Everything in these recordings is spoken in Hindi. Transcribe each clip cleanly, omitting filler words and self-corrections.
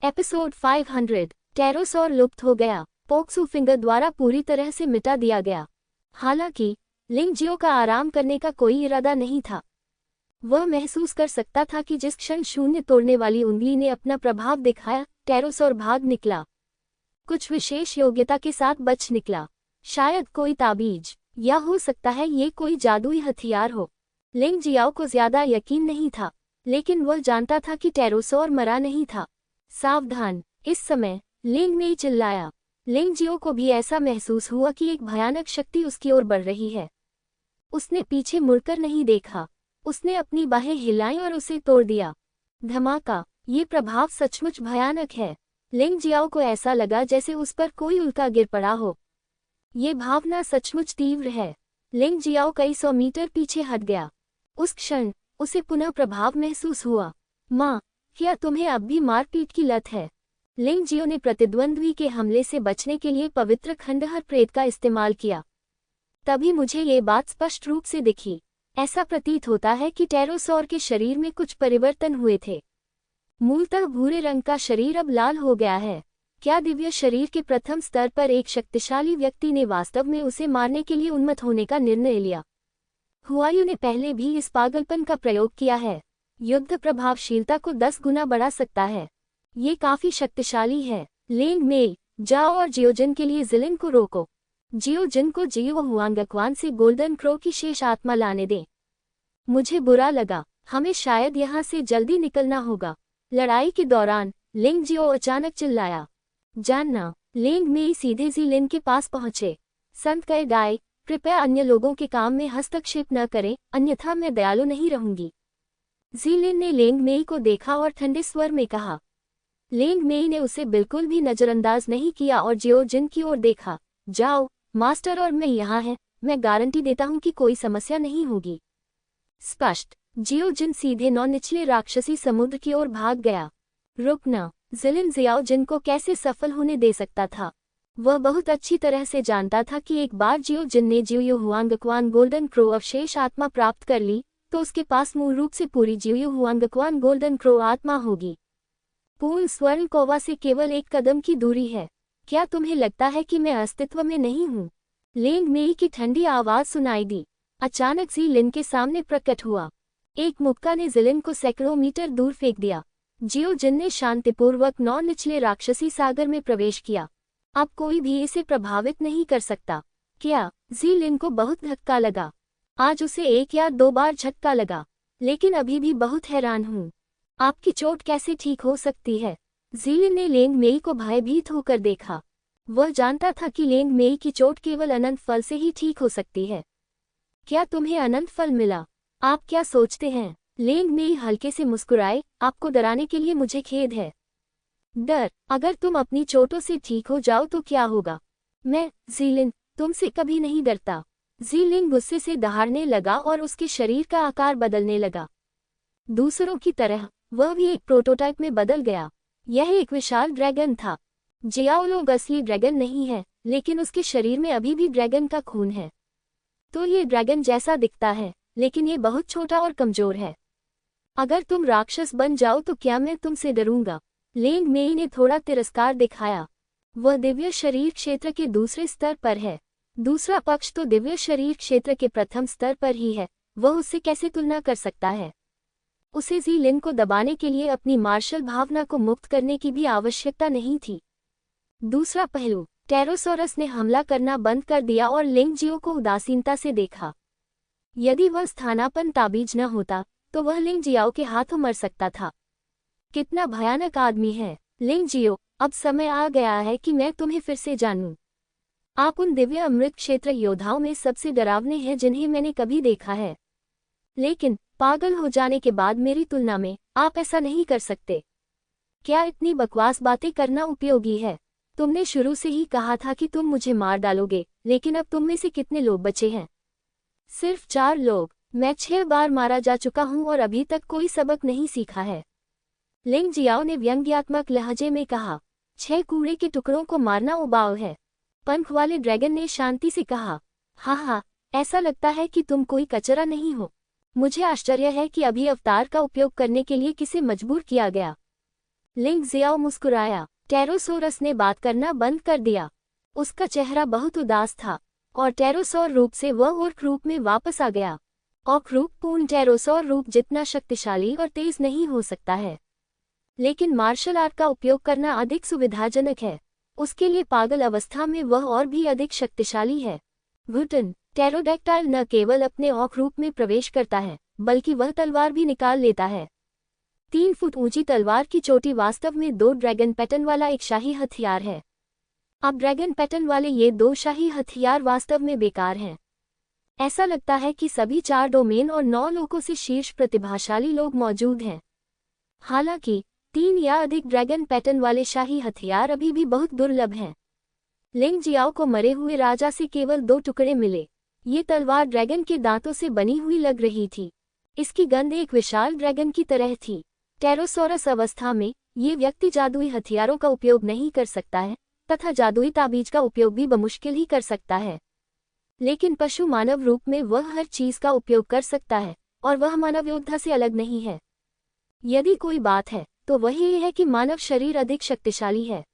एपिसोड 500 टेरोसॉर लुप्त हो गया, पोक्सू फिंगर द्वारा पूरी तरह से मिटा दिया गया। हालांकि लिंग जियो का आराम करने का कोई इरादा नहीं था। वह महसूस कर सकता था कि जिस क्षण शून्य तोड़ने वाली उंगली ने अपना प्रभाव दिखाया, टेरोसॉर भाग निकला। कुछ विशेष योग्यता के साथ बच निकला। शायद कोई ताबीज, या हो सकता है ये कोई जादुई हथियार हो। लिंग जियाओ को ज्यादा यकीन नहीं था, लेकिन वह जानता था कि टेरोसॉर मरा नहीं था। सावधान! इस समय लिंग ने चिल्लाया। लिंग जियो को भी ऐसा महसूस हुआ कि एक भयानक शक्ति उसकी ओर बढ़ रही है। उसने पीछे मुड़कर नहीं देखा। उसने अपनी बाहें हिलाईं और उसे तोड़ दिया। धमाका! ये प्रभाव सचमुच भयानक है। लिंग जियाओ को ऐसा लगा जैसे उस पर कोई उल्का गिर पड़ा हो। ये भावना सचमुच तीव्र है। लिंग जियाओ कई 100 मीटर पीछे हट गया। उस क्षण उसे पुनः प्रभाव महसूस हुआ। माँ, क्या तुम्हें अब भी मारपीट की लत है? लिंग जियो ने प्रतिद्वंद्वी के हमले से बचने के लिए पवित्र खंडहर प्रेत का इस्तेमाल किया। तभी मुझे ये बात स्पष्ट रूप से दिखी। ऐसा प्रतीत होता है कि टेरोसॉर के शरीर में कुछ परिवर्तन हुए थे। मूलतः भूरे रंग का शरीर अब लाल हो गया है। क्या दिव्य शरीर के प्रथम स्तर पर एक शक्तिशाली व्यक्ति ने वास्तव में उसे मारने के लिए उन्मत्त होने का निर्णय लिया? हुआयू ने पहले भी इस पागलपन का प्रयोग किया है। युद्ध प्रभावशीलता को 10 गुना बढ़ा सकता है। ये काफी शक्तिशाली है। लेंग मेई, जाओ और जियोजिन के लिए जिलिन को रोको। जियोजिन को जियो हुआंगक्वान से गोल्डन क्रो की शेष आत्मा लाने दें। मुझे बुरा लगा। हमें शायद यहाँ से जल्दी निकलना होगा। लड़ाई के दौरान लिंग जियो अचानक चिल्लाया। जानना! लेंग मेई सीधे जिलिन के पास पहुंचे। संत कहे गाय, कृपया अन्य लोगों के काम में हस्तक्षेप न करें, अन्यथा मैं दयालु नहीं रहूंगी। जिलिन ने लेंग मेई को देखा और ठंडे स्वर में कहा। लेंग मेई ने उसे बिल्कुल भी नजरअंदाज नहीं किया और जियोजिन की ओर देखा। जाओ, मास्टर और मैं यहाँ हैं, मैं गारंटी देता हूँ कि कोई समस्या नहीं होगी। स्पष्ट! जियोजिन सीधे निचले राक्षसी समुद्र की ओर भाग गया। रुकना! जिलिन जियाओजिन को कैसे सफल होने दे सकता था? वह बहुत अच्छी तरह से जानता था कि एक बार जियोजिन ने जियो हुआंगक्वान गोल्डन क्रो अवशेष आत्मा प्राप्त कर ली, तो उसके पास मूल रूप से पूरी जियो हुआंगक्वान गोल्डन क्रो आत्मा होगी। पूर्ण स्वर्ण कोवा से केवल एक कदम की दूरी है। क्या तुम्हें लगता है कि मैं अस्तित्व में नहीं हूँ? लेंग मेई की ठंडी आवाज सुनाई दी। अचानक जिलिन के सामने प्रकट हुआ। एक मुक्का ने जिलिन को सैकड़ों मीटर दूर फेंक दिया। जियोजिन ने शांतिपूर्वक निचले राक्षसी सागर में प्रवेश किया। अब कोई भी इसे प्रभावित नहीं कर सकता। क्या? जिलिन को बहुत धक्का लगा। आज उसे 1 या 2 बार झटका लगा, लेकिन अभी भी बहुत हैरान हूँ। आपकी चोट कैसे ठीक हो सकती है? जिलिन ने लेंग मेई को भयभीत होकर देखा। वह जानता था कि लेंग मेई की चोट केवल अनंत फल से ही ठीक हो सकती है। क्या तुम्हें अनंत फल मिला? आप क्या सोचते हैं? लेंग मेई हल्के से मुस्कुराए। आपको डराने के लिए मुझे खेद है। डर? अगर तुम अपनी चोटों से ठीक हो जाओ तो क्या होगा? मैं, जिलिन, तुमसे कभी नहीं डरता। जिलिन गुस्से से दहाड़ने लगा और उसके शरीर का आकार बदलने लगा। दूसरों की तरह वह भी एक प्रोटोटाइप में बदल गया। यह एक विशाल ड्रैगन था। जियाओलोग असली ड्रैगन नहीं है, लेकिन उसके शरीर में अभी भी ड्रैगन का खून है। तो ये ड्रैगन जैसा दिखता है, लेकिन ये बहुत छोटा और कमजोर है। अगर तुम राक्षस बन जाओ तो क्या मैं तुमसे डरूंगा? लेंग मेई ने थोड़ा तिरस्कार दिखाया। वह दिव्य शरीर क्षेत्र के दूसरे स्तर पर है। दूसरा पक्ष तो दिव्य शरीर क्षेत्र के प्रथम स्तर पर ही है। वह उससे कैसे तुलना कर सकता है? उसे जिलिन को दबाने के लिए अपनी मार्शल भावना को मुक्त करने की भी आवश्यकता नहीं थी। दूसरा पहलू, टेरोसॉरस ने हमला करना बंद कर दिया और लिंग जियो को उदासीनता से देखा। यदि वह स्थानापन्न ताबीज न होता, तो वह लिंग जियाओ के हाथों मर सकता था। कितना भयानक आदमी है! लिंग जियो, अब समय आ गया है कि मैं तुम्हें फिर से जानूं। आप उन दिव्य अमृत क्षेत्र योद्धाओं में सबसे डरावने हैं जिन्हें मैंने कभी देखा है। लेकिन पागल हो जाने के बाद मेरी तुलना में आप ऐसा नहीं कर सकते। क्या इतनी बकवास बातें करना उपयोगी है? तुमने शुरू से ही कहा था कि तुम मुझे मार डालोगे, लेकिन अब तुम में से कितने लोग बचे हैं? सिर्फ 4 लोग। मैं 6 बार मारा जा चुका हूं और अभी तक कोई सबक नहीं सीखा है। लिंग जियाओ ने व्यंग्यात्मक लहजे में कहा। 6 कूड़े के टुकड़ों को मारना उबाऊ है। पंख वाले ड्रैगन ने शांति से कहा। हाँ, ऐसा लगता है कि तुम कोई कचरा नहीं हो। मुझे आश्चर्य है कि अभी अवतार का उपयोग करने के लिए किसे मजबूर किया गया। लिंग जियाओ मुस्कुराया। टेरोसोरस ने बात करना बंद कर दिया। उसका चेहरा बहुत उदास था और टेरोसौर रूप से वह ऑर्क रूप में वापस आ गया। ऑर्क रूप पूर्ण टेरोसौर रूप जितना शक्तिशाली और तेज नहीं हो सकता है, लेकिन मार्शल आर्ट का उपयोग करना अधिक सुविधाजनक है। उसके लिए पागल अवस्था में वह और भी अधिक शक्तिशाली है। वुटन टेरोडैक्टाइल न केवल अपने ऑर्क रूप में प्रवेश करता है, बल्कि वह तलवार भी निकाल लेता है। 3 फुट ऊंची तलवार की चोटी वास्तव में 2 ड्रैगन पैटर्न वाला एक शाही हथियार है। अब ड्रैगन पैटर्न वाले ये 2 शाही हथियार वास्तव में बेकार हैं। ऐसा लगता है कि सभी 4 डोमेन और 9 लोगों से शीर्ष प्रतिभाशाली लोग मौजूद हैं। हालांकि 3 या अधिक ड्रैगन पैटर्न वाले शाही हथियार अभी भी बहुत दुर्लभ हैं। लिंग जियाओ को मरे हुए राजा से केवल 2 टुकड़े मिले। ये तलवार ड्रैगन के दांतों से बनी हुई लग रही थी। इसकी गंध एक विशाल ड्रैगन की तरह थी। टेरोसोरस अवस्था में ये व्यक्ति जादुई हथियारों का उपयोग नहीं कर सकता है तथा जादुई ताबीज का उपयोग भी बमुश्किल ही कर सकता है, लेकिन पशु मानव रूप में वह हर चीज का उपयोग कर सकता है और वह मानव योद्धा से अलग नहीं है। यदि कोई बात है तो वह ये है कि मानव शरीर अधिक शक्तिशाली है।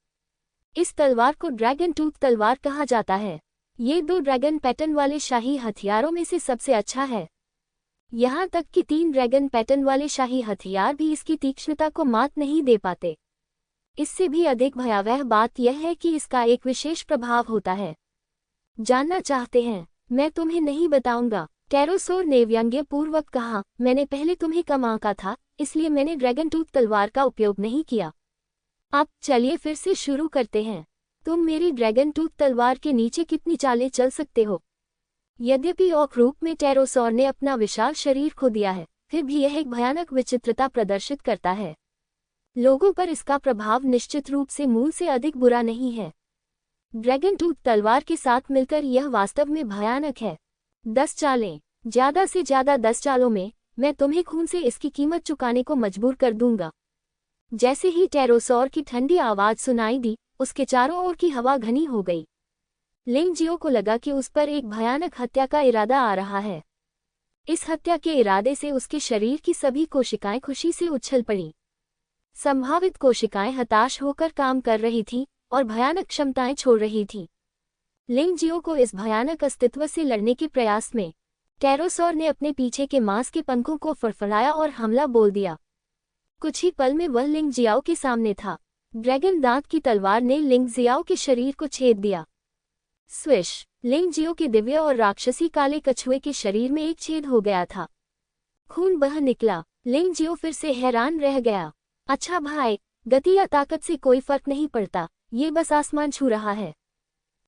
इस तलवार को ड्रैगन टूथ तलवार कहा जाता है। ये 2 ड्रैगन पैटर्न वाले शाही हथियारों में से सबसे अच्छा है। यहाँ तक कि 3 ड्रैगन पैटर्न वाले शाही हथियार भी इसकी तीक्ष्णता को मात नहीं दे पाते। इससे भी अधिक भयावह बात यह है कि इसका एक विशेष प्रभाव होता है। जानना चाहते हैं? मैं तुम्हें नहीं बताऊंगा, टेरोसोर ने व्यंग्यपूर्वक कहा। मैंने पहले तुम्हें कम आंका था, इसलिए मैंने ड्रैगन टूथ तलवार का उपयोग नहीं किया। अब चलिए फिर से शुरू करते हैं। तुम मेरी ड्रैगन टूथ तलवार के नीचे कितनी चालें चल सकते हो? यद्यपि ऑर्क रूप में टेरोसौर ने अपना विशाल शरीर खो दिया है, फिर भी यह एक भयानक विचित्रता प्रदर्शित करता है। लोगों पर इसका प्रभाव निश्चित रूप से मूल से अधिक बुरा नहीं है। ड्रैगन टूथ तलवार के साथ मिलकर यह वास्तव में भयानक है। 10 चालें, ज्यादा से ज्यादा 10 चालों में मैं तुम्हें खून से इसकी कीमत चुकाने को मजबूर कर दूंगा। जैसे ही टेरोसौर की ठंडी आवाज सुनाई दी, उसके चारों ओर की हवा घनी हो गई। लिंग जियो को लगा कि उस पर एक भयानक हत्या का इरादा आ रहा है। इस हत्या के इरादे से उसके शरीर की सभी कोशिकाएं खुशी से उछल पड़ी। संभावित कोशिकाएं हताश होकर काम कर रही थीं और भयानक क्षमताएं छोड़ रही थीं। लिंग जियो को इस भयानक अस्तित्व से लड़ने के प्रयास में टेरोसौर ने अपने पीछे के मांस के पंखों को फड़फड़ाया और हमला बोल दिया। कुछ ही पल में वह लिंग जियाओ के सामने था। ड्रैगन दांत की तलवार ने लिंग जियाओ के शरीर को छेद दिया। स्विश! लिंग जियो के दिव्य और राक्षसी काले कछुए के शरीर में एक छेद हो गया था। खून बह निकला। लिंग जियो फिर से हैरान रह गया। अच्छा भाई, गति या ताकत से कोई फर्क नहीं पड़ता, ये बस आसमान छू रहा है।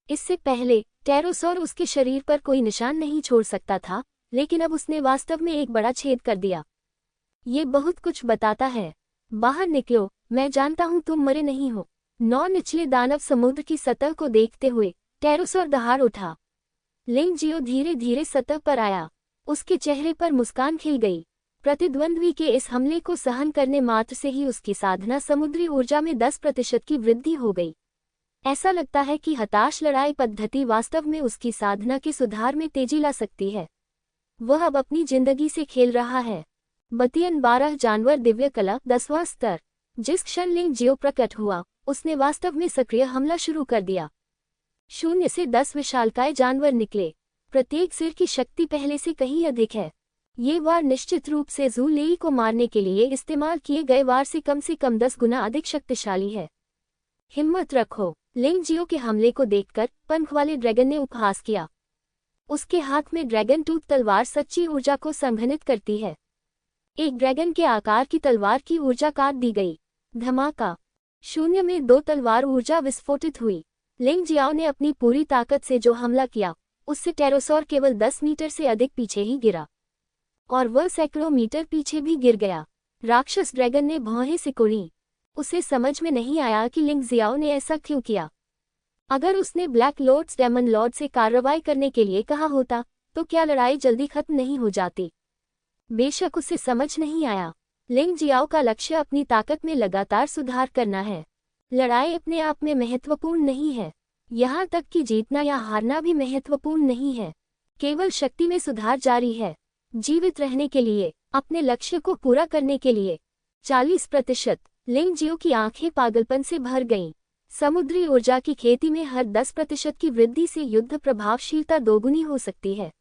इससे पहले टेरोसौर उसके शरीर पर कोई निशान नहीं छोड़ सकता था, लेकिन अब उसने वास्तव में एक बड़ा छेद कर दिया। ये बहुत कुछ बताता है। बाहर निकलो, मैं जानता हूं तुम मरे नहीं हो। 9 निचले दानव समुद्र की सतह को देखते हुए टेरोसौर दहाड़ उठा। लिंग जियो धीरे धीरे सतह पर आया। उसके चेहरे पर मुस्कान खिल गई। प्रतिद्वंद्वी के इस हमले को सहन करने मात्र से ही उसकी साधना समुद्री ऊर्जा में 10% की वृद्धि हो गई। ऐसा लगता है कि हताश लड़ाई पद्धति वास्तव में उसकी साधना के सुधार में तेजी ला सकती है। वह अब अपनी जिंदगी से खेल रहा है। बतियन 12 जानवर दिव्य कला 10वां स्तर। जिस क्षण लिंग जियो प्रकट हुआ, उसने वास्तव में सक्रिय हमला शुरू कर दिया। 0 से 10 विशालकाय जानवर निकले। प्रत्येक सिर की शक्ति पहले से कहीं अधिक है। ये वार निश्चित रूप से ज़ू लेई को मारने के लिए इस्तेमाल किए गए वार से कम 10 गुना अधिक शक्तिशाली है। हिम्मत रखो! लिंग जियो के हमले को देखकर पंख वाले ड्रैगन ने उपहास किया। उसके हाथ में ड्रैगन टूथ तलवार सच्ची ऊर्जा को संघनित करती है। एक ड्रैगन के आकार की तलवार की ऊर्जा काट दी गई। धमाका! 0 में 2 तलवार ऊर्जा विस्फोटित हुई। लिंग जियाओ ने अपनी पूरी ताकत से जो हमला किया, उससे टेरोसौर केवल 10 मीटर से अधिक पीछे ही गिरा, और वह सैकड़ों मीटर पीछे भी गिर गया। राक्षस ड्रैगन ने भौहें सिकुड़ी। उसे समझ में नहीं आया कि लिंग जियाओ ने ऐसा क्यों किया। अगर उसने ब्लैक लॉर्ड्स डेमन लॉर्ड से कार्रवाई करने के लिए कहा होता, तो क्या लड़ाई जल्दी खत्म नहीं हो जाती? बेशक उसे समझ नहीं आया। लिंग जियाओ का लक्ष्य अपनी ताकत में लगातार सुधार करना है। लड़ाई अपने आप में महत्वपूर्ण नहीं है। यहाँ तक कि जीतना या हारना भी महत्वपूर्ण नहीं है। केवल शक्ति में सुधार जारी है। जीवित रहने के लिए, अपने लक्ष्य को पूरा करने के लिए। 40%। लिंग जियो की आंखें पागलपन से भर गईं। समुद्री ऊर्जा की खेती में हर 10% की वृद्धि से युद्ध प्रभावशीलता दोगुनी हो सकती है।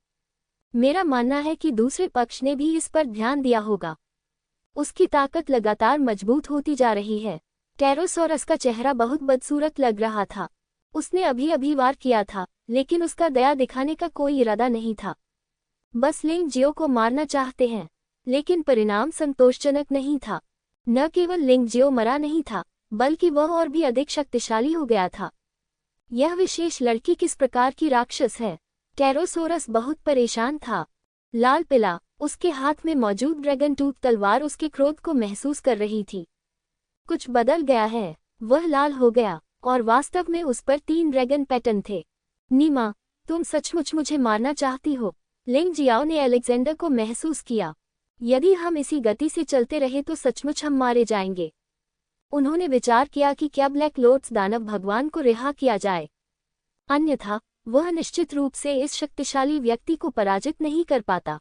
मेरा मानना है कि दूसरे पक्ष ने भी इस पर ध्यान दिया होगा। उसकी ताकत लगातार मजबूत होती जा रही है। टेरोसोरस का चेहरा बहुत बदसूरत लग रहा था। उसने अभी अभी वार किया था, लेकिन उसका दया दिखाने का कोई इरादा नहीं था। बस लिंग जियो को मारना चाहते हैं। लेकिन परिणाम संतोषजनक नहीं था। न केवल लिंग जियो मरा नहीं था, बल्कि वह और भी अधिक शक्तिशाली हो गया था। यह विशेष लड़की किस प्रकार की राक्षस है? टेरोसोरस बहुत परेशान था। लाल पिला, उसके हाथ में मौजूद ड्रैगन टूथ तलवार उसके क्रोध को महसूस कर रही थी। कुछ बदल गया है। वह लाल हो गया, और वास्तव में उस पर 3 ड्रैगन पैटर्न थे। नीमा, तुम सचमुच मुझे मारना चाहती हो? लिंग जियाओ ने अलेक्जेंडर को महसूस किया। यदि हम इसी गति से चलते रहे तो सचमुच हम मारे जाएंगे। उन्होंने विचार किया कि क्या ब्लैक लॉर्ड्स दानव भगवान को रिहा किया जाए, अन्यथा वह निश्चित रूप से इस शक्तिशाली व्यक्ति को पराजित नहीं कर पाता।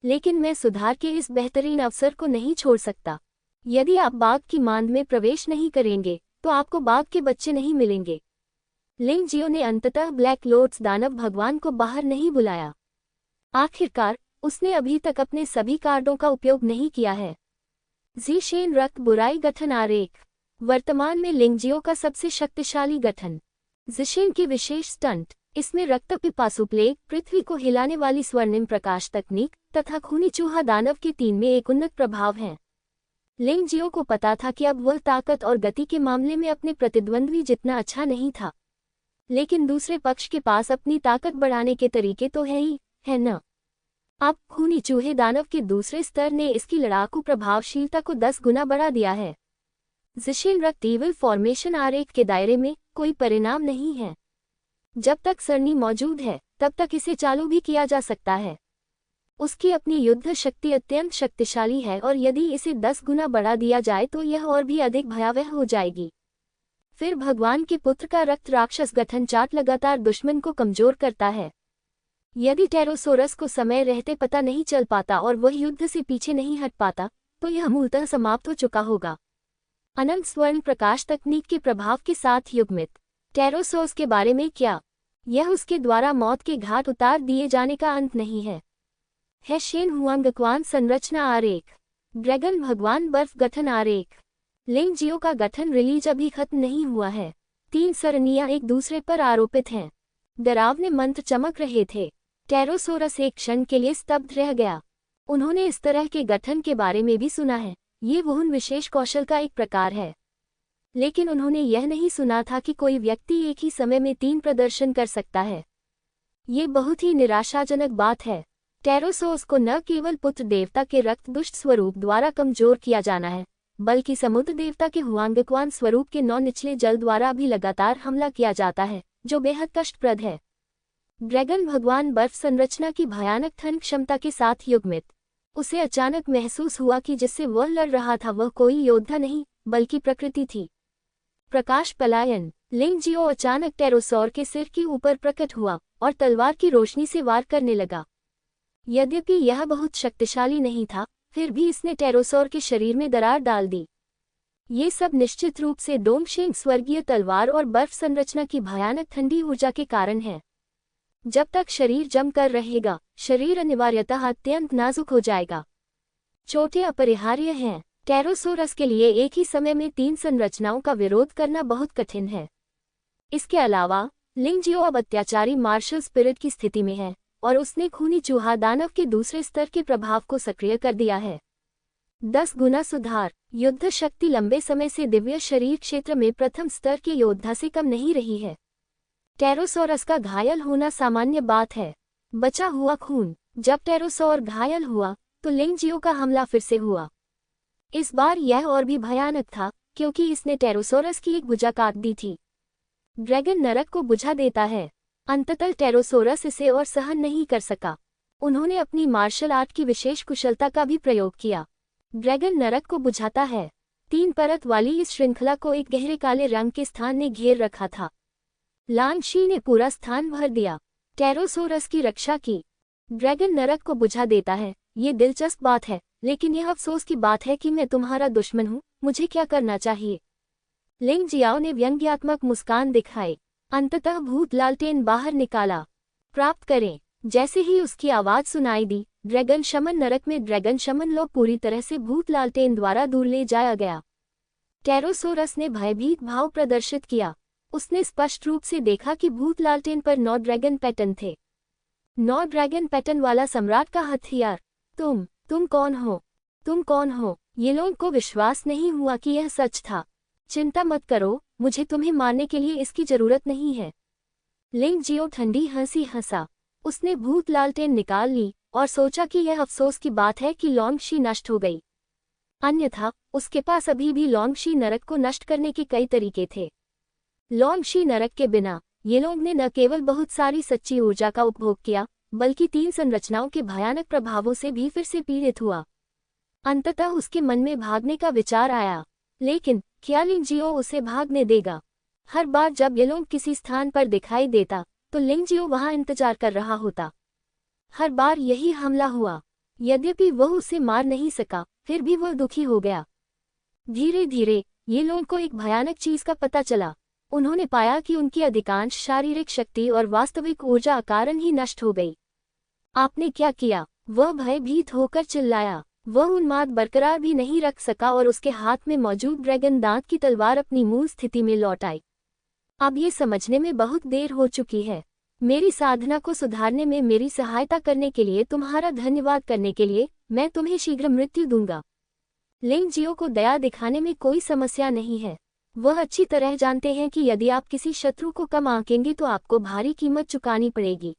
लेकिन मैं सुधार के इस बेहतरीन अवसर को नहीं छोड़ सकता। यदि आप बाघ की मांद में प्रवेश नहीं करेंगे तो आपको बाघ के बच्चे नहीं मिलेंगे। लिंग जियो ने अंततः ब्लैक लॉर्ड्स दानव भगवान को बाहर नहीं बुलाया। आखिरकार उसने अभी तक अपने सभी कार्डों का उपयोग नहीं किया है। ज़ीशेन रक्त बुराई गठन आरेख। वर्तमान में लिंग जियो का सबसे शक्तिशाली गठन। ज़ीशेन की विशेष स्टंट। इसमें रक्त पिपासु प्लेग, पृथ्वी को हिलाने वाली स्वर्णिम प्रकाश तकनीक तथा खूनी चूहा दानव के 3 में एक उन्नत प्रभाव हैं। लिंग जियो को पता था कि अब वह ताकत और गति के मामले में अपने प्रतिद्वंद्वी जितना अच्छा नहीं था। लेकिन दूसरे पक्ष के पास अपनी ताकत बढ़ाने के तरीके तो है ही, है न? अब खूनी चूहे दानव के दूसरे स्तर ने इसकी लड़ाकू प्रभावशीलता को 10 गुना बढ़ा दिया है। ज़ीशेन रक्त ईविल फॉर्मेशन आरेख के दायरे में कोई परिणाम नहीं है। जब तक सरणी मौजूद है तब तक इसे चालू भी किया जा सकता है। उसकी अपनी युद्ध शक्ति अत्यंत शक्तिशाली है और यदि इसे 10 गुना बढ़ा दिया जाए तो यह और भी अधिक भयावह हो जाएगी। फिर भगवान के पुत्र का रक्त राक्षस गठन चार्ट लगातार दुश्मन को कमजोर करता है। यदि टेरोसोरस को समय रहते पता नहीं चल पाता और वह युद्ध से पीछे नहीं हट पाता तो यह मूलतः समाप्त हो चुका होगा। अनंत स्वर्ण प्रकाश तकनीक के प्रभाव के साथ युग्मित टेरोसोरस के बारे में क्या? यह उसके द्वारा मौत के घाट उतार दिए जाने का अंत नहीं है। शेन हुआंगक्वान संरचना आरेख। ड्रैगन भगवान बर्फ गठन आरेख। लिंग जियो का गठन रिलीज अभी खत्म नहीं हुआ है। 3 सरणियां एक दूसरे पर आरोपित हैं। डरावने मंत्र चमक रहे थे। टेरोसोरस एक क्षण के लिए स्तब्ध रह गया। उन्होंने इस तरह के गठन के बारे में भी सुना है। ये वुहुन विशेष कौशल का एक प्रकार है। लेकिन उन्होंने यह नहीं सुना था कि कोई व्यक्ति एक ही समय में 3 प्रदर्शन कर सकता है। ये बहुत ही निराशाजनक बात है। टेरोसोरस को न केवल पुत्र देवता के रक्त दुष्ट स्वरूप द्वारा कमजोर किया जाना है, बल्कि समुद्र देवता के हुआंगक्वान स्वरूप के 9 निचले जल द्वारा भी लगातार हमला किया जाता है, जो बेहद कष्टप्रद है। ड्रैगन भगवान बर्फ संरचना की भयानक ठंड क्षमता के साथ युग्मित। उसे अचानक महसूस हुआ कि जिससे वह लड़ रहा था वह कोई योद्धा नहीं बल्कि प्रकृति थी। प्रकाश पलायन। लिंग जियो अचानक टेरोसोर के सिर के ऊपर प्रकट हुआ और तलवार की रोशनी से वार करने लगा। यद्यपि यह बहुत शक्तिशाली नहीं था, फिर भी इसने टेरोसोर के शरीर में दरार डाल दी। ये सब निश्चित रूप से डोंगशेंग स्वर्गीय तलवार और बर्फ संरचना की भयानक ठंडी ऊर्जा के कारण है। जब तक शरीर जमकर रहेगा, शरीर अनिवार्यतः अत्यंत नाजुक हो जाएगा। चोटें अपरिहार्य हैं। टेरोसोरस के लिए एक ही समय में 3 संरचनाओं का विरोध करना बहुत कठिन है। इसके अलावा लिंग जियो अब अत्याचारी मार्शल स्पिरिट की स्थिति में है और उसने खूनी चूहा दानव के दूसरे स्तर के प्रभाव को सक्रिय कर दिया है। 10 गुना सुधार। युद्ध शक्ति लंबे समय से दिव्य शरीर क्षेत्र में प्रथम स्तर के योद्धा से कम नहीं रही है। टेरोसोरस का घायल होना सामान्य बात है। बचा हुआ खून। जब टेरोसोर घायल हुआ तो लिंग जियो का हमला फिर से हुआ। इस बार यह और भी भयानक था क्योंकि इसने टेरोसोरस की एक भुजा काट दी थी। ड्रैगन नरक को बुझा देता है। अंततः टेरोसोरस इसे और सहन नहीं कर सका। उन्होंने अपनी मार्शल आर्ट की विशेष कुशलता का भी प्रयोग किया। ड्रैगन नरक को बुझाता है। 3 परत वाली इस श्रृंखला को एक गहरे काले रंग के स्थान ने घेर रखा था। लानशी ने पूरा स्थान भर दिया। टेरोसोरस की रक्षा की। ड्रैगन नरक को बुझा देता है। ये दिलचस्प बात है, लेकिन यह अफसोस की बात है कि मैं तुम्हारा दुश्मन हूँ, मुझे क्या करना चाहिए? लिंग जियाओ ने व्यंग्यात्मक मुस्कान दिखाई। अंततः भूत लालटेन बाहर निकाला। प्राप्त करें। जैसे ही उसकी आवाज सुनाई दी, ड्रैगन शमन नरक में ड्रैगन शमन लो पूरी तरह से भूत लालटेन द्वारा दूर ले जाया गया। टेरोसोरस ने भयभीत भाव प्रदर्शित किया। उसने स्पष्ट रूप से देखा कि भूत लालटेन पर 9 ड्रैगन पैटर्न थे। 9 ड्रैगन पैटर्न वाला सम्राट का हथियार। तुम कौन हो? तुम कौन हो? ये लोगों को विश्वास नहीं हुआ कि यह सच था। चिंता मत करो, मुझे तुम्हें मारने के लिए इसकी जरूरत नहीं है। लिंग जियो ठंडी हंसी हंसा। उसने भूत लालटेन निकाल ली और सोचा कि यह अफसोस की बात है कि लॉन्गशी नष्ट हो गई। अन्यथा उसके पास अभी भी लॉन्गशी नरक को नष्ट करने के कई तरीके थे। लॉन्गशी नरक के बिना ये लोग ने न केवल बहुत सारी सच्ची ऊर्जा का उपभोग किया, बल्कि 3 संरचनाओं के भयानक प्रभावों से भी फिर से पीड़ित हुआ। अंततः उसके मन में भागने का विचार आया, लेकिन क्या लिंग जियो उसे भागने देगा? हर बार जब ये लोग किसी स्थान पर दिखाई देता तो लिंग जियो वहां इंतजार कर रहा होता। हर बार यही हमला हुआ। यद्यपि वह उसे मार नहीं सका, फिर भी वह दुखी हो गया। धीरे धीरे ये लोगों को एक भयानक चीज का पता चला। उन्होंने पाया कि उनकी अधिकांश शारीरिक शक्ति और वास्तविक ऊर्जा कारण ही नष्ट हो गई। आपने क्या किया? वह भयभीत होकर चिल्लाया। वह उन्माद बरकरार भी नहीं रख सका और उसके हाथ में मौजूद ड्रैगन दांत की तलवार अपनी मूल स्थिति में लौट आई। अब ये समझने में बहुत देर हो चुकी है। मेरी साधना को सुधारने में मेरी सहायता करने के लिए तुम्हारा धन्यवाद करने के लिए मैं तुम्हें शीघ्र मृत्यु दूंगा। लिंग जियो को दया दिखाने में कोई समस्या नहीं है। वह अच्छी तरह जानते हैं कि यदि आप किसी शत्रु को कम आंकेंगे तो आपको भारी कीमत चुकानी पड़ेगी।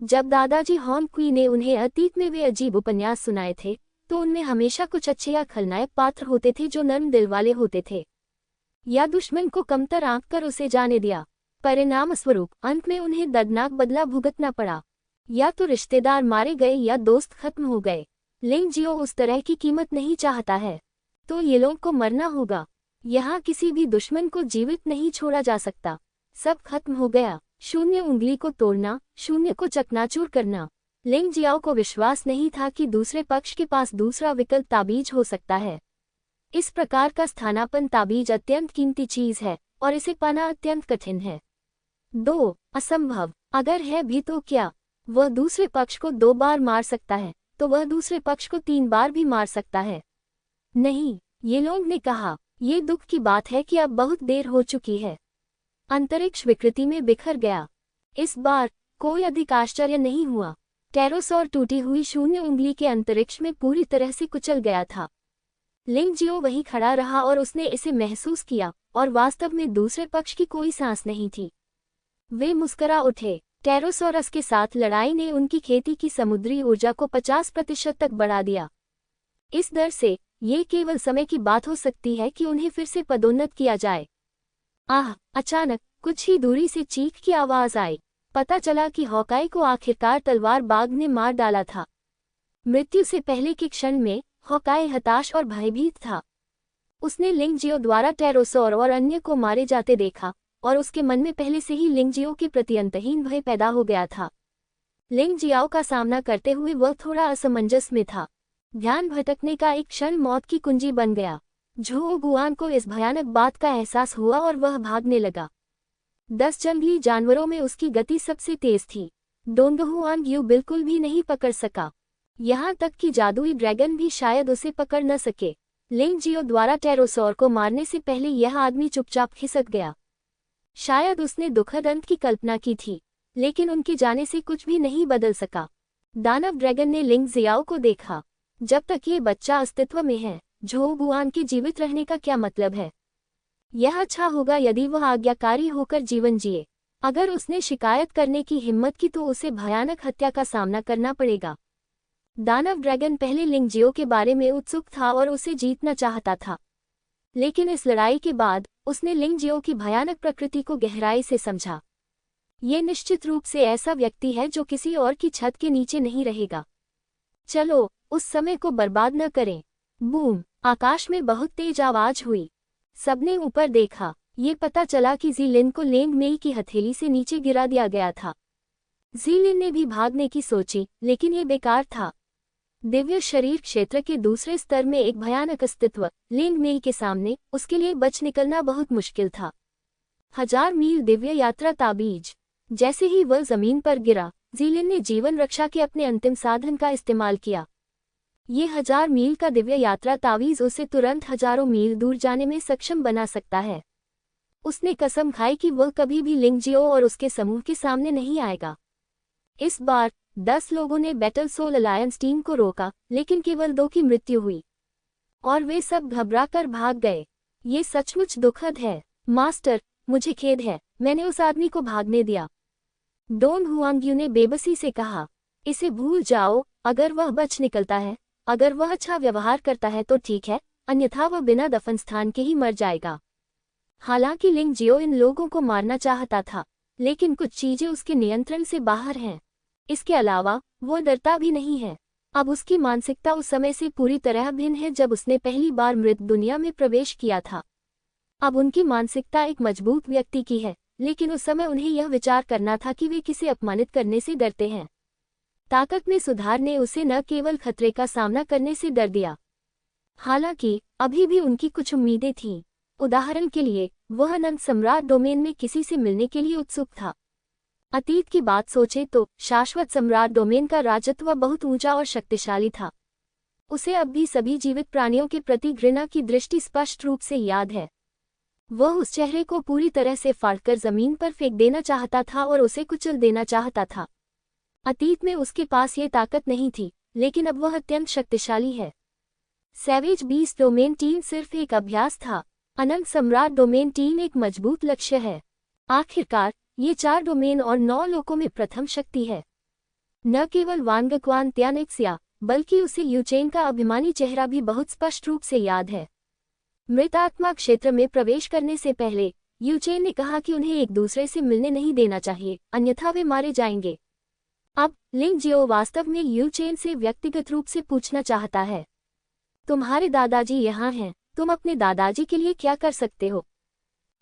जब दादाजी हॉन क्वी ने उन्हें अतीत में वे अजीब उपन्यास सुनाए थे, तो उनमें हमेशा कुछ अच्छे या खलनायक पात्र होते थे जो नर्म दिल वाले होते थे, या दुश्मन को कमतर आंक कर उसे जाने दिया। परिणाम स्वरूप अंत में उन्हें दर्दनाक बदला भुगतना पड़ा। या तो रिश्तेदार मारे गए या दोस्त खत्म हो गए। लिंग जियो उस तरह की कीमत नहीं चाहता है। तो ये लोगों को मरना होगा। यहाँ किसी भी दुश्मन को जीवित नहीं छोड़ा जा सकता। सब खत्म हो गया। शून्य उंगली को तोड़ना, शून्य को चकनाचूर करना। लिंग जियाओ को विश्वास नहीं था कि दूसरे पक्ष के पास दूसरा विकल्प ताबीज हो सकता है। इस प्रकार का स्थानापन्न ताबीज अत्यंत कीमती चीज है और इसे पाना अत्यंत कठिन है। 2 असंभव। अगर है भी तो क्या? वह दूसरे पक्ष को 2 बार मार सकता है, तो वह दूसरे पक्ष को 3 बार भी मार सकता है। नहीं, ये लोग ने कहा। ये दुख की बात है कि अब बहुत देर हो चुकी है। अंतरिक्ष विकृति में बिखर गया। इस बार कोई अधिक आश्चर्य नहीं हुआ। टेरोसौर टूटी हुई शून्य उंगली के अंतरिक्ष में पूरी तरह से कुचल गया था। लिंग जियो वहीं खड़ा रहा और उसने इसे महसूस किया, और वास्तव में दूसरे पक्ष की कोई सांस नहीं थी। वे मुस्करा उठे। टेरोसोरस के साथ लड़ाई ने उनकी खेती की समुद्री ऊर्जा को 50% तक बढ़ा दिया। इस दर से ये केवल समय की बात हो सकती है कि उन्हें फिर से पदोन्नत किया जाए। आह! अचानक कुछ ही दूरी से चीख की आवाज आई। पता चला कि हॉकाई को आखिरकार तलवार बाघ ने मार डाला था। मृत्यु से पहले के क्षण में हॉकाई हताश और भयभीत था। उसने लिंग जियो द्वारा टेरोसौर और अन्य को मारे जाते देखा, और उसके मन में पहले से ही लिंग जियो के प्रति अंतहीन भय पैदा हो गया था। लिंग जियाओ का सामना करते हुए वह थोड़ा असमंजस में था। ध्यान भटकने का एक क्षण मौत की कुंजी बन गया। झो गुआन को इस भयानक बात का एहसास हुआ और वह भागने लगा। 10 जंगली जानवरों में उसकी गति सबसे तेज थी। डोंगहुआन यू बिल्कुल भी नहीं पकड़ सका। यहाँ तक कि जादुई ड्रैगन भी शायद उसे पकड़ न सके। लिंग जियो द्वारा टेरोसौर को मारने से पहले यह आदमी चुपचाप खिसक गया। शायद उसने दुखद अंत की कल्पना की थी, लेकिन उनके जाने से कुछ भी नहीं बदल सका। दानव ड्रैगन ने लिंग जियाओ को देखा। जब तक ये बच्चा अस्तित्व में है, झो गुआन के जीवित रहने का क्या मतलब है? यह अच्छा होगा यदि वह आज्ञाकारी होकर जीवन जिए। अगर उसने शिकायत करने की हिम्मत की तो उसे भयानक हत्या का सामना करना पड़ेगा। दानव ड्रैगन पहले लिंग जियो के बारे में उत्सुक था और उसे जीतना चाहता था, लेकिन इस लड़ाई के बाद उसने लिंग जियो की भयानक प्रकृति को गहराई से समझा। ये निश्चित रूप से ऐसा व्यक्ति है जो किसी और की छत के नीचे नहीं रहेगा। चलो उस समय को बर्बाद न करें। बूम! आकाश में बहुत तेज आवाज हुई। सबने ऊपर देखा। ये पता चला कि जीलिन को लेंग मेई की हथेली से नीचे गिरा दिया गया था। जीलिन ने भी भागने की सोची, लेकिन ये बेकार था। दिव्य शरीर क्षेत्र के दूसरे स्तर में एक भयानक अस्तित्व लिंग मेई के सामने उसके लिए बच निकलना बहुत मुश्किल था। 1000 मील दिव्य यात्रा ताबीज। जैसे ही वह जमीन पर गिरा, जीलिन ने जीवन रक्षा के अपने अंतिम साधन का इस्तेमाल किया। ये 1000 मील का दिव्य यात्रा तावीज उसे तुरंत हजारों मील दूर जाने में सक्षम बना सकता है। उसने कसम खाई कि वह कभी भी लिंग जियो और उसके समूह के सामने नहीं आएगा। इस बार 10 लोगों ने बैटल सोल अलायंस टीम को रोका, लेकिन केवल 2 की मृत्यु हुई और वे सब घबराकर भाग गए। ये सचमुच दुखद है मास्टर, मुझे खेद है, मैंने उस आदमी को भागने दिया। डोंग हुआंग्यू ने बेबसी से कहा, इसे भूल जाओ, अगर वह बच निकलता है, अगर वह अच्छा व्यवहार करता है तो ठीक है, अन्यथा वह बिना दफन स्थान के ही मर जाएगा। हालांकि लिंग जियो इन लोगों को मारना चाहता था, लेकिन कुछ चीजें उसके नियंत्रण से बाहर हैं। इसके अलावा वो डरता भी नहीं है। अब उसकी मानसिकता उस समय से पूरी तरह भिन्न है जब उसने पहली बार मृत दुनिया में प्रवेश किया था। अब उनकी मानसिकता एक मजबूत व्यक्ति की है, लेकिन उस समय उन्हें यह विचार करना था कि वे किसे अपमानित करने से डरते हैं। ताकत में सुधार ने उसे न केवल खतरे का सामना करने से डर दिया, हालांकि अभी भी उनकी कुछ उम्मीदें थीं। उदाहरण के लिए, वह अनंत सम्राट डोमेन में किसी से मिलने के लिए उत्सुक था। अतीत की बात सोचे तो शाश्वत सम्राट डोमेन का राजत्व बहुत ऊंचा और शक्तिशाली था। उसे अब भी सभी जीवित प्राणियों के प्रति घृणा की दृष्टि स्पष्ट रूप से याद है। वह उस चेहरे को पूरी तरह से फाड़कर जमीन पर फेंक देना चाहता था और उसे कुचल देना चाहता था। अतीत में उसके पास ये ताकत नहीं थी, लेकिन अब वह अत्यंत शक्तिशाली है। सैवेज बीस्ट डोमेन टीम सिर्फ एक अभ्यास था, अनंत सम्राट डोमेन टीम एक मजबूत लक्ष्य है। आखिरकार ये 4 डोमेन और 9 लोकों में प्रथम शक्ति है। न केवल वानगक्वान त्यानिक्सिया, बल्कि उसे यूचेन का अभिमानी चेहरा भी बहुत स्पष्ट रूप से याद है। मृत आत्मा क्षेत्र में प्रवेश करने से पहले यूचेन ने कहा कि उन्हें एक दूसरे से मिलने नहीं देना चाहिए, अन्यथा वे मारे जाएंगे। अब लिंग जियो वास्तव में यूचेन से व्यक्तिगत रूप से पूछना चाहता है, तुम्हारे दादाजी यहाँ हैं, तुम अपने दादाजी के लिए क्या कर सकते हो?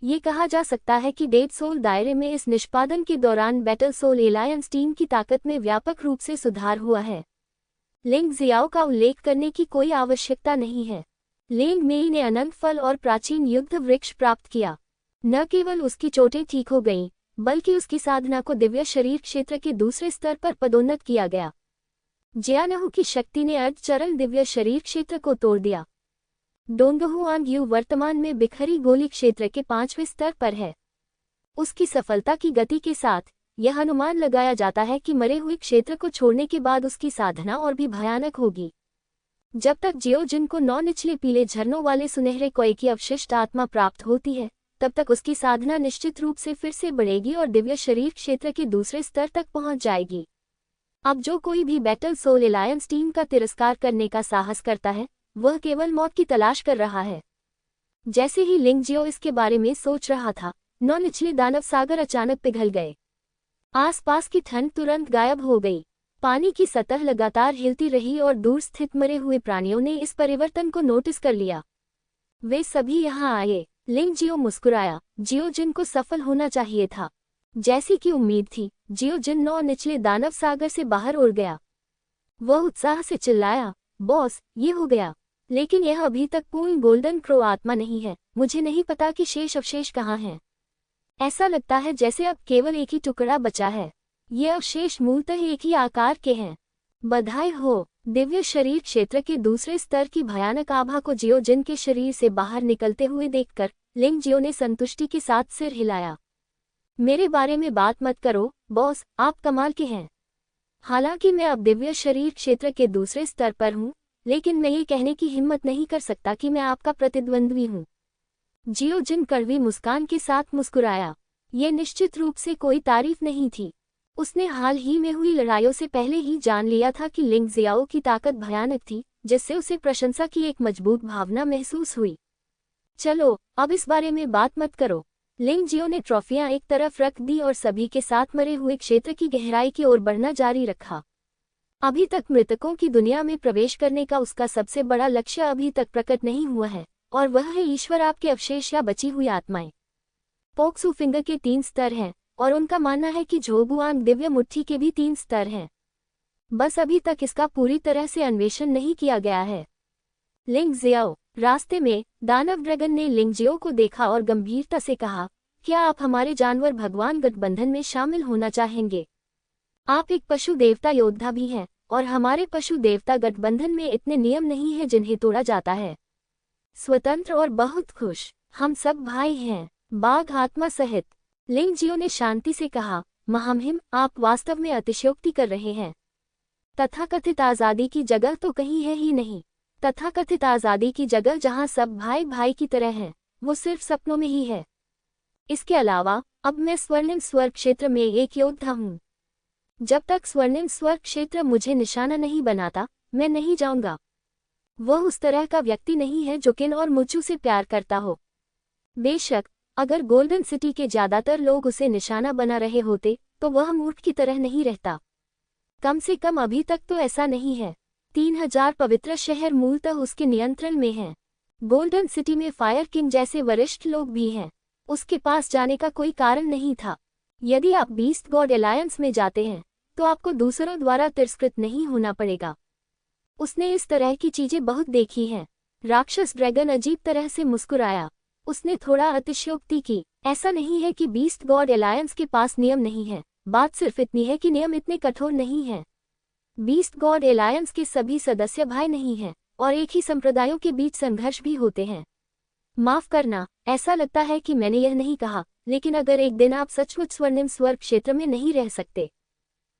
ये कहा जा सकता है कि डेड सोल दायरे में इस निष्पादन के दौरान बैटल सोल एलायंस टीम की ताकत में व्यापक रूप से सुधार हुआ है। लिंग जियाओ का उल्लेख करने की कोई आवश्यकता नहीं है। लिंग मेई ने अनंत फल और प्राचीन युद्ध वृक्ष प्राप्त किया। न केवल उसकी चोटें ठीक हो गईं, बल्कि उसकी साधना को दिव्य शरीर क्षेत्र के दूसरे स्तर पर पदोन्नत किया गया। जियानहु की शक्ति ने अर्धचरण दिव्य शरीर क्षेत्र को तोड़ दिया। डोंगहुआंग्यू वर्तमान में बिखरी गोली क्षेत्र के 5वें स्तर पर है। उसकी सफलता की गति के साथ यह अनुमान लगाया जाता है कि मरे हुए क्षेत्र को छोड़ने के बाद उसकी साधना और भी भयानक होगी। जब तक जियोजिन को 9 निचले पीले झरनों वाले सुनहरे कोए की अवशिष्ट आत्मा प्राप्त होती है, तब तक उसकी साधना निश्चित रूप से फिर से बढ़ेगी और दिव्य शरीर क्षेत्र के दूसरे स्तर तक पहुंच जाएगी। अब जो कोई भी बैटल सोल एलायंस टीम का तिरस्कार करने का साहस करता है, वह केवल मौत की तलाश कर रहा है। जैसे ही लिंग जियो इसके बारे में सोच रहा था, 9 निचले दानव सागर अचानक पिघल गए। आसपास की ठंड तुरंत गायब हो गई। पानी की सतह लगातार हिलती रही और दूर स्थित मरे हुए प्राणियों ने इस परिवर्तन को नोटिस कर लिया। वे सभी यहाँ आए। लिंग जियो मुस्कुराया। जियोजिन को सफल होना चाहिए था। जैसी कि उम्मीद थी, जियोजिन 9 निचले दानव सागर से बाहर उड़ गया। वह उत्साह से चिल्लाया, बॉस, ये हो गया। लेकिन यह अभी तक पूर्ण गोल्डन क्रो आत्मा नहीं है। मुझे नहीं पता कि शेष अवशेष कहाँ हैं। ऐसा लगता है जैसे अब केवल एक ही टुकड़ा बचा है। ये अवशेष मूलतः एक ही आकार के हैं। बधाई हो। दिव्य शरीर क्षेत्र के दूसरे स्तर की भयानक आभा को जियोजिन के शरीर से बाहर निकलते हुए देखकर लिंग जियो ने संतुष्टि के साथ सिर हिलाया। मेरे बारे में बात मत करो बॉस, आप कमाल के हैं। हालांकि मैं अब दिव्य शरीर क्षेत्र के दूसरे स्तर पर हूँ, लेकिन मैं ये कहने की हिम्मत नहीं कर सकता कि मैं आपका प्रतिद्वंद्वी हूँ। जियोजिन कड़वी मुस्कान के साथ मुस्कुराया। ये निश्चित रूप से कोई तारीफ नहीं थी। उसने हाल ही में हुई लड़ाइयों से पहले ही जान लिया था कि लिंग जियाओ की ताकत भयानक थी, जिससे उसे प्रशंसा की एक मजबूत भावना महसूस हुई। चलो, अब इस बारे में बात मत करो। लिंग जियो ने ट्रॉफियां एक तरफ रख दी और सभी के साथ मरे हुए क्षेत्र की गहराई की ओर बढ़ना जारी रखा। अभी तक मृतकों की दुनिया में प्रवेश करने का उसका सबसे बड़ा लक्ष्य अभी तक प्रकट नहीं हुआ है, और वह है ईश्वर आपके अवशेष या बची हुई आत्माएं। पोक्सू फिंगर के 3 स्तर हैं, और उनका मानना है कि झोगुआंग दिव्य मुट्ठी के भी 3 स्तर हैं। बस अभी तक इसका पूरी तरह से अन्वेषण नहीं किया गया है। लिंग जियाओ। रास्ते में दानव ड्रैगन ने लिंग जियो को देखा और गंभीरता से कहा, क्या आप हमारे जानवर भगवान गठबंधन में शामिल होना चाहेंगे? आप एक पशु देवता योद्धा भी हैं, और हमारे पशु देवता गठबंधन में इतने नियम नहीं है जिन्हें तोड़ा जाता है। स्वतंत्र और बहुत खुश, हम सब भाई हैं, बाघ आत्मा सहित। लिंग जियो ने शांति से कहा, महामहिम, आप वास्तव में अतिशयोक्ति कर रहे हैं। तथाकथित आज़ादी की जगह तो कहीं है ही नहीं। तथाकथित आज़ादी की जगह जहां सब भाई भाई की तरह हैं, वो सिर्फ सपनों में ही है। इसके अलावा अब मैं स्वर्णिम स्वर्ग क्षेत्र में एक योद्धा हूँ। जब तक स्वर्णिम स्वर्ग क्षेत्र मुझे निशाना नहीं बनाता, मैं नहीं जाऊंगा। वह उस तरह का व्यक्ति नहीं है जो किन और मुचू से प्यार करता हो। बेशक अगर गोल्डन सिटी के ज्यादातर लोग उसे निशाना बना रहे होते तो वह मूर्ख की तरह नहीं रहता। कम से कम अभी तक तो ऐसा नहीं है। 3000 पवित्र शहर मूलतः उसके नियंत्रण में हैं। गोल्डन सिटी में फायर किंग जैसे वरिष्ठ लोग भी हैं। उसके पास जाने का कोई कारण नहीं था। यदि आप बीस्ट गॉड एलायंस में जाते हैं तो आपको दूसरों द्वारा तिरस्कृत नहीं होना पड़ेगा। उसने इस तरह की चीजें बहुत देखी हैं। राक्षस ड्रैगन अजीब तरह से मुस्कुराया। उसने थोड़ा अतिशयोक्ति की। ऐसा नहीं है कि बीस्ट गॉड एलायंस के पास नियम नहीं है, बात सिर्फ इतनी है कि नियम इतने कठोर नहीं हैं। बीस्ट गॉड एलायंस के सभी सदस्य भाई नहीं हैं, और एक ही संप्रदायों के बीच संघर्ष भी होते हैं। माफ करना, ऐसा लगता है कि मैंने यह नहीं कहा, लेकिन अगर एक दिन आप सचमुच स्वर्णिम स्वर्ग क्षेत्र में नहीं रह सकते,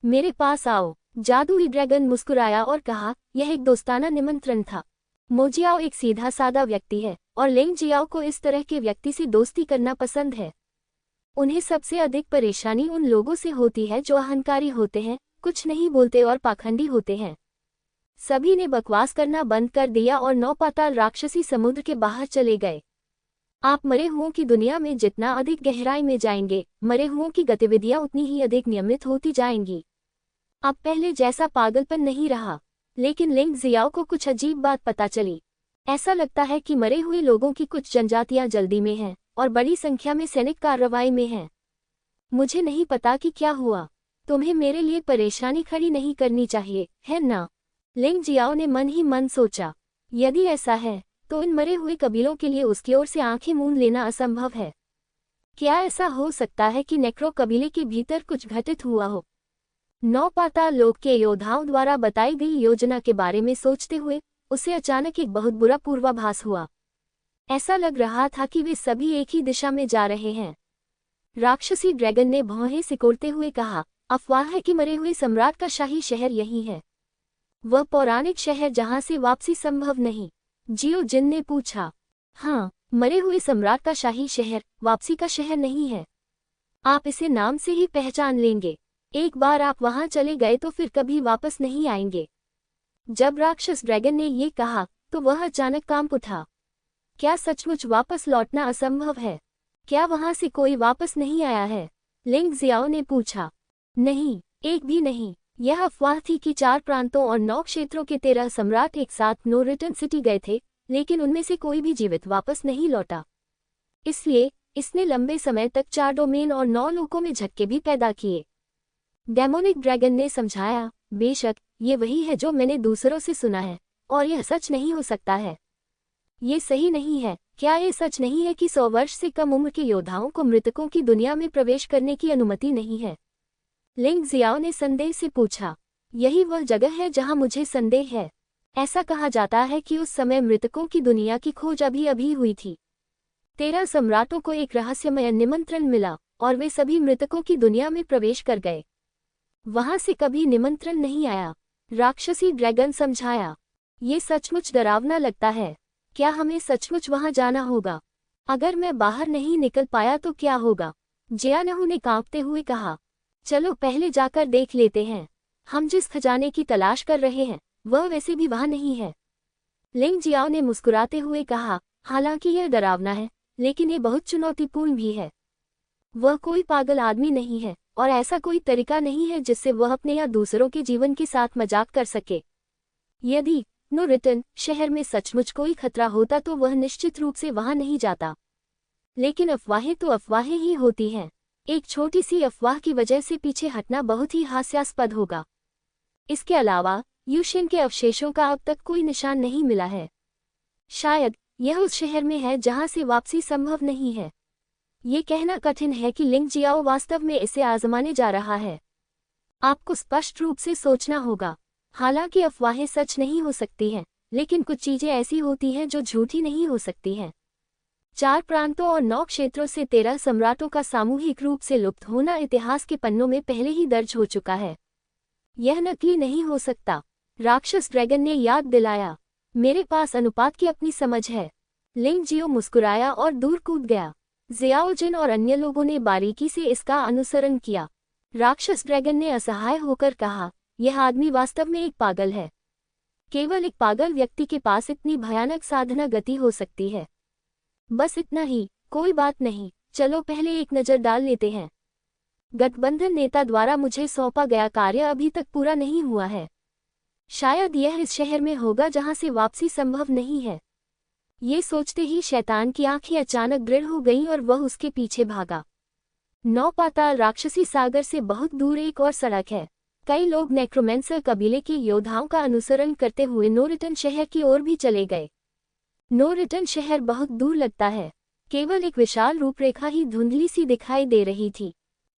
मेरे पास आओ। जादुई ड्रैगन मुस्कुराया और कहा, यह एक दोस्ताना निमंत्रण था। मोजियाओ एक सीधा सादा व्यक्ति है, और लिंग जियाओ को इस तरह के व्यक्ति से दोस्ती करना पसंद है। उन्हें सबसे अधिक परेशानी उन लोगों से होती है जो अहंकारी होते हैं, कुछ नहीं बोलते और पाखंडी होते हैं। सभी ने बकवास करना बंद कर दिया और 9 पाताल राक्षसी समुद्र के बाहर चले गए। आप मरे हुओं की दुनिया में जितना अधिक गहराई में जाएंगे, मरे हुओं की गतिविधियां उतनी ही अधिक नियमित होती जाएंगी। अब पहले जैसा पागलपन नहीं रहा। लेकिन लिंग जियाओ को कुछ अजीब बात पता चली। ऐसा लगता है कि मरे हुए लोगों की कुछ जनजातियां जल्दी में हैं और बड़ी संख्या में सैनिक कार्रवाई में हैं। मुझे नहीं पता कि क्या हुआ। तुम्हें मेरे लिए परेशानी खड़ी नहीं करनी चाहिए, है ना? लिंग जियाओ ने मन ही मन सोचा। यदि ऐसा है तो इन मरे हुए कबीलों के लिए उसकी ओर से आंखें मूंद लेना असंभव है। क्या ऐसा हो सकता है कि नेक्रो कबीले के भीतर कुछ घटित हुआ हो? 9 पाताल लोक के योद्धाओं द्वारा बताई गई योजना के बारे में सोचते हुए उसे अचानक एक बहुत बुरा पूर्वाभास हुआ। ऐसा लग रहा था कि वे सभी एक ही दिशा में जा रहे हैं। राक्षसी ड्रैगन ने भौहें सिकोड़ते हुए कहा, अफवाह है कि मरे हुए सम्राट का शाही शहर यही है। वह पौराणिक शहर जहां से वापसी संभव नहीं। जियो जिन ने पूछा। हाँ, मरे हुए सम्राट का शाही शहर वापसी का शहर नहीं है। आप इसे नाम से ही पहचान लेंगे। एक बार आप वहां चले गए तो फिर कभी वापस नहीं आएंगे। जब राक्षस ड्रैगन ने ये कहा तो वह अचानक कांप उठा। क्या सचमुच वापस लौटना असंभव है? क्या वहां से कोई वापस नहीं आया है? लिंग जियाओ ने पूछा। नहीं, एक भी नहीं। यह अफवाह थी कि 4 प्रांतों और 9 क्षेत्रों के 13 सम्राट एक साथ नो रिटर्न सिटी गए थे, लेकिन उनमें से कोई भी जीवित वापस नहीं लौटा। इसलिए इसने लंबे समय तक 4 डोमेन और 9 लोकों में झटके भी पैदा किए। डेमोनिक ड्रैगन ने समझाया, बेशक ये वही है जो मैंने दूसरों से सुना है, और यह सच नहीं हो सकता है। ये सही नहीं है। क्या ये सच नहीं है कि 100 वर्ष से कम उम्र के योद्धाओं को मृतकों की दुनिया में प्रवेश करने की अनुमति नहीं है? लिंग जियाओ ने संदेह से पूछा। यही वह जगह है जहां मुझे संदेह है। ऐसा कहा जाता है कि उस समय मृतकों की दुनिया की खोज अभी अभी हुई थी। 13 सम्राटों को एक रहस्यमय निमंत्रण मिला और वे सभी मृतकों की दुनिया में प्रवेश कर गए। वहां से कभी निमंत्रण नहीं आया। राक्षसी ड्रैगन समझाया। ये सचमुच डरावना लगता है। क्या हमें सचमुच वहां जाना होगा? अगर मैं बाहर नहीं निकल पाया तो क्या होगा? जियानहू ने कांपते हुए कहा। चलो पहले जाकर देख लेते हैं। हम जिस खजाने की तलाश कर रहे हैं वह वैसे भी वहां नहीं है। लिंग जियाओ ने मुस्कुराते हुए कहा, हालांकि यह डरावना है, लेकिन ये बहुत चुनौतीपूर्ण भी है। वह कोई पागल आदमी नहीं है, और ऐसा कोई तरीका नहीं है जिससे वह अपने या दूसरों के जीवन के साथ मजाक कर सके। यदि नो रिटर्न शहर में सचमुच कोई खतरा होता तो वह निश्चित रूप से वहां नहीं जाता। लेकिन अफवाहें तो अफवाहें ही होती हैं। एक छोटी सी अफवाह की वजह से पीछे हटना बहुत ही हास्यास्पद होगा। इसके अलावा यूशिन के अवशेषों का अब तक कोई निशान नहीं मिला है। शायद यह उस शहर में है जहां से वापसी संभव नहीं है। ये कहना कठिन है कि लिंग जियाओ वास्तव में इसे आजमाने जा रहा है। आपको स्पष्ट रूप से सोचना होगा। हालांकि अफवाहें सच नहीं हो सकती हैं, लेकिन कुछ चीजें ऐसी होती हैं जो झूठी नहीं हो सकती हैं। 4 प्रांतों और 9 क्षेत्रों से 13 सम्राटों का सामूहिक रूप से लुप्त होना इतिहास के पन्नों में पहले ही दर्ज हो चुका है। यह नकली नहीं हो सकता, राक्षस ड्रैगन ने याद दिलाया। मेरे पास अनुपात की अपनी समझ है। लिंग जियो मुस्कुराया और दूर कूद गया। जियाओ जिन और अन्य लोगों ने बारीकी से इसका अनुसरण किया। राक्षस ड्रैगन ने असहाय होकर कहा, यह आदमी वास्तव में एक पागल है। केवल एक पागल व्यक्ति के पास इतनी भयानक साधना गति हो सकती है। बस इतना ही, कोई बात नहीं, चलो पहले एक नज़र डाल लेते हैं। गठबंधन नेता द्वारा मुझे सौंपा गया कार्य अभी तक पूरा नहीं हुआ है। शायद यह इस शहर में होगा जहां से वापसी संभव नहीं है। ये सोचते ही शैतान की आंखें अचानक दृढ़ हो गईं और वह उसके पीछे भागा। 9 पाताल राक्षसी सागर से बहुत दूर एक और सड़क है। कई लोग नेक्रोमेंसर कबीले के योद्धाओं का अनुसरण करते हुए नो रिटर्न शहर की ओर भी चले गए। नो रिटर्न शहर बहुत दूर लगता है। केवल एक विशाल रूपरेखा ही धुंधली सी दिखाई दे रही थी,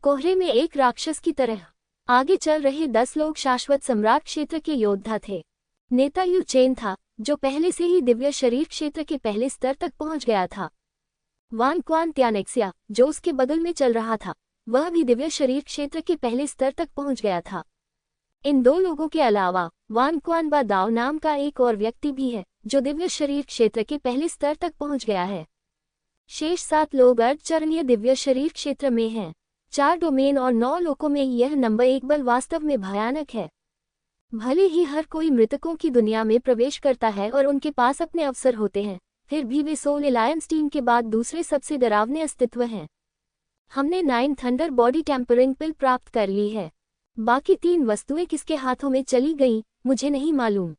कोहरे में एक राक्षस की तरह। आगे चल रहे 10 लोग शाश्वत सम्राट क्षेत्र के योद्धा थे। नेता यू चेन था, जो पहले से ही दिव्य शरीर क्षेत्र के पहले स्तर तक पहुंच गया था। वान क्वान त्यानेक्सिया, जो उसके बगल में चल रहा था, वह भी दिव्य शरीर क्षेत्र के पहले स्तर तक पहुंच गया था। इन 2 लोगों के अलावा वान क्वान बा दाओ नाम का एक और व्यक्ति भी है, जो दिव्य शरीर क्षेत्र के पहले स्तर तक पहुंच गया है। शेष 7 लोग अर्धचरणीय दिव्य शरीर क्षेत्र में हैं। 4 डोमेन और 9 लोकों में यह नंबर 1 बल वास्तव में भयानक है। भले ही हर कोई मृतकों की दुनिया में प्रवेश करता है और उनके पास अपने अवसर होते हैं, फिर भी वे सोल एलायंस टीम के बाद दूसरे सबसे डरावने अस्तित्व हैं। हमने 9 थंडर बॉडी टेम्परिंग पिल प्राप्त कर ली है। बाकी 3 वस्तुएं किसके हाथों में चली गईं, मुझे नहीं मालूम।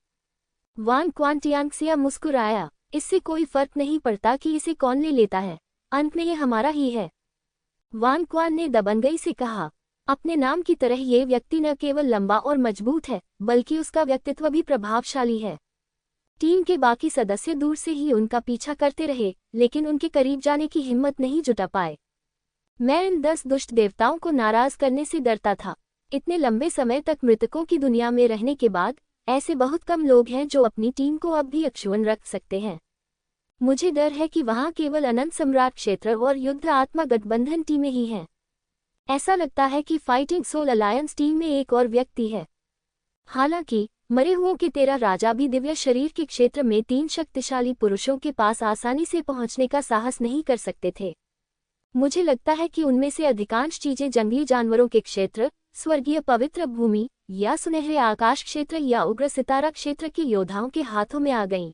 वान क्वांटियांक्सिया मुस्कुराया, इससे कोई फर्क नहीं पड़ता कि इसे कौन ले लेता है, अंत में ये हमारा ही है। वान क्वान ने दबंगई से कहा, अपने नाम की तरह ये व्यक्ति न केवल लंबा और मजबूत है, बल्कि उसका व्यक्तित्व भी प्रभावशाली है। टीम के बाकी सदस्य दूर से ही उनका पीछा करते रहे, लेकिन उनके करीब जाने की हिम्मत नहीं जुटा पाए। मैं इन 10 दुष्ट देवताओं को नाराज करने से डरता था। इतने लंबे समय तक मृतकों की दुनिया में रहने के बाद ऐसे बहुत कम लोग हैं जो अपनी टीम को अब भी अक्षुण्ण रख सकते हैं। मुझे डर है कि वहां केवल अनंत सम्राट क्षेत्र और युद्ध आत्मा गठबंधन टीमें ही हैं। ऐसा लगता है कि फाइटिंग सोल अलायंस टीम में एक और व्यक्ति है। हालांकि मरे हुओं के 13 राजा भी दिव्य शरीर के क्षेत्र में 3 शक्तिशाली पुरुषों के पास आसानी से पहुंचने का साहस नहीं कर सकते थे। मुझे लगता है कि उनमें से अधिकांश चीजें जंगली जानवरों के क्षेत्र, स्वर्गीय पवित्र भूमि या सुनहरे आकाश क्षेत्र या उग्र सितारा क्षेत्र के योद्धाओं के हाथों में आ गईं।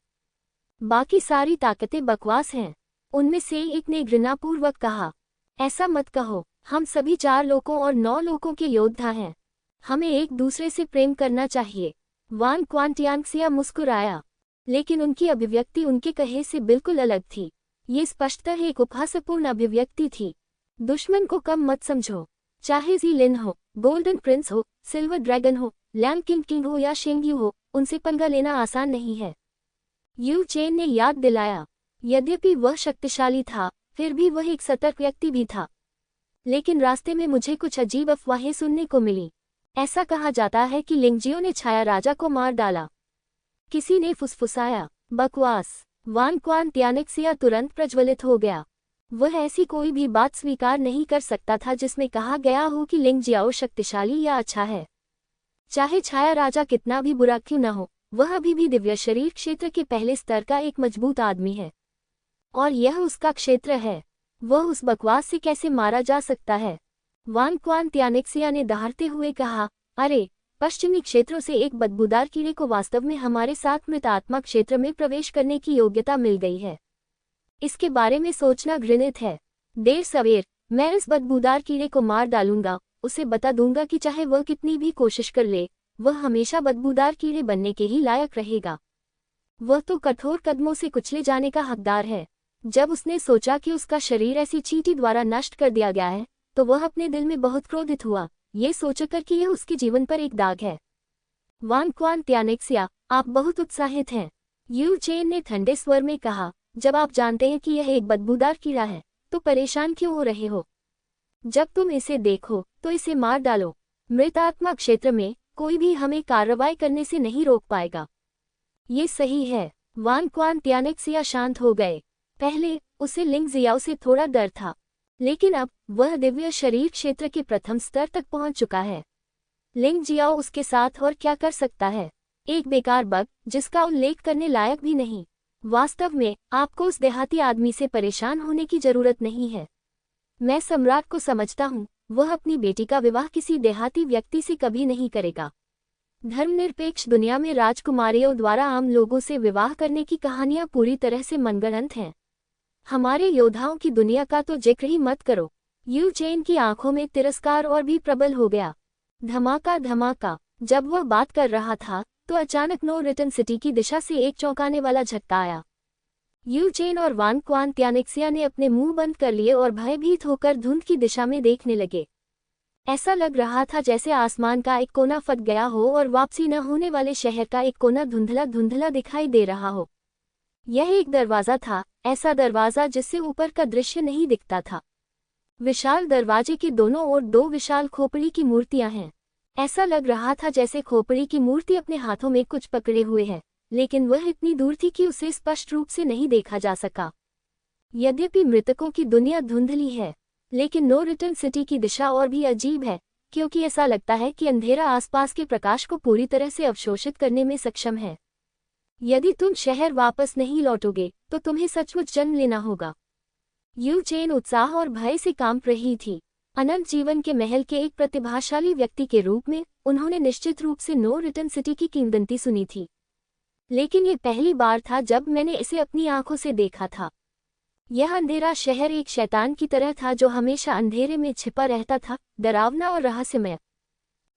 बाकी सारी ताकतें बकवास हैं, उनमें से एक ने घृणापूर्वक कहा। ऐसा मत कहो, हम सभी 4 लोकों और 9 लोकों के योद्धा हैं। हमें एक दूसरे से प्रेम करना चाहिए। वान क्वांटियांक्सिया मुस्कुराया, लेकिन उनकी अभिव्यक्ति उनके कहे से बिल्कुल अलग थी। ये स्पष्टतः एक उपहासपूर्ण अभिव्यक्ति थी। दुश्मन को कम मत समझो, चाहे जी लिन हो, गोल्डन प्रिंस हो, सिल्वर ड्रैगन हो, लैम किंग हो या शेंगयू हो, उनसे पंगा लेना आसान नहीं है। यू चेन ने याद दिलाया। यद्यपि वह शक्तिशाली था, फिर भी वह एक सतर्क व्यक्ति भी था। लेकिन रास्ते में मुझे कुछ अजीब अफवाहें सुनने को मिली। ऐसा कहा जाता है कि लिंगजियो ने छाया राजा को मार डाला। किसी ने फुसफुसाया, बकवास। वान क्वान त्यानेक्सिया तुरंत प्रज्वलित हो गया। वह ऐसी कोई भी बात स्वीकार नहीं कर सकता था जिसमें कहा गया हो कि लिंगजियाओ शक्तिशाली या अच्छा है। चाहे छाया राजा कितना भी बुरा क्यों न हो, वह अभी भी दिव्य शरीर क्षेत्र के पहले स्तर का एक मजबूत आदमी है, और यह उसका क्षेत्र है। वह उस बकवास से कैसे मारा जा सकता है? वान क्वान त्यानेक्सिया ने दहाड़ते हुए कहा, अरे, पश्चिमी क्षेत्रों से एक बदबूदार कीड़े को वास्तव में हमारे साथ मृत आत्मा क्षेत्र में प्रवेश करने की योग्यता मिल गई है। इसके बारे में सोचना घृणित है। देर सवेर मैं इस बदबूदार कीड़े को मार डालूंगा, उसे बता दूंगा कि चाहे वह कितनी भी कोशिश कर ले, वह हमेशा बदबूदार कीड़े बनने के ही लायक रहेगा। वह तो कठोर कदमों से कुचले जाने का हकदार है। जब उसने सोचा कि उसका शरीर ऐसी चींटी द्वारा नष्ट कर दिया गया है, तो वह अपने दिल में बहुत क्रोधित हुआ, ये सोचकर कि यह उसके जीवन पर एक दाग है। वान क्वान त्यानेक्सिया, आप बहुत उत्साहित हैं। यू चेन ने ठंडे स्वर में कहा, जब आप जानते हैं कि यह एक बदबूदार कीड़ा है तो परेशान क्यों हो रहे हो? जब तुम इसे देखो तो इसे मार डालो। मृत आत्मा क्षेत्र में कोई भी हमें कार्रवाई करने से नहीं रोक पाएगा। ये सही है। वान क्वान त्यानेक्सिया शांत हो गए। पहले उसे लिंग जियाओ से थोड़ा डर था, लेकिन अब वह दिव्य शरीर क्षेत्र के प्रथम स्तर तक पहुंच चुका है। लिंग जियाओ उसके साथ और क्या कर सकता है? एक बेकार बग जिसका उल्लेख करने लायक भी नहीं। वास्तव में आपको उस देहाती आदमी से परेशान होने की जरूरत नहीं है। मैं सम्राट को समझता हूँ, वह अपनी बेटी का विवाह किसी देहाती व्यक्ति से कभी नहीं करेगा। धर्मनिरपेक्ष दुनिया में राजकुमारियों द्वारा आम लोगों से विवाह करने की कहानियां पूरी तरह से मनगढ़ंत हैं। हमारे योद्धाओं की दुनिया का तो जिक्र ही मत करो। यू चेन की आंखों में तिरस्कार और भी प्रबल हो गया। धमाका धमाका। जब वह बात कर रहा था तो अचानक नो रिटर्न सिटी की दिशा से एक चौंकाने वाला झटका आया। यू चेन और वान क्वान त्यानेक्सिया ने अपने मुंह बंद कर लिए और भयभीत होकर धुंध की दिशा में देखने लगे। ऐसा लग रहा था जैसे आसमान का एक कोना फट गया हो और वापसी न होने वाले शहर का एक कोना धुंधला धुंधला दिखाई दे रहा हो। यह एक दरवाजा था, ऐसा दरवाजा जिससे ऊपर का दृश्य नहीं दिखता था। विशाल दरवाजे के दोनों ओर दो विशाल खोपड़ी की मूर्तियां हैं। ऐसा लग रहा था जैसे खोपड़ी की मूर्ति अपने हाथों में कुछ पकड़े हुए है, लेकिन वह इतनी दूर थी कि उसे स्पष्ट रूप से नहीं देखा जा सका। यद्यपि मृतकों की दुनिया धुंधली है, लेकिन नो रिटर्न सिटी की दिशा और भी अजीब है, क्योंकि ऐसा लगता है कि अंधेरा आसपास के प्रकाश को पूरी तरह से अवशोषित करने में सक्षम है। यदि तुम शहर वापस नहीं लौटोगे तो तुम्हें सचमुच जन्म लेना होगा। यू चेन उत्साह और भय से कांप रही थी। अनंत जीवन के महल के एक प्रतिभाशाली व्यक्ति के रूप में उन्होंने निश्चित रूप से नो रिटर्न सिटी की किंवदंती सुनी थी, लेकिन ये पहली बार था जब मैंने इसे अपनी आंखों से देखा था। यह अंधेरा शहर एक शैतान की तरह था जो हमेशा अंधेरे में छिपा रहता था, डरावना और रहस्यमय।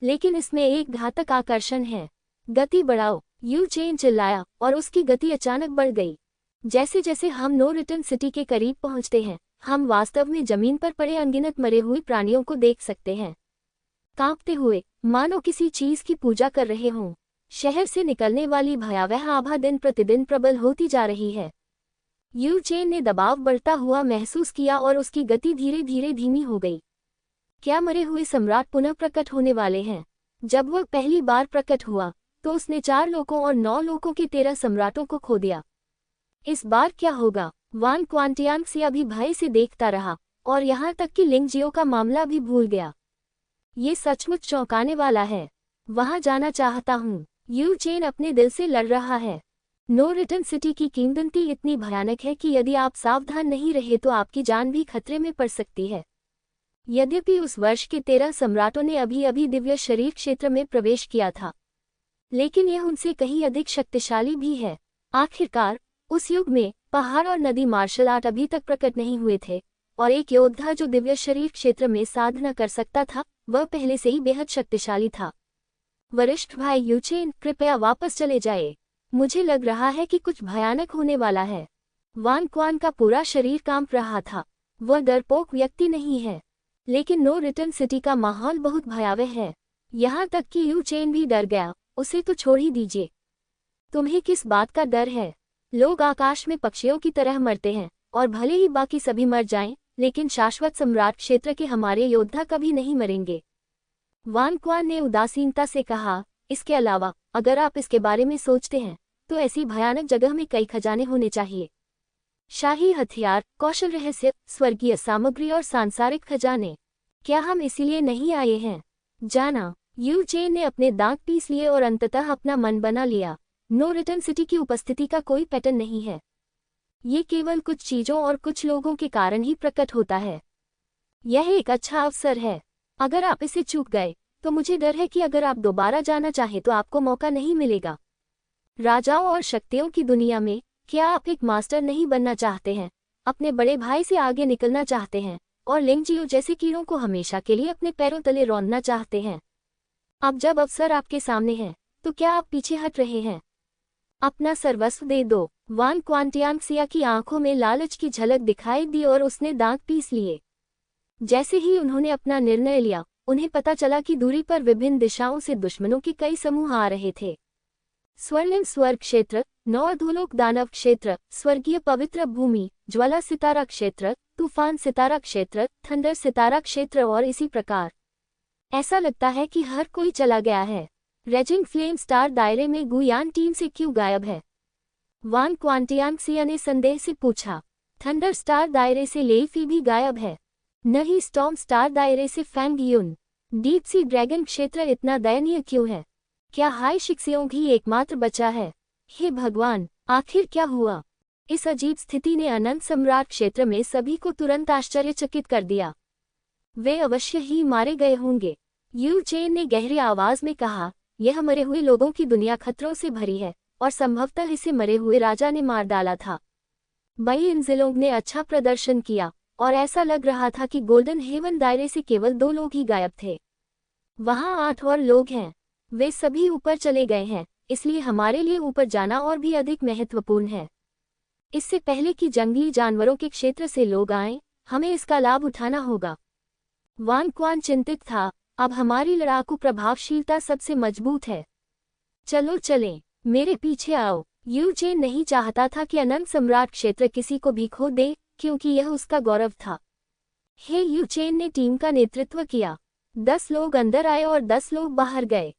लेकिन इसमें एक घातक आकर्षण है। गति बढ़ाओ, यू चेन चिल्लाया और उसकी गति अचानक बढ़ गई। जैसे जैसे हम नो रिटर्न सिटी के करीब पहुंचते हैं, हम वास्तव में जमीन पर पड़े अनगिनत मरे हुए प्राणियों को देख सकते हैं, कांपते हुए, मानो किसी चीज की पूजा कर रहे हों। शहर से निकलने वाली भयावह आभा दिन प्रतिदिन प्रबल होती जा रही है। यू चेन ने दबाव बढ़ता हुआ महसूस किया और उसकी गति धीरे धीरे धीमी हो गई। क्या मरे हुए सम्राट पुनः प्रकट होने वाले हैं? जब वह पहली बार प्रकट हुआ तो उसने 4 लोकों और 9 लोकों के 13 सम्राटों को खो दिया। इस बार क्या होगा? वान क्वांटियांक्सिया भी भय से देखता रहा और यहाँ तक कि लिंगजियो का मामला भी भूल गया। ये सचमुच चौंकाने वाला है। वहां जाना चाहता हूँ। यू चेन अपने दिल से लड़ रहा है। नो रिटर्न सिटी की किंवदंती इतनी भयानक है कि यदि आप सावधान नहीं रहे तो आपकी जान भी खतरे में पड़ सकती है। यद्यपि उस वर्ष के 13 सम्राटों ने अभी अभी दिव्य शरीर क्षेत्र में प्रवेश किया था, लेकिन यह उनसे कहीं अधिक शक्तिशाली भी है। आखिरकार उस युग में पहाड़ और नदी मार्शल आर्ट अभी तक प्रकट नहीं हुए थे, और एक योद्धा जो दिव्य शरीर क्षेत्र में साधना कर सकता था वह पहले से ही बेहद शक्तिशाली था। वरिष्ठ भाई यू चेन, कृपया वापस चले जाए। मुझे लग रहा है कि कुछ भयानक होने वाला है। वान क्वान का पूरा शरीर कांप रहा था। वह डरपोक व्यक्ति नहीं है, लेकिन नो रिटर्न सिटी का माहौल बहुत भयावह है। यहाँ तक कि यू चेन भी डर गया। उसे तो छोड़ ही दीजिए। तुम्हें किस बात का डर है? लोग आकाश में पक्षियों की तरह मरते हैं, और भले ही बाकी सभी मर जाएं, लेकिन शाश्वत सम्राट क्षेत्र के हमारे योद्धा कभी नहीं मरेंगे। वान क्वान ने उदासीनता से कहा, इसके अलावा अगर आप इसके बारे में सोचते हैं तो ऐसी भयानक जगह में कई खजाने होने चाहिए। शाही हथियार, कौशल, रहस्य, स्वर्गीय सामग्री और सांसारिक खजाने। क्या हम इसीलिए नहीं आए हैं? जाना। यू चेन ने अपने दांत पीस लिए और अंततः अपना मन बना लिया। नो रिटर्न सिटी की उपस्थिति का कोई पैटर्न नहीं है। ये केवल कुछ चीजों और कुछ लोगों के कारण ही प्रकट होता है। यह एक अच्छा अवसर है। अगर आप इसे चूक गए तो मुझे डर है कि अगर आप दोबारा जाना चाहें तो आपको मौका नहीं मिलेगा। राजाओं और शक्तियों की दुनिया में क्या आप एक मास्टर नहीं बनना चाहते हैं, अपने बड़े भाई से आगे निकलना चाहते हैं और लिंगजियो जैसे कीड़ों को हमेशा के लिए अपने पैरों तले रौंदना चाहते हैं? अब जब अवसर आपके सामने है तो क्या आप पीछे हट रहे हैं? अपना सर्वस्व दे दो। वान क्वांटियांक्सिया की आंखों में लालच की झलक दिखाई दी और उसने दांत पीस लिए। जैसे ही उन्होंने अपना निर्णय लिया, उन्हें पता चला कि दूरी पर विभिन्न दिशाओं से दुश्मनों के कई समूह आ रहे थे। स्वर्णिम स्वर्ग क्षेत्र, नौ अधोलोक दानव क्षेत्र, स्वर्गीय पवित्र भूमि, ज्वाला सितारा क्षेत्र, तूफान सितारा क्षेत्र, थंडर सितारा क्षेत्र और इसी प्रकार। ऐसा लगता है कि हर कोई चला गया है। रेजिंग फ्लेम स्टार दायरे में गुयान टीम से क्यों गायब है? वान क्वांटियांगसिया ने संदेह से पूछा। थंडर स्टार दायरे से लेईफी भी गायब है। नहीं, स्टॉर्म स्टार दायरे से फैंग यून। डीप सी ड्रैगन क्षेत्र इतना दयनीय क्यों है? क्या हाई शिक्सियोंग ही एकमात्र बचा है? हे भगवान, आखिर क्या हुआ? इस अजीब स्थिति ने अनंत सम्राट क्षेत्र में सभी को तुरंत आश्चर्यचकित कर दिया। वे अवश्य ही मारे गए होंगे, यू चेन ने गहरी आवाज में कहा। यह मरे हुए लोगों की दुनिया खतरों से भरी है और संभवतः इसे मरे हुए राजा ने मार डाला था। बई इंजिलोंग ने अच्छा प्रदर्शन किया और ऐसा लग रहा था कि गोल्डन हेवन दायरे से केवल 2 लोग ही गायब थे। वहां 8 और लोग हैं। वे सभी ऊपर चले गए हैं, इसलिए हमारे लिए ऊपर जाना और भी अधिक महत्वपूर्ण है। इससे पहले कि जंगली जानवरों के क्षेत्र से लोग आएं, हमें इसका लाभ उठाना होगा। वान क्वान चिंतित था। अब हमारी लड़ाकू प्रभावशीलता सबसे मजबूत है। चलो चलें, मेरे पीछे आओ। यू चेन नहीं चाहता था कि अनंत सम्राट क्षेत्र किसी को भी खो दे, क्योंकि यह उसका गौरव था। हे यू चेन ने टीम का नेतृत्व किया। 10 लोग अंदर आए और 10 लोग बाहर गए।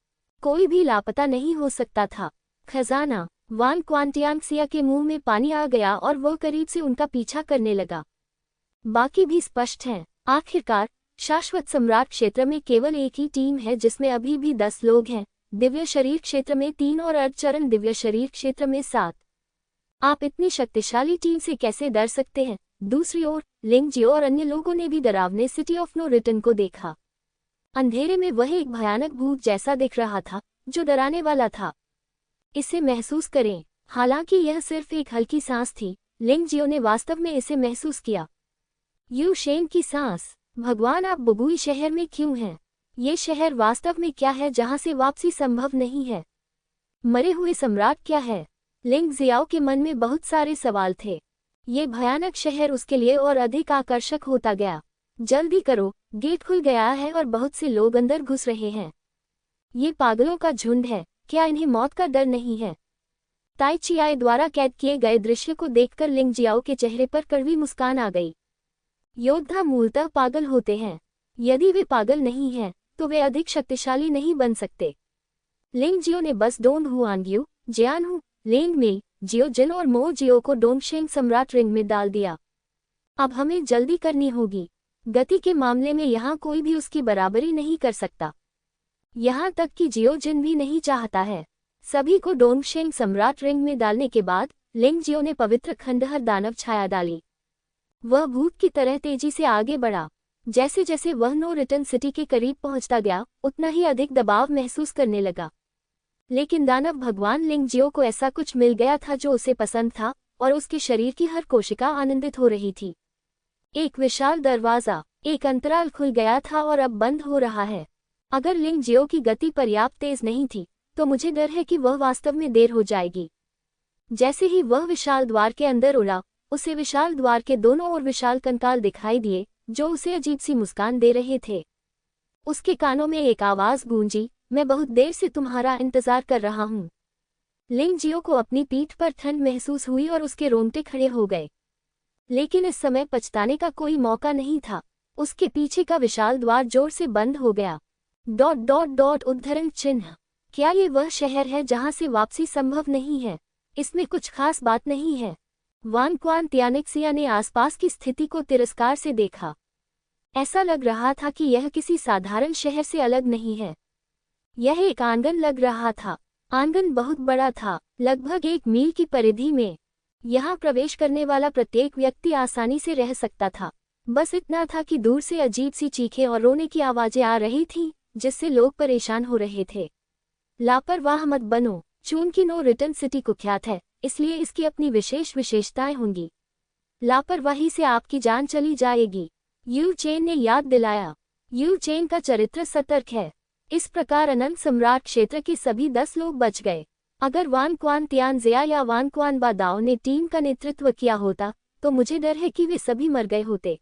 कोई भी लापता नहीं हो सकता था। खजाना। वान क्वांटियांगसिया के मुंह में पानी आ गया और वह करीब से उनका पीछा करने लगा। बाकी भी स्पष्ट हैं। आखिरकार शाश्वत सम्राट क्षेत्र में केवल एक ही टीम है जिसमें अभी भी 10 लोग हैं। दिव्य शरीर क्षेत्र में 3 और अर्धचरण दिव्य शरीर क्षेत्र में 7। आप इतनी शक्तिशाली टीम से कैसे डर सकते हैं? दूसरी ओर लिंग जियो और अन्य लोगों ने भी डरावने सिटी ऑफ नो रिटर्न को देखा। अंधेरे में वह एक भयानक भूत जैसा दिख रहा था जो डराने वाला था। इसे महसूस करें। हालांकि यह सिर्फ एक हल्की सांस थी, लिंग जियो ने वास्तव में इसे महसूस किया। यू शेन की सांस। भगवान, आप बुबुई शहर में क्यों हैं? ये शहर वास्तव में क्या है जहां से वापसी संभव नहीं है? मरे हुए सम्राट क्या है? लिंग जियाओ के मन में बहुत सारे सवाल थे। ये भयानक शहर उसके लिए और अधिक आकर्षक होता गया। जल्दी करो, गेट खुल गया है और बहुत से लोग अंदर घुस रहे हैं। ये पागलों का झुंड है। क्या इन्हें मौत का डर नहीं है? ताई चियाई द्वारा कैद किए गए दृश्य को देखकर लिंग जियाओ के चेहरे पर कड़वी मुस्कान आ गई। योद्धा मूलतः पागल होते हैं। यदि वे पागल नहीं हैं, तो वे अधिक शक्तिशाली नहीं बन सकते। लिंग जियो ने बस डोंग हुआंग्यू, जियानहू, लेंग मेई, जियो जिन और मो जियो को डोंगशेंग सम्राट रिंग में डाल दिया। अब हमें जल्दी करनी होगी। गति के मामले में यहाँ कोई भी उसकी बराबरी नहीं कर सकता। यहाँ तक कि जियो जिन भी नहीं चाहता है। सभी को डोंगशेंग सम्राट रिंग में डालने के बाद लिंग जियो ने पवित्र खंडहर दानव छाया डाली। वह भूत की तरह तेजी से आगे बढ़ा। जैसे जैसे वह नो रिटर्न सिटी के करीब पहुंचता गया, उतना ही अधिक दबाव महसूस करने लगा। लेकिन दानव भगवान लिंग जियो को ऐसा कुछ मिल गया था जो उसे पसंद था, और उसके शरीर की हर कोशिका आनंदित हो रही थी। एक विशाल दरवाजा, एक अंतराल खुल गया था और अब बंद हो रहा है। अगर लिंग जियो की गति पर्याप्त तेज नहीं थी, तो मुझे डर है कि वह वास्तव में देर हो जाएगी। जैसे ही वह विशाल द्वार के अंदर उड़ा, उसे विशाल द्वार के दोनों ओर विशाल कंकाल दिखाई दिए, जो उसे अजीब सी मुस्कान दे रहे थे। उसके कानों में एक आवाज गूंजी, मैं बहुत देर से तुम्हारा इंतजार कर रहा हूँ। लिंग जियो को अपनी पीठ पर ठंड महसूस हुई और उसके रोंगटे खड़े हो गए। लेकिन इस समय पछताने का कोई मौका नहीं था। उसके पीछे का विशाल द्वार जोर से बंद हो गया। ... उद्धरण चिन्ह। क्या ये वह शहर है जहां से वापसी संभव नहीं है? इसमें कुछ खास बात नहीं है। वान क्वांटियांगसिया ने आसपास की स्थिति को तिरस्कार से देखा। ऐसा लग रहा था कि यह किसी साधारण शहर से अलग नहीं है। यह एक आंगन लग रहा था। आंगन बहुत बड़ा था, लगभग 1 मील की परिधि में। यहाँ प्रवेश करने वाला प्रत्येक व्यक्ति आसानी से रह सकता था। बस इतना था कि दूर से अजीब सी चीखें और रोने की आवाजें आ रही थीं, जिससे लोग परेशान हो रहे थे। लापरवाह मत बनो। चूंकि नो रिटर्न सिटी कुख्यात है, इसलिए इसकी अपनी विशेष विशेषताएं होंगी। लापरवाही से आपकी जान चली जाएगी, यू चेन ने याद दिलाया। यू चेन का चरित्र सतर्क है। इस प्रकार अनंत सम्राट क्षेत्र के सभी 10 लोग बच गए। अगर वान क्वान तियानजिया या वान क्वान बादाओ ने टीम का नेतृत्व किया होता, तो मुझे डर है कि वे सभी मर गए होते।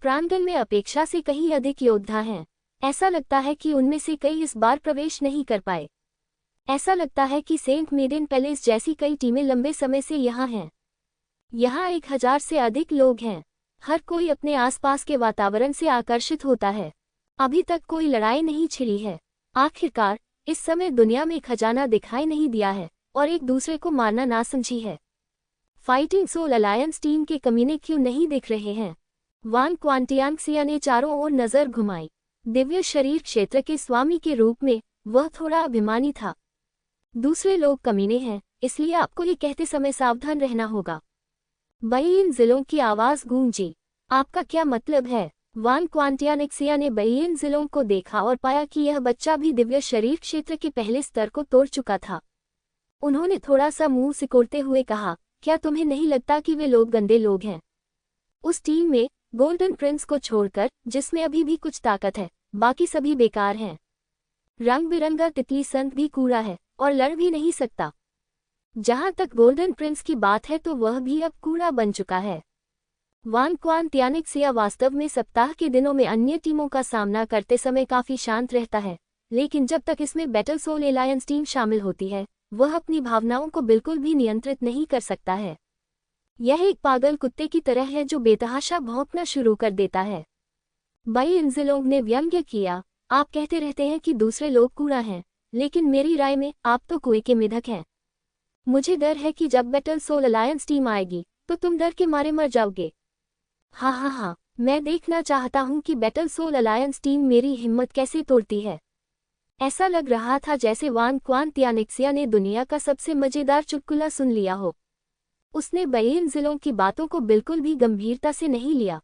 प्रांगण में अपेक्षा से कहीं अधिक योद्धा हैं। ऐसा लगता है कि उनमें से कई इस बार प्रवेश नहीं कर पाए। ऐसा लगता है कि सेंट मेडेन पैलेस जैसी कई टीमें लंबे समय से यहाँ हैं। यहाँ 1000 से अधिक लोग हैं। हर कोई अपने आसपास के वातावरण से आकर्षित होता है। अभी तक कोई लड़ाई नहीं छिड़ी है। आखिरकार इस समय दुनिया में खजाना दिखाई नहीं दिया है और एक दूसरे को मारना ना समझी है। फाइटिंग सोल अलायंस टीम के कमीने क्यों नहीं दिख रहे हैं? वान क्वांटियांक्सिया ने चारों ओर नजर घुमाई। दिव्य शरीर क्षेत्र के स्वामी के रूप में वह थोड़ा अभिमानी था। दूसरे लोग कमीने हैं, इसलिए आपको ये कहते समय सावधान रहना होगा। बईन जिलों की आवाज गूंजी। आपका क्या मतलब है? वान क्वांटियांक्सिया ने बईन जिलों को देखा और पाया कि यह बच्चा भी दिव्य शरीर क्षेत्र के पहले स्तर को तोड़ चुका था। उन्होंने थोड़ा सा मुंह सिकोड़ते हुए कहा, क्या तुम्हें नहीं लगता कि वे लोग गंदे लोग हैं? उस टीम में गोल्डन प्रिंस को छोड़कर, जिसमें अभी भी कुछ ताकत है, बाकी सभी बेकार हैं। रंग बिरंगा तितली संत भी कूड़ा है और लड़ भी नहीं सकता। जहां तक गोल्डन प्रिंस की बात है तो वह भी अब कूड़ा बन चुका है। वान क्वांटियांक्सिया वास्तव में सप्ताह के दिनों में अन्य टीमों का सामना करते समय काफी शांत रहता है, लेकिन जब तक इसमें बैटल सोल एलायंस टीम शामिल होती है, वह अपनी भावनाओं को बिल्कुल भी नियंत्रित नहीं कर सकता है। यह एक पागल कुत्ते की तरह है जो बेतहाशा भौंकना शुरू कर देता है। बईन जिलों ने व्यंग्य किया, आप कहते रहते हैं कि दूसरे लोग कूड़ा हैं, लेकिन मेरी राय में आप तो कुएं के मेढक हैं। मुझे डर है कि जब बैटल सोल अलायंस टीम आएगी तो तुम डर के मारे मर जाओगे। हाँ, मैं देखना चाहता हूँ कि बैटल सोल अलायंस टीम मेरी हिम्मत कैसे तोड़ती है। ऐसा लग रहा था जैसे वान क्वांटियांक्सिया ने दुनिया का सबसे मजेदार चुटकुला सुन लिया हो। उसने बईन जिलों की बातों को बिल्कुल भी गंभीरता से नहीं लिया।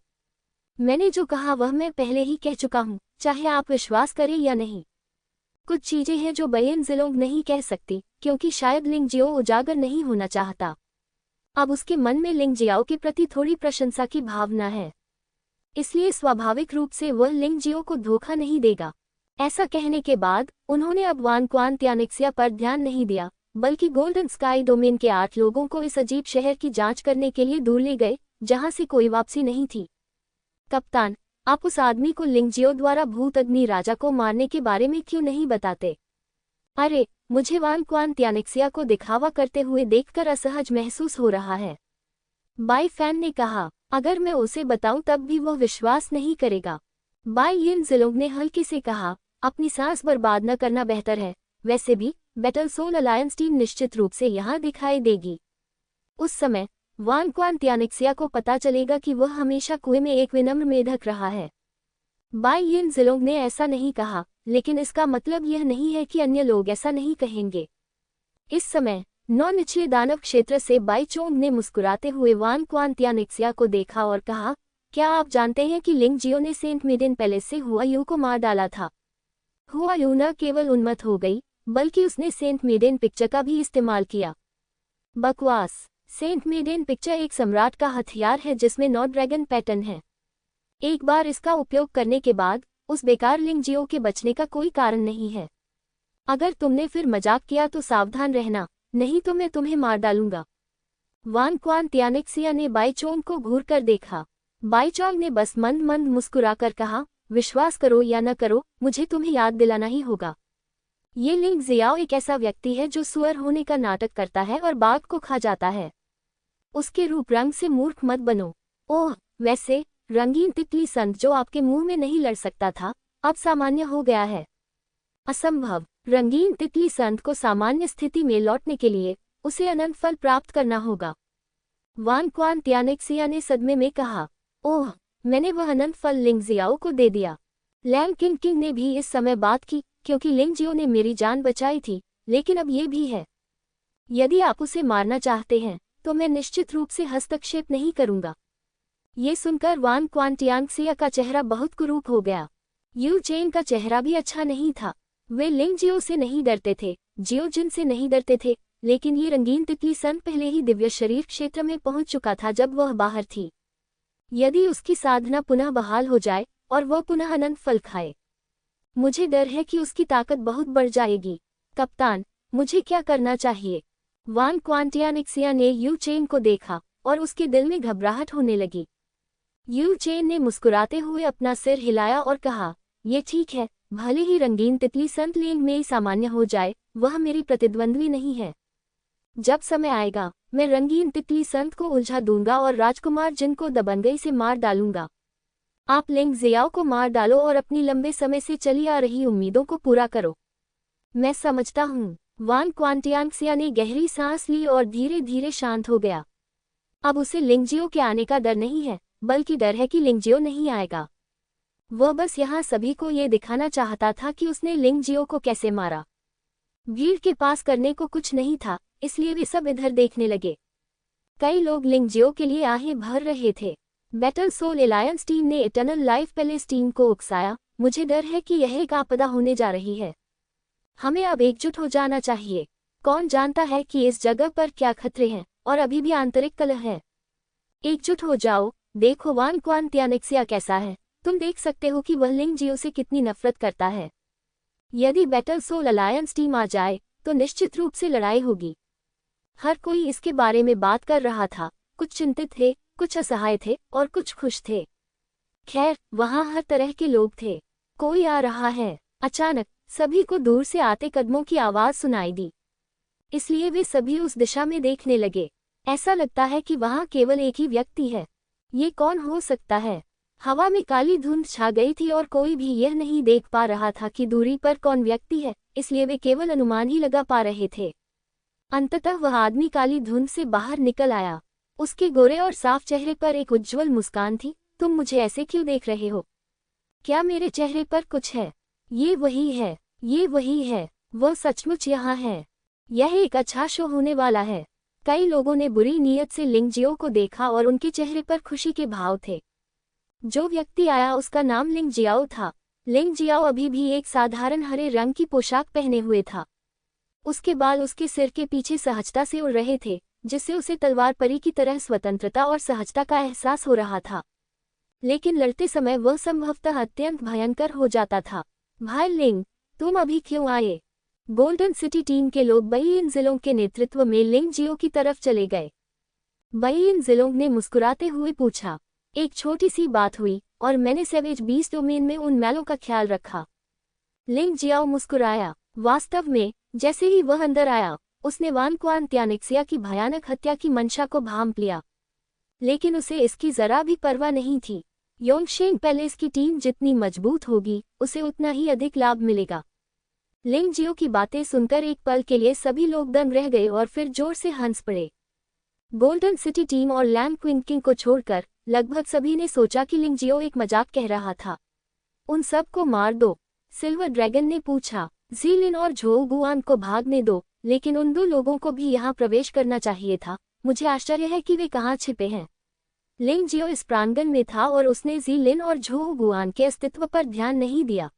मैंने जो कहा वह मैं पहले ही कह चुका हूँ, चाहे आप विश्वास करें या नहीं। कुछ चीजें हैं जो बईन जिलों नहीं कह सकती, क्योंकि शायद लिंग जियो उजागर नहीं होना चाहता। अब उसके मन में लिंग जियाओ के प्रति थोड़ी प्रशंसा की भावना है, इसलिए स्वाभाविक रूप से वह लिंग जियो को धोखा नहीं देगा। ऐसा कहने के बाद उन्होंने अब वान क्वांटियांक्सिया पर ध्यान नहीं दिया, बल्कि गोल्डन स्काई डोमेन के 8 लोगों को इस अजीब शहर की जांच करने के लिए दूर ले गए, जहां से कोई वापसी नहीं थी। कप्तान, आप उस आदमी को लिंग जियो द्वारा भूत अग्नि राजा को मारने के बारे में क्यों नहीं बताते? अरे, मुझे वान क्वांटियांक्सिया को दिखावा करते हुए देखकर असहज महसूस हो रहा है। बाई फैन ने कहा, अगर मैं उसे बताऊं तब भी वह विश्वास नहीं करेगा। बाईन जिलों ने हल्के से कहा, अपनी सांस बर्बाद न करना बेहतर है। वैसे भी बैटल सोल अलायंस टीम निश्चित रूप से यहाँ दिखाई देगी। उस समय वान क्वांटियांक्सिया को पता चलेगा कि वह हमेशा कुएं में एक विनम्र मेढक रहा है। बाईन जिलों ने ऐसा नहीं कहा, लेकिन इसका मतलब यह नहीं है कि अन्य लोग ऐसा नहीं कहेंगे। इस समय 9 निचले दानव क्षेत्र से बाई चोंग ने मुस्कुराते हुए वान क्वांटियांक्सिया को देखा और कहा, क्या आप जानते हैं कि लिंग जियो ने सेंट मेडेन पैलेस से हुआयू को मार डाला था? हुआयू न केवल उन्मत्त हो गई, बल्कि उसने सेंट मेडेन पिक्चर का भी इस्तेमाल किया। बकवास। सेंट मेडेन पिक्चर एक सम्राट का हथियार है जिसमें 9 ड्रैगन पैटर्न है। एक बार इसका उपयोग करने के बाद उस बेकार लिंग जियो के बचने का कोई कारण नहीं है। अगर तुमने फिर मजाक किया तो सावधान रहना, नहीं तो मैं तुम्हें मार डालूंगा। वान क्वांटियांक्सिया ने बाई चोंग को घूर कर देखा। बाई चोंग ने बस मंद मंद मुस्कुराकर कहा, विश्वास करो या न करो, मुझे तुम्हें याद दिलाना ही होगा। ये लिंग जियाओ एक ऐसा व्यक्ति है जो सुअर होने का नाटक करता है और बाघ को खा जाता है। उसके रूप रंग से मूर्ख मत बनो। ओह, वैसे रंगीन तितली संत जो आपके मुंह में नहीं लड़ सकता था, अब सामान्य हो गया है। असंभव। रंगीन तितली संत को सामान्य स्थिति में लौटने के लिए उसे अनंत फल प्राप्त करना होगा। वान क्वांटियांक्सिया ने सदमे में कहा, ओह, मैंने वह अनंत फल लिंग जियाओ को दे दिया। लैंग किंग ने भी इस समय बात की, क्योंकि लिंग जियो ने मेरी जान बचाई थी, लेकिन अब ये भी है। यदि आप उसे मारना चाहते हैं तो मैं निश्चित रूप से हस्तक्षेप नहीं करूंगा। ये सुनकर वान क्वांटियांक्सिया का चेहरा बहुत कुरूप हो गया। यू चेन का चेहरा भी अच्छा नहीं था। वे लिंग जियो से नहीं डरते थे, जियो जिन से नहीं डरते थे, लेकिन ये रंगीन तितली संत पहले ही दिव्य शरीर क्षेत्र में पहुंच चुका था जब वह बाहर थी। यदि उसकी साधना पुनः बहाल हो जाए और वह पुनः अनंत फल खाए, मुझे डर है कि उसकी ताकत बहुत बढ़ जाएगी। कप्तान, मुझे क्या करना चाहिए? वान क्वांटियांक्सिया ने यू चेन को देखा और उसके दिल में घबराहट होने लगी। यू चेन ने मुस्कुराते हुए अपना सिर हिलाया और कहा, ये ठीक है, भले ही रंगीन तितली संत लिंग में सामान्य हो जाए, वह मेरी प्रतिद्वंद्वी नहीं है। जब समय आएगा, मैं रंगीन तितली संत को उलझा दूंगा और राजकुमार जिन को दबंगई से मार डालूंगा। आप लिंग जियाओ को मार डालो और अपनी लंबे समय से चली आ रही उम्मीदों को पूरा करो। मैं समझता हूँ। वान क्वांटियांक्सिया ने गहरी सांस ली और धीरे धीरे शांत हो गया। अब उसे लिंगजियो के आने का डर नहीं है, बल्कि डर है कि लिंगजियो नहीं आएगा। वह बस यहाँ सभी को ये दिखाना चाहता था कि उसने लिंगजियो को कैसे मारा। भीड़ के पास करने को कुछ नहीं था, इसलिए वे सब इधर देखने लगे। कई लोग लिंगजियो के लिए आहें भर रहे थे। बैटल सोल एलायंस टीम ने इटर्नल लाइफ पैलेस टीम को उकसाया, मुझे डर है कि यह एक आपदा होने जा रही है। हमें अब एकजुट हो जाना चाहिए। कौन जानता है कि इस जगह पर क्या खतरे हैं और अभी भी आंतरिक कलह है। एकजुट हो जाओ। देखो वान क्वांटियांक्सिया कैसा है, तुम देख सकते हो कि वह लिंगजियो से कितनी नफरत करता है। यदि बैटल सोल अलायंस टीम आ जाए तो निश्चित रूप से लड़ाई होगी। हर कोई इसके बारे में बात कर रहा था। कुछ चिंतित थे, कुछ असहाय थे और कुछ खुश थे। खैर, वहां हर तरह के लोग थे। कोई आ रहा है। अचानक सभी को दूर से आते कदमों की आवाज सुनाई दी, इसलिए वे सभी उस दिशा में देखने लगे। ऐसा लगता है कि वहां केवल एक ही व्यक्ति है। ये कौन हो सकता है? हवा में काली धुंध छा गई थी और कोई भी यह नहीं देख पा रहा था कि दूरी पर कौन व्यक्ति है, इसलिए वे केवल अनुमान ही लगा पा रहे थे। अंततः वह आदमी काली धुंध से बाहर निकल आया। उसके गोरे और साफ चेहरे पर एक उज्ज्वल मुस्कान थी। तुम मुझे ऐसे क्यों देख रहे हो? क्या मेरे चेहरे पर कुछ है? ये वही है, ये वही है, वह सचमुच यहाँ है। यह एक अच्छा शो होने वाला है। कई लोगों ने बुरी नीयत से लिंगजियो को देखा और उनके चेहरे पर खुशी के भाव थे। जो व्यक्ति आया उसका नाम लिंगजियाओ था। लिंगजियाओ अभी भी एक साधारण हरे रंग की पोशाक पहने हुए था। उसके बाल उसके सिर के पीछे सहजता से उड़ रहे थे, जिससे उसे तलवार परी की तरह स्वतंत्रता और सहजता का एहसास हो रहा था। लेकिन लड़ते समय वह संभवतः अत्यंत भयंकर हो जाता था। भाई लिंग, तुम अभी क्यों आए? गोल्डन सिटी टीम के लोग बईइन जिलोंग के नेतृत्व में लिंगजियो की तरफ चले गए। बईइन जिलोंग ने मुस्कुराते हुए पूछा, एक छोटी सी बात हुई और मैंने सेवेज बीस डोमेन में उन मैलों का ख्याल रखा। लिंगजियाओ मुस्कुराया। वास्तव में, जैसे ही वह अंदर आया, उसने वान क्वांटियांक्सिया की भयानक हत्या की मंशा को भांप लिया। लेकिन उसे इसकी जरा भी परवाह नहीं थी। योंगशेंग पैलेस की टीम जितनी मजबूत होगी, उसे उतना ही अधिक लाभ मिलेगा। लिंगजियो की बातें सुनकर एक पल के लिए सभी लोग दंग रह गए और फिर जोर से हंस पड़े। गोल्डन सिटी टीम और लैंग क्विंकिंग को छोड़कर लगभग सभी ने सोचा कि लिंगजियो एक मजाक कह रहा था। उन सब को मार दो, सिल्वर ड्रैगन ने पूछा। ज़ीलिन और झोउगुआन को भागने दो, लेकिन उन दो लोगों को भी यहाँ प्रवेश करना चाहिए था। मुझे आश्चर्य है कि वे कहाँ छिपे हैं। लिंगजियो इस प्रांगण में था और उसने ज़ीलिन और झोउगुआन के अस्तित्व पर ध्यान नहीं दिया।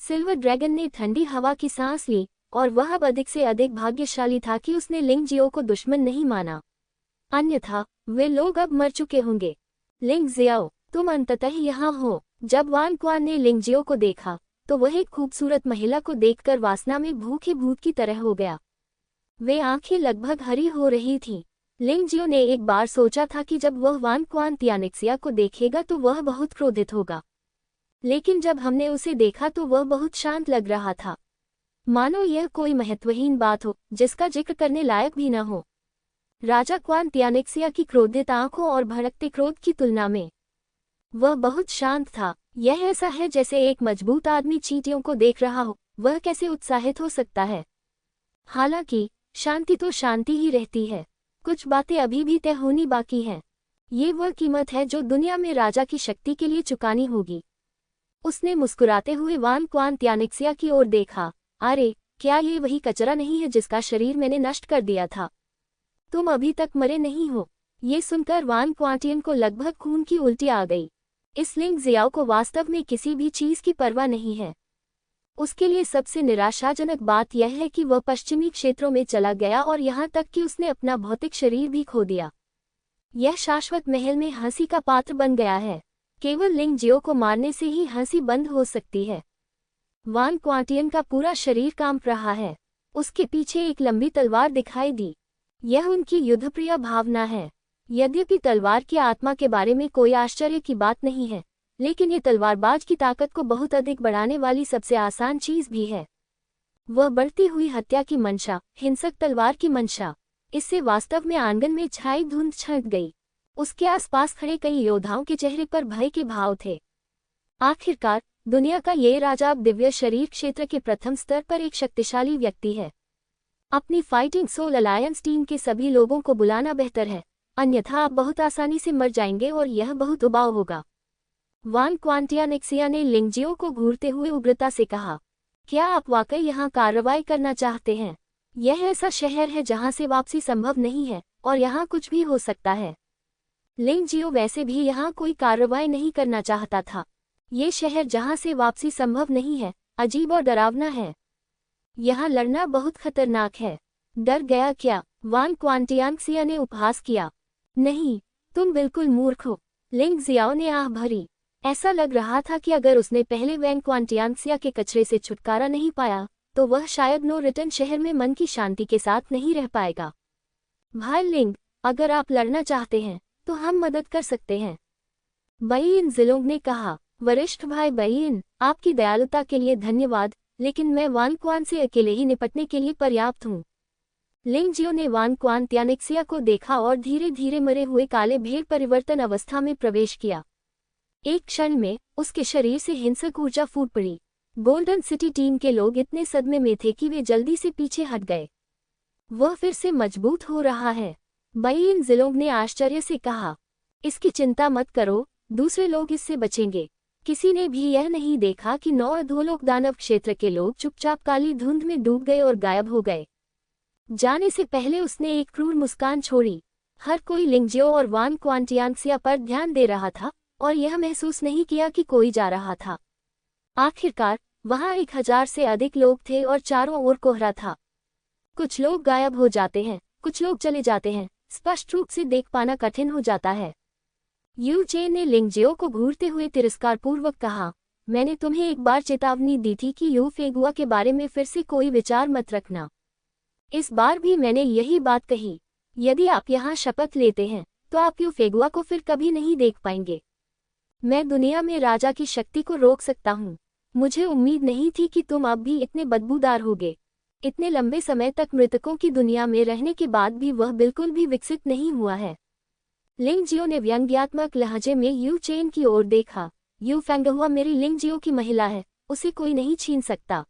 सिल्वर ड्रैगन ने ठंडी हवा की सांस ली और वह अब अधिक से अधिक भाग्यशाली था कि उसने लिंगजियो को दुश्मन नहीं माना। अन्यथा वे लोग अब मर चुके होंगे। लिंगजियो, तुम अंततः यहाँ हो। जब वान क्वान ने लिंगजियो को देखा तो वह एक खूबसूरत महिला को देखकर वासना में भूखे भूत की तरह हो गया। वे आंखें लगभग हरी हो रही थीं। लिंगजियो ने एक बार सोचा था कि जब वह वान क्वांटियांक्सिया को देखेगा तो वह बहुत क्रोधित होगा, लेकिन जब हमने उसे देखा तो वह बहुत शांत लग रहा था, मानो यह कोई महत्वहीन बात हो जिसका जिक्र करने लायक भी न हो। राजा क्वांटियांक्सिया की क्रोधित आंखों और भड़कते क्रोध की तुलना में वह बहुत शांत था। यह ऐसा है जैसे एक मजबूत आदमी चींटियों को देख रहा हो। वह कैसे उत्साहित हो सकता है? हालांकि शांति तो शांति ही रहती है। कुछ बातें अभी भी तय होनी बाकी हैं। ये वह कीमत है जो दुनिया में राजा की शक्ति के लिए चुकानी होगी। उसने मुस्कुराते हुए वान क्वांटियांक्सिया की ओर देखा। अरे, क्या ये वही कचरा नहीं है जिसका शरीर मैंने नष्ट कर दिया था? तुम अभी तक मरे नहीं हो। ये सुनकर वान क्वांटियन को लगभग खून की उल्टी आ गई। इस लिंगजियाओ को वास्तव में किसी भी चीज की परवाह नहीं है। उसके लिए सबसे निराशाजनक बात यह है कि वह पश्चिमी क्षेत्रों में चला गया और यहाँ तक कि उसने अपना भौतिक शरीर भी खो दिया। यह शाश्वत महल में हंसी का पात्र बन गया है। केवल लिंगजियो को मारने से ही हंसी बंद हो सकती है। वान क्वांटियन का पूरा शरीर कांप रहा है। उसके पीछे एक लंबी तलवार दिखाई दी। यह उनकी युद्धप्रिय भावना है। यद्यपि तलवार की आत्मा के बारे में कोई आश्चर्य की बात नहीं है, लेकिन ये तलवारबाज की ताकत को बहुत अधिक बढ़ाने वाली सबसे आसान चीज भी है। वह बढ़ती हुई हत्या की मंशा, हिंसक तलवार की मंशा। इससे वास्तव में आंगन में छाई धुंध छंट गई। उसके आसपास खड़े कई योद्धाओं के चेहरे पर भय के भाव थे। आखिरकार दुनिया का ये राजा अब दिव्य शरीर क्षेत्र के प्रथम स्तर पर एक शक्तिशाली व्यक्ति है। अपनी फाइटिंग सोल अलायंस टीम के सभी लोगों को बुलाना बेहतर है, अन्यथा आप बहुत आसानी से मर जाएंगे और यह बहुत उबाऊ होगा। वान क्वांटियानिक्सिया ने लिंगजियो को घूरते हुए उग्रता से कहा, क्या आप वाकई यहाँ कार्रवाई करना चाहते हैं? यह ऐसा शहर है जहाँ से वापसी संभव नहीं है और यहाँ कुछ भी हो सकता है। लिंगजियो वैसे भी यहाँ कोई कार्रवाई नहीं करना चाहता था। ये शहर जहाँ से वापसी संभव नहीं है, अजीब और डरावना है। यहाँ लड़ना बहुत खतरनाक है। डर गया क्या? वान क्वांटियानिक्सिया ने उपहास किया। नहीं, तुम बिल्कुल मूर्ख हो, लिंगजियाओ ने आह भरी। ऐसा लग रहा था कि अगर उसने पहले वैन क्वांटियानिक्सिया के कचरे से छुटकारा नहीं पाया तो वह शायद नो रिटर्न शहर में मन की शांति के साथ नहीं रह पाएगा। भाई लिंग, अगर आप लड़ना चाहते हैं तो हम मदद कर सकते हैं, बैयिन जिलोंग ने कहा। वरिष्ठ भाई बैयिन, आपकी दयालुता के लिए धन्यवाद, लेकिन मैं वान क्वान से अकेले ही निपटने के लिए पर्याप्त हूँ। लिंगजियो ने वान क्वांटियानिक्सिया को देखा और धीरे धीरे मरे हुए काले भेड़ परिवर्तन अवस्था में प्रवेश किया। एक क्षण में उसके शरीर से हिंसक ऊर्जा फूट पड़ी। गोल्डन सिटी टीम के लोग इतने सदमे में थे कि वे जल्दी से पीछे हट गए। वह फिर से मजबूत हो रहा है, बैयिन जिलोंग ने आश्चर्य से कहा। इसकी चिंता मत करो, दूसरे लोग इससे बचेंगे। किसी ने भी यह नहीं देखा कि 9 अधोलोक दानव क्षेत्र के लोग चुपचाप काली धुंध में डूब गए और गायब हो गए। जाने से पहले उसने एक क्रूर मुस्कान छोड़ी। हर कोई लिंगजियो और वान क्वांटियानिक्सिया पर ध्यान दे रहा था और यह महसूस नहीं किया कि कोई जा रहा था। आखिरकार वहां 1000 से अधिक लोग थे और चारों ओर कोहरा था। कुछ लोग गायब हो जाते हैं, कुछ लोग चले जाते हैं, स्पष्ट रूप से देख पाना कठिन हो जाता है। यू चेन ने लिंगजियो को घूरते हुए तिरस्कारपूर्वक कहा, मैंने तुम्हें एक बार चेतावनी दी थी कि यू फेगुआ के बारे में फिर से कोई विचार मत रखना। इस बार भी मैंने यही बात कही। यदि आप यहाँ शपथ लेते हैं तो आप यू फेगुआ को फिर कभी नहीं देख पाएंगे। मैं दुनिया में राजा की शक्ति को रोक सकता हूँ। मुझे उम्मीद नहीं थी कि तुम अब भी इतने बदबूदार होगे। इतने लंबे समय तक मृतकों की दुनिया में रहने के बाद भी वह बिल्कुल भी विकसित नहीं हुआ है। लिंगजियो ने व्यंग्यात्मक लहजे में यू चेन की ओर देखा। यू फेंगहुआ मेरी लिंगजियो की महिला है, उसे कोई नहीं छीन सकता।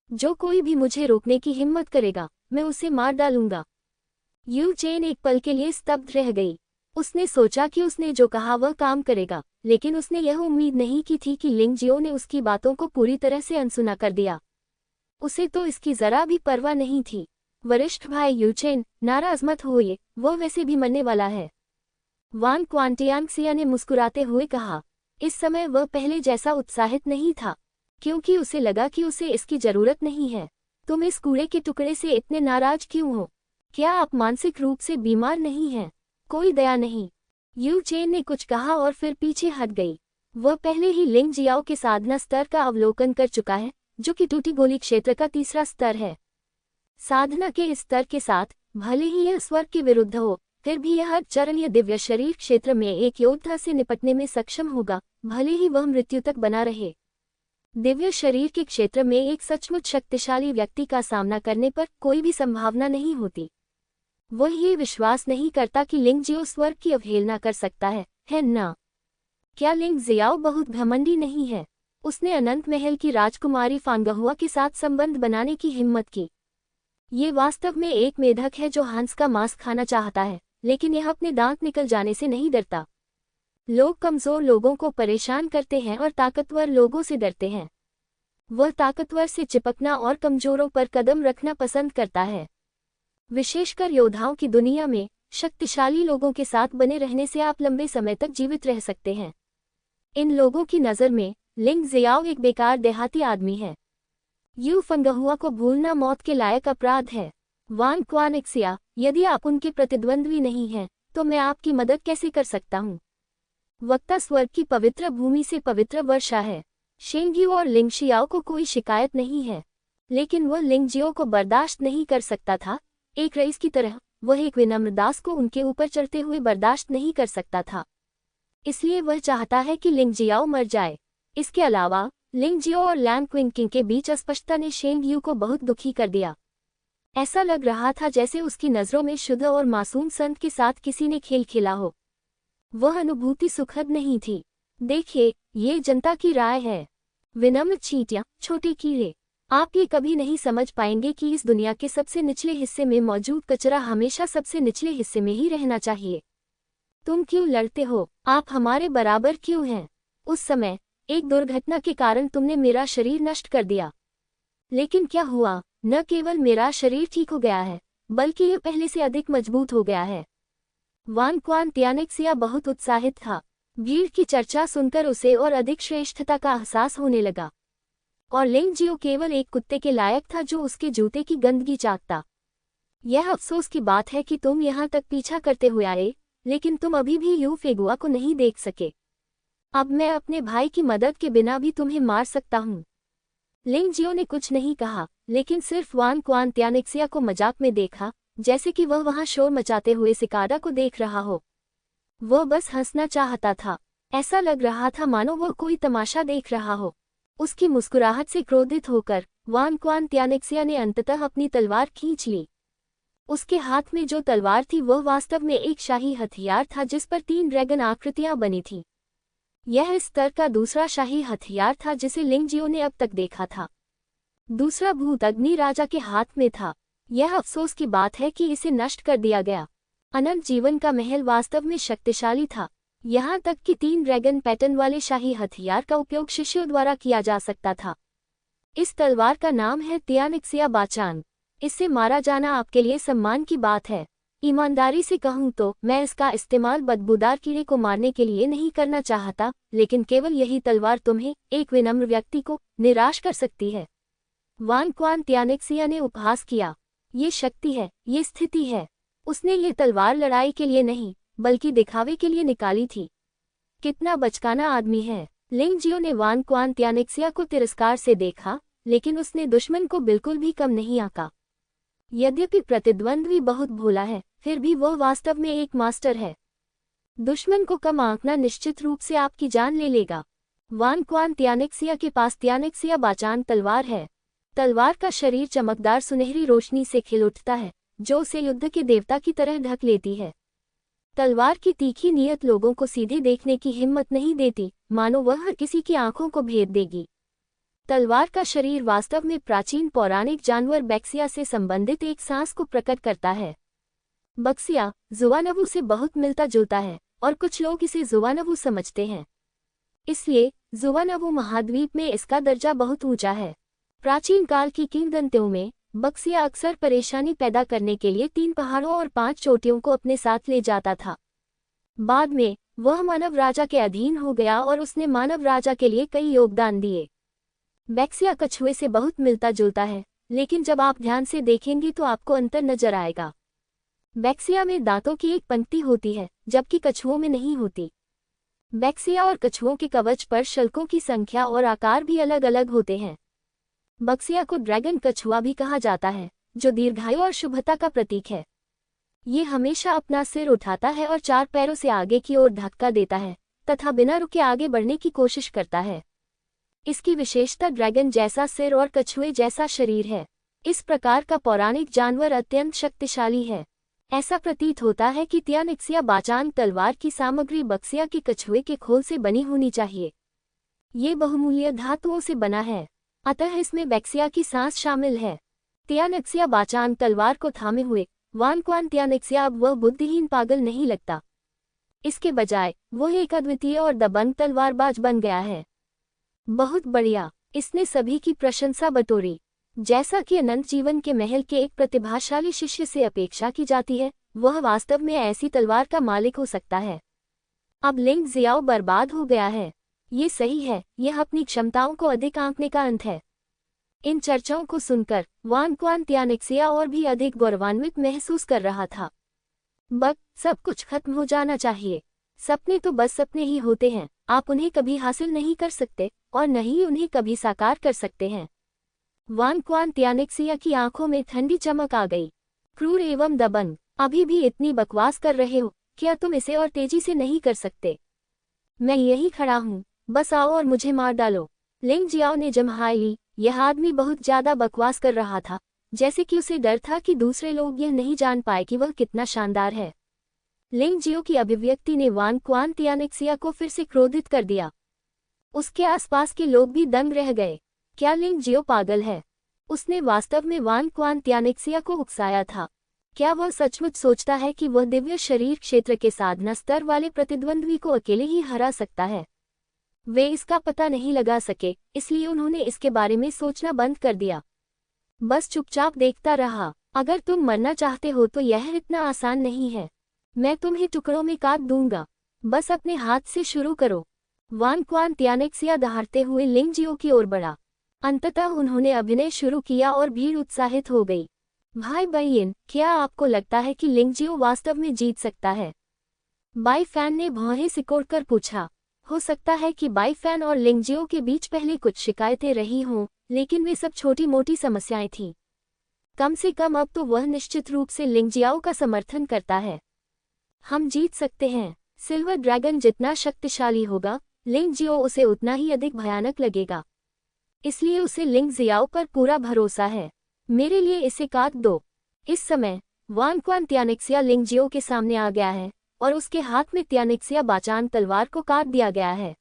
जो कोई भी मुझे रोकने की हिम्मत करेगा, मैं उसे मार डालूंगा। यू चेन एक पल के लिए स्तब्ध रह गई। उसने सोचा कि उसने जो कहा वह काम करेगा, लेकिन उसने यह उम्मीद नहीं की थी कि लिंगजियो ने उसकी बातों को पूरी तरह से अनसुना कर दिया। उसे तो इसकी जरा भी परवाह नहीं थी। वरिष्ठ भाई यू चेन, नाराज मत होइए, वो वैसे भी मरने वाला है, वान क्वांटियानिक्सिया ने मुस्कुराते हुए कहा। इस समय वह पहले जैसा उत्साहित नहीं था, क्योंकि उसे लगा कि उसे इसकी जरूरत नहीं है। तुम इस कूड़े के टुकड़े से इतने नाराज क्यों हो? क्या आप मानसिक रूप से बीमार नहीं हैं? कोई दया नहीं। यू चेन ने कुछ कहा और फिर पीछे हट गई। वह पहले ही लिंगजियाओ के साधना स्तर का अवलोकन कर चुका है, जो कि टूटी गोली क्षेत्र का तीसरा स्तर है। साधना के इस स्तर के साथ भले ही यह स्वर्ग के विरुद्ध हो, फिर भी यह चरणीय दिव्य शरीर क्षेत्र में एक योद्धा से निपटने में सक्षम होगा, भले ही वह मृत्यु तक बना रहे। दिव्य शरीर के क्षेत्र में एक सचमुच शक्तिशाली व्यक्ति का सामना करने पर कोई भी संभावना नहीं होती। वह ये विश्वास नहीं करता कि लिंगजियो स्वर्ग की अवहेलना कर सकता है ना? क्या लिंगजियाओ बहुत घमंडी नहीं है? उसने अनंत महल की राजकुमारी फांगहुआ के साथ संबंध बनाने की हिम्मत की। ये वास्तव में एक मेढक है जो हंस का मांस खाना चाहता है, लेकिन यह अपने दांत निकल जाने से नहीं डरता। लोग कमजोर लोगों को परेशान करते हैं और ताकतवर लोगों से डरते हैं। वह ताकतवर से चिपकना और कमजोरों पर कदम रखना पसंद करता है। विशेषकर योद्धाओं की दुनिया में शक्तिशाली लोगों के साथ बने रहने से आप लंबे समय तक जीवित रह सकते हैं। इन लोगों की नज़र में लिंगजियाओ एक बेकार देहाती आदमी है। यू फेंगहुआ को भूलना मौत के लायक अपराध है। वान क्वानिक्सिया, यदि आप उनके प्रतिद्वंद्वी नहीं हैं, तो मैं आपकी मदद कैसे कर सकता हूँ? वक्ता स्वर्ग की पवित्र भूमि से पवित्र वर्षा है। शेंग्यू और लिंगशियाओ को कोई शिकायत नहीं है, लेकिन वह लिंगजियो को बर्दाश्त नहीं कर सकता था। एक रईस की तरह वह एक विनम्र दास को उनके ऊपर चढ़ते हुए बर्दाश्त नहीं कर सकता था। इसलिए वह चाहता है कि लिंग जियाओ मर जाए। इसके अलावा लिंग जियो और लैंग क्विंकिंग के बीच अस्पष्टता ने शेंग यू को बहुत दुखी कर दिया। ऐसा लग रहा था जैसे उसकी नज़रों में शुद्ध और मासूम संत के साथ किसी ने खेल खेला हो। वह अनुभूति सुखद नहीं थी। देखिए, ये जनता की राय है। विनम्र चींटियां, छोटे कीड़े, आप ये कभी नहीं समझ पाएंगे कि इस दुनिया के सबसे निचले हिस्से में मौजूद कचरा हमेशा सबसे निचले हिस्से में ही रहना चाहिए। तुम क्यों लड़ते हो? आप हमारे बराबर क्यों हैं? उस समय एक दुर्घटना के कारण तुमने मेरा शरीर नष्ट कर दिया। लेकिन क्या हुआ? न केवल मेरा शरीर ठीक हो गया है, बल्कि यह पहले से अधिक मजबूत हो गया है। वान क्वान तियानेक्सिया बहुत उत्साहित था। भीड़ की चर्चा सुनकर उसे और अधिक श्रेष्ठता का एहसास होने लगा। और लिंग जियो केवल एक कुत्ते के लायक था जो उसके जूते की गंदगी चाटता। यह अफसोस की बात है कि तुम यहाँ तक पीछा करते हुए आए, लेकिन तुम अभी भी यू फेगुआ को नहीं देख सके। अब मैं अपने भाई की मदद के बिना भी तुम्हें मार सकता हूँ। लिंग जियो ने कुछ नहीं कहा, लेकिन सिर्फ वान क्वान तियानेक्सिया को मजाक में देखा, जैसे कि वह वहां शोर मचाते हुए सिकाडा को देख रहा हो। वह बस हंसना चाहता था। ऐसा लग रहा था मानो वह कोई तमाशा देख रहा हो। उसकी मुस्कुराहट से क्रोधित होकर वान क्वान तियानेक्सिया ने अंततः अपनी तलवार खींच ली। उसके हाथ में जो तलवार थी वह वास्तव में एक शाही हथियार था जिस पर 3 ड्रैगन आकृतियां बनी थीं। यह इस स्तर का दूसरा शाही हथियार था जिसे लिंग जियो ने अब तक देखा था। दूसरा भूत अग्नि राजा के हाथ में था। यह अफसोस की बात है कि इसे नष्ट कर दिया गया। अनंत जीवन का महल वास्तव में शक्तिशाली था, यहाँ तक कि 3 ड्रैगन पैटर्न वाले शाही हथियार का उपयोग शिष्यों द्वारा किया जा सकता था। इस तलवार का नाम है तियानेक्सिया बाचान। इससे मारा जाना आपके लिए सम्मान की बात है। ईमानदारी से कहूँ तो मैं इसका इस्तेमाल बदबूदार कीड़े को मारने के लिए नहीं करना चाहता, लेकिन केवल यही तलवार तुम्हें, एक विनम्र व्यक्ति को, निराश कर सकती है। वान क्वान तियानेक्सिया ने उपहास किया। ये शक्ति है, ये स्थिति है। उसने ये तलवार लड़ाई के लिए नहीं, बल्कि दिखावे के लिए निकाली थी। कितना बचकाना आदमी है। लिंग जियो ने वान क्वान तियानेक्सिया को तिरस्कार से देखा, लेकिन उसने दुश्मन को बिल्कुल भी कम नहीं आंका। यद्यपि प्रतिद्वंद्वी बहुत भोला है, फिर भी वह वास्तव में एक मास्टर है। दुश्मन को कम आंकना निश्चित रूप से आपकी जान ले लेगा। वान क्वान तियानेक्सिया के पास तियानेक्सिया बाचान तलवार है। तलवार का शरीर चमकदार सुनहरी रोशनी से खिल उठता है, जो उसे युद्ध के देवता की तरह ढक लेती है। तलवार की तीखी नीयत लोगों को सीधे देखने की हिम्मत नहीं देती, मानो वह हर किसी की आंखों को भेद देगी। तलवार का शरीर वास्तव में प्राचीन पौराणिक जानवर बैक्सिया से संबंधित एक सांस को प्रकट करता है। बक्सिया जुवानवू से बहुत मिलता जुलता है, और कुछ लोग इसे जुवानवू समझते हैं। इसलिए जुवानवू महाद्वीप में इसका दर्जा बहुत ऊंचा है। प्राचीन काल की किंवदंतियों में बक्सिया अक्सर परेशानी पैदा करने के लिए 3 पहाड़ों और 5 चोटियों को अपने साथ ले जाता था। बाद में वह मानव राजा के अधीन हो गया और उसने मानव राजा के लिए कई योगदान दिए। बैक्सिया कछुए से बहुत मिलता जुलता है, लेकिन जब आप ध्यान से देखेंगे तो आपको अंतर नजर आएगा। बैक्सिया में दांतों की एक पंक्ति होती है, जबकि कछुओं में नहीं होती। बैक्सिया और कछुओं के कवच पर शल्कों की संख्या और आकार भी अलग अलग होते हैं। बक्सिया को ड्रैगन कछुआ भी कहा जाता है, जो दीर्घायु और शुभता का प्रतीक है। ये हमेशा अपना सिर उठाता है और 4 पैरों से आगे की ओर धक्का देता है, तथा बिना रुके आगे बढ़ने की कोशिश करता है। इसकी विशेषता ड्रैगन जैसा सिर और कछुए जैसा शरीर है। इस प्रकार का पौराणिक जानवर अत्यंत शक्तिशाली है। ऐसा प्रतीत होता है कि तियानेक्सिया बाचान तलवार की सामग्री बक्सिया के कछुए के खोल से बनी होनी चाहिए। ये बहुमूल्य धातुओं से बना है, अतः इसमें बैक्सिया की सांस शामिल है। तियानेक्सिया बाचान तलवार को थामे हुए वान क्वान तियानेक्सिया अब वह बुद्धिहीन पागल नहीं लगता। इसके बजाय वह एक अद्वितीय और दबंग तलवारबाज बन गया है। बहुत बढ़िया, इसने सभी की प्रशंसा बटोरी। जैसा कि अनंत जीवन के महल के एक प्रतिभाशाली शिष्य से अपेक्षा की जाती है, वह वास्तव में ऐसी तलवार का मालिक हो सकता है। अब लिंग जियाओ बर्बाद हो गया है। ये सही है, यह अपनी क्षमताओं को अधिक आंकने का अंत है। इन चर्चाओं को सुनकर वान क्वान तियानेक्सिया और भी अधिक गौरवान्वित महसूस कर रहा था। बस सब कुछ खत्म हो जाना चाहिए। सपने तो बस सपने ही होते हैं, आप उन्हें कभी हासिल नहीं कर सकते और न ही उन्हें कभी साकार कर सकते हैं। वान क्वान तियानेक्सिया की आंखों में ठंडी चमक आ गई। क्रूर एवं दबंग, अभी भी इतनी बकवास कर रहे हो? क्या तुम इसे और तेजी से नहीं कर सकते? मैं यही खड़ा हूँ, बस आओ और मुझे मार डालो। लिंग जियाओ ने जम्हाई ली। यह आदमी बहुत ज्यादा बकवास कर रहा था, जैसे कि उसे डर था कि दूसरे लोग यह नहीं जान पाए कि वह कितना शानदार है। लिंग जियो की अभिव्यक्ति ने वान क्वान तियानेक्सिया को फिर से क्रोधित कर दिया। उसके आसपास के लोग भी दंग रह गए। क्या लिंग जियो पागल है? उसने वास्तव में वान क्वान तियानेक्सिया को उकसाया था। क्या वह सचमुच सोचता है कि वह दिव्य शरीर क्षेत्र के साधना स्तर वाले प्रतिद्वंद्वी को अकेले ही हरा सकता है? वे इसका पता नहीं लगा सके, इसलिए उन्होंने इसके बारे में सोचना बंद कर दिया। बस चुपचाप देखता रहा। अगर तुम मरना चाहते हो तो यह इतना आसान नहीं है। मैं तुम्हें टुकड़ों में काट दूंगा। बस अपने हाथ से शुरू करो। वान क्वान तियानेक्सिया दहाड़ते हुए लिंग जियो की ओर बढ़ा। अंततः उन्होंने अभिनय शुरू किया और भीड़ उत्साहित हो गई। भाई बहन, क्या आपको लगता है कि लिंग जियो वास्तव में जीत सकता है? बाई फैन ने भौहें सिकोड़कर पूछा। हो सकता है कि बाई फैन और लिंग जियो के बीच पहले कुछ शिकायतें रही हों, लेकिन वे सब छोटी मोटी समस्याएं थीं। कम से कम अब तो वह निश्चित रूप से लिंग जियाओ का समर्थन करता है। हम जीत सकते हैं। सिल्वर ड्रैगन जितना शक्तिशाली होगा, लिंग जियो उसे उतना ही अधिक भयानक लगेगा। इसलिए उसे लिंग जियाओ पर पूरा भरोसा है। मेरे लिए इसे काट दो। इस समय वान क्वान तियानेक्सिया लिंग जियो के सामने आ गया है और उसके हाथ में तियानेक्सिया बाचान तलवार को काट दिया गया है।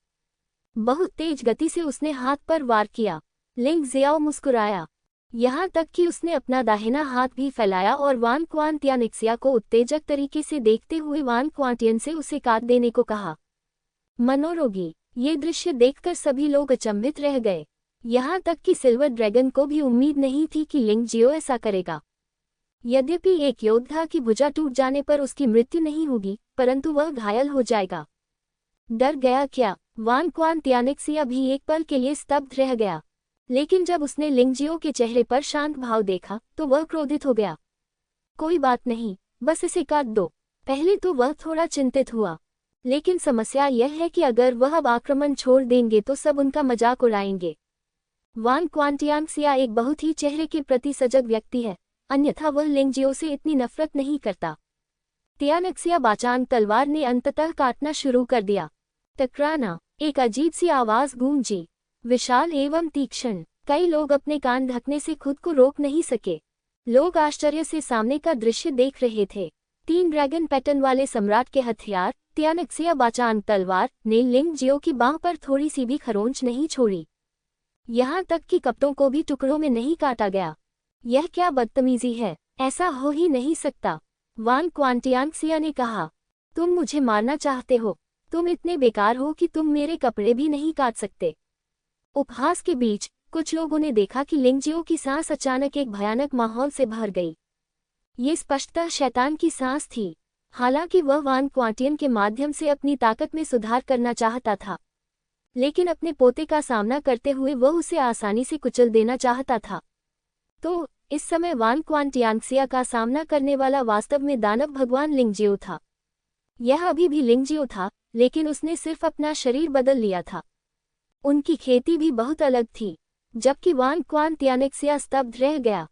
बहुत तेज गति से उसने हाथ पर वार किया। लिंग जियाओ मुस्कुराया, यहाँ तक कि उसने अपना दाहिना हाथ भी फैलाया और वान क्वान तियानेक्सिया को उत्तेजक तरीके से देखते हुए वान क्वांटियन से उसे काट देने को कहा। मनोरोगी, ये दृश्य देखकर सभी लोग अचंभित रह गए। यहाँ तक कि सिल्वर ड्रैगन को भी उम्मीद नहीं थी कि लिंग जियो ऐसा करेगा। यद्यपि एक योद्धा की भुजा टूट जाने पर उसकी मृत्यु नहीं होगी, परंतु वह घायल हो जाएगा। डर गया क्या? वान क्वान तियानेक्सिया भी एक पल के लिए स्तब्ध रह गया, लेकिन जब उसने लिंग जियो के चेहरे पर शांत भाव देखा तो वह क्रोधित हो गया। कोई बात नहीं, बस इसे काट दो। पहले तो वह थोड़ा चिंतित हुआ, लेकिन समस्या यह है कि अगर वह अब आक्रमण छोड़ देंगे तो सब उनका मजाक उड़ाएंगे। वान क्वान तियानेक्सिया एक बहुत ही चेहरे के प्रति सजग व्यक्ति है, अन्यथा वह लिंग जियो से इतनी नफरत नहीं करता। तियानेक्सिया बाचान तलवार ने अंततः काटना शुरू कर दिया। टकराना, एक अजीब सी आवाज गूंजी, विशाल एवं तीक्ष्ण। कई लोग अपने कान ढकने से खुद को रोक नहीं सके। लोग आश्चर्य से सामने का दृश्य देख रहे थे। 3 ड्रैगन पैटर्न वाले सम्राट के हथियार, तियानेक्सिया बाचान तलवार, ने लिंग जियो की बांह पर थोड़ी सी भी खरोंच नहीं छोड़ी। यहाँ तक कि कपड़ों को भी टुकड़ों में नहीं काटा गया। यह क्या बदतमीजी है? ऐसा हो ही नहीं सकता। वान क्वान तियानेक्सिया ने कहा, तुम मुझे मारना चाहते हो? तुम इतने बेकार हो कि तुम मेरे कपड़े भी नहीं काट सकते। उपहास के बीच कुछ लोगों ने देखा कि लिंग जियो की सांस अचानक एक भयानक माहौल से भर गई। ये स्पष्टतः शैतान की सांस थी। हालांकि वह वान क्वांटियन के माध्यम से अपनी ताकत में सुधार करना चाहता था, लेकिन अपने पोते का सामना करते हुए वह उसे आसानी से कुचल देना चाहता था। तो इस समय वान क्वान तियानेक्सिया का सामना करने वाला वास्तव में दानव भगवान लिंग जियो था। यह अभी भी लिंग जियो था, लेकिन उसने सिर्फ अपना शरीर बदल लिया था। उनकी खेती भी बहुत अलग थी। जबकि वान क्वान तियानेक्सिया स्तब्ध रह गया,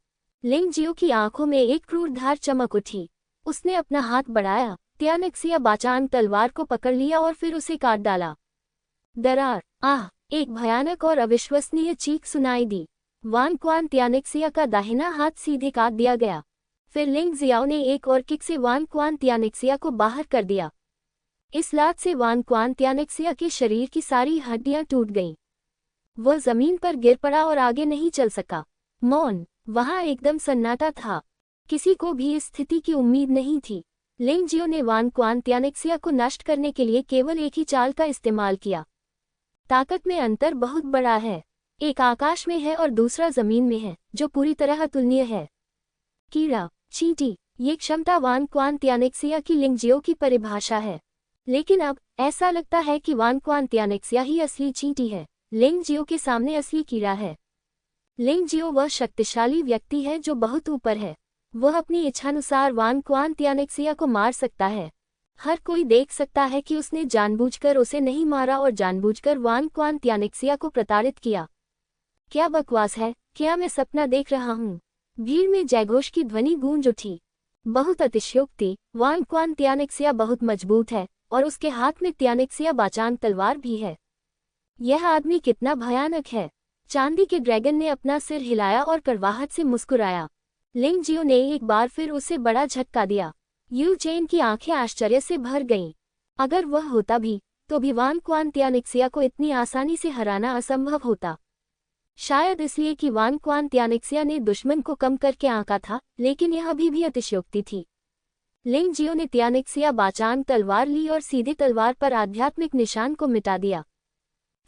लिंग जियो की आंखों में एक क्रूर धार चमक उठी। उसने अपना हाथ बढ़ाया, तियानेक्सिया बाचान तलवार को पकड़ लिया और फिर उसे काट डाला। दरार, आह! एक भयानक और अविश्वसनीय चीख सुनाई दी। वान क्वान तियानेक्सिया का दाहिना हाथ सीधे काट दिया गया। फिर लिंग जियाओ ने एक और किक से वान क्वान तियानेक्सिया को बाहर कर दिया। इस लात से वान क्वान तियानेक्सिया के शरीर की सारी हड्डियां टूट गईं। वह जमीन पर गिर पड़ा और आगे नहीं चल सका। मौन, वहां एकदम सन्नाटा था। किसी को भी इस स्थिति की उम्मीद नहीं थी। लिंग जियो ने वान क्वान तियानेक्सिया को नष्ट करने के लिए केवल एक ही चाल का इस्तेमाल किया। ताकत में अंतर बहुत बड़ा है। एक आकाश में है और दूसरा जमीन में है, जो पूरी तरह अतुलनीय है। कीड़ा, चींटी, ये क्षमता वान क्वान तियानेक्सिया की लिंग जियो की परिभाषा है। लेकिन अब ऐसा लगता है कि वान क्वान तियानेक्सिया ही असली चींटी है। लिंग जियो के सामने असली कीड़ा है। लिंग जियो वह शक्तिशाली व्यक्ति है जो बहुत ऊपर है। वह अपनी इच्छानुसार वान क्वान तियानेक्सिया को मार सकता है। हर कोई देख सकता है कि उसने जानबूझकर उसे नहीं मारा और जानबूझकर वान क्वान तियानेक्सिया को प्रताड़ित किया। क्या बकवास है? क्या मैं सपना देख रहा हूँ? भीड़ में जयघोष की ध्वनि गूंज उठी। बहुत अतिशयोक्ति। वान क्वान तियानेक्सिया बहुत मजबूत है और उसके हाथ में त्यानिक्सिया बाचांग तलवार भी है। यह आदमी कितना भयानक है। चांदी के ड्रैगन ने अपना सिर हिलाया और कड़वाहट से मुस्कुराया। लिंग जियो ने एक बार फिर उसे बड़ा झटका दिया। यू चेन की आंखें आश्चर्य से भर गईं। अगर वह होता भी तो भी वान क्वान त्यानिक्सिया को इतनी आसानी से हराना असंभव होता। शायद इसलिए कि वान क्वान त्यानिक्सिया ने दुश्मन को कम करके आंका था, लेकिन यह अभी भी अतिशयोक्ति थी। लिंग जियो ने त्यानिक्सिया बाचांग तलवार ली और सीधे तलवार पर आध्यात्मिक निशान को मिटा दिया।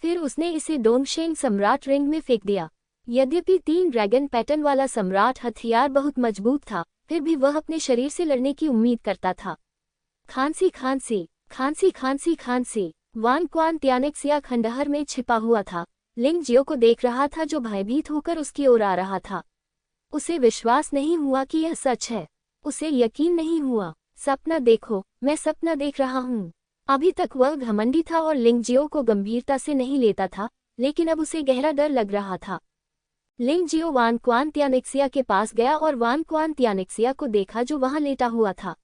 फिर उसने इसे डोंगशेंग सम्राट रिंग में फेंक दिया। यद्यपि 3 ड्रैगन पैटर्न वाला सम्राट हथियार बहुत मजबूत था, फिर भी वह अपने शरीर से लड़ने की उम्मीद करता था। खांसी खांसी खांसी खांसी खांसी। वान क्वान त्यानिक्सिया खंडहर में छिपा हुआ था। लिंग जियो को देख रहा था, जो भयभीत होकर उसकी ओर आ रहा था। उसे विश्वास नहीं हुआ कि यह सच है। उसे यकीन नहीं हुआ। सपना देखो, मैं सपना देख रहा हूँ। अभी तक वह घमंडी था और लिंग जियो को गंभीरता से नहीं लेता था, लेकिन अब उसे गहरा डर लग रहा था। लिंग जियो वान क्वान त्यानिक्सिया के पास गया और वान क्वान त्यानिक्सिया को देखा, जो वहां लेटा हुआ था।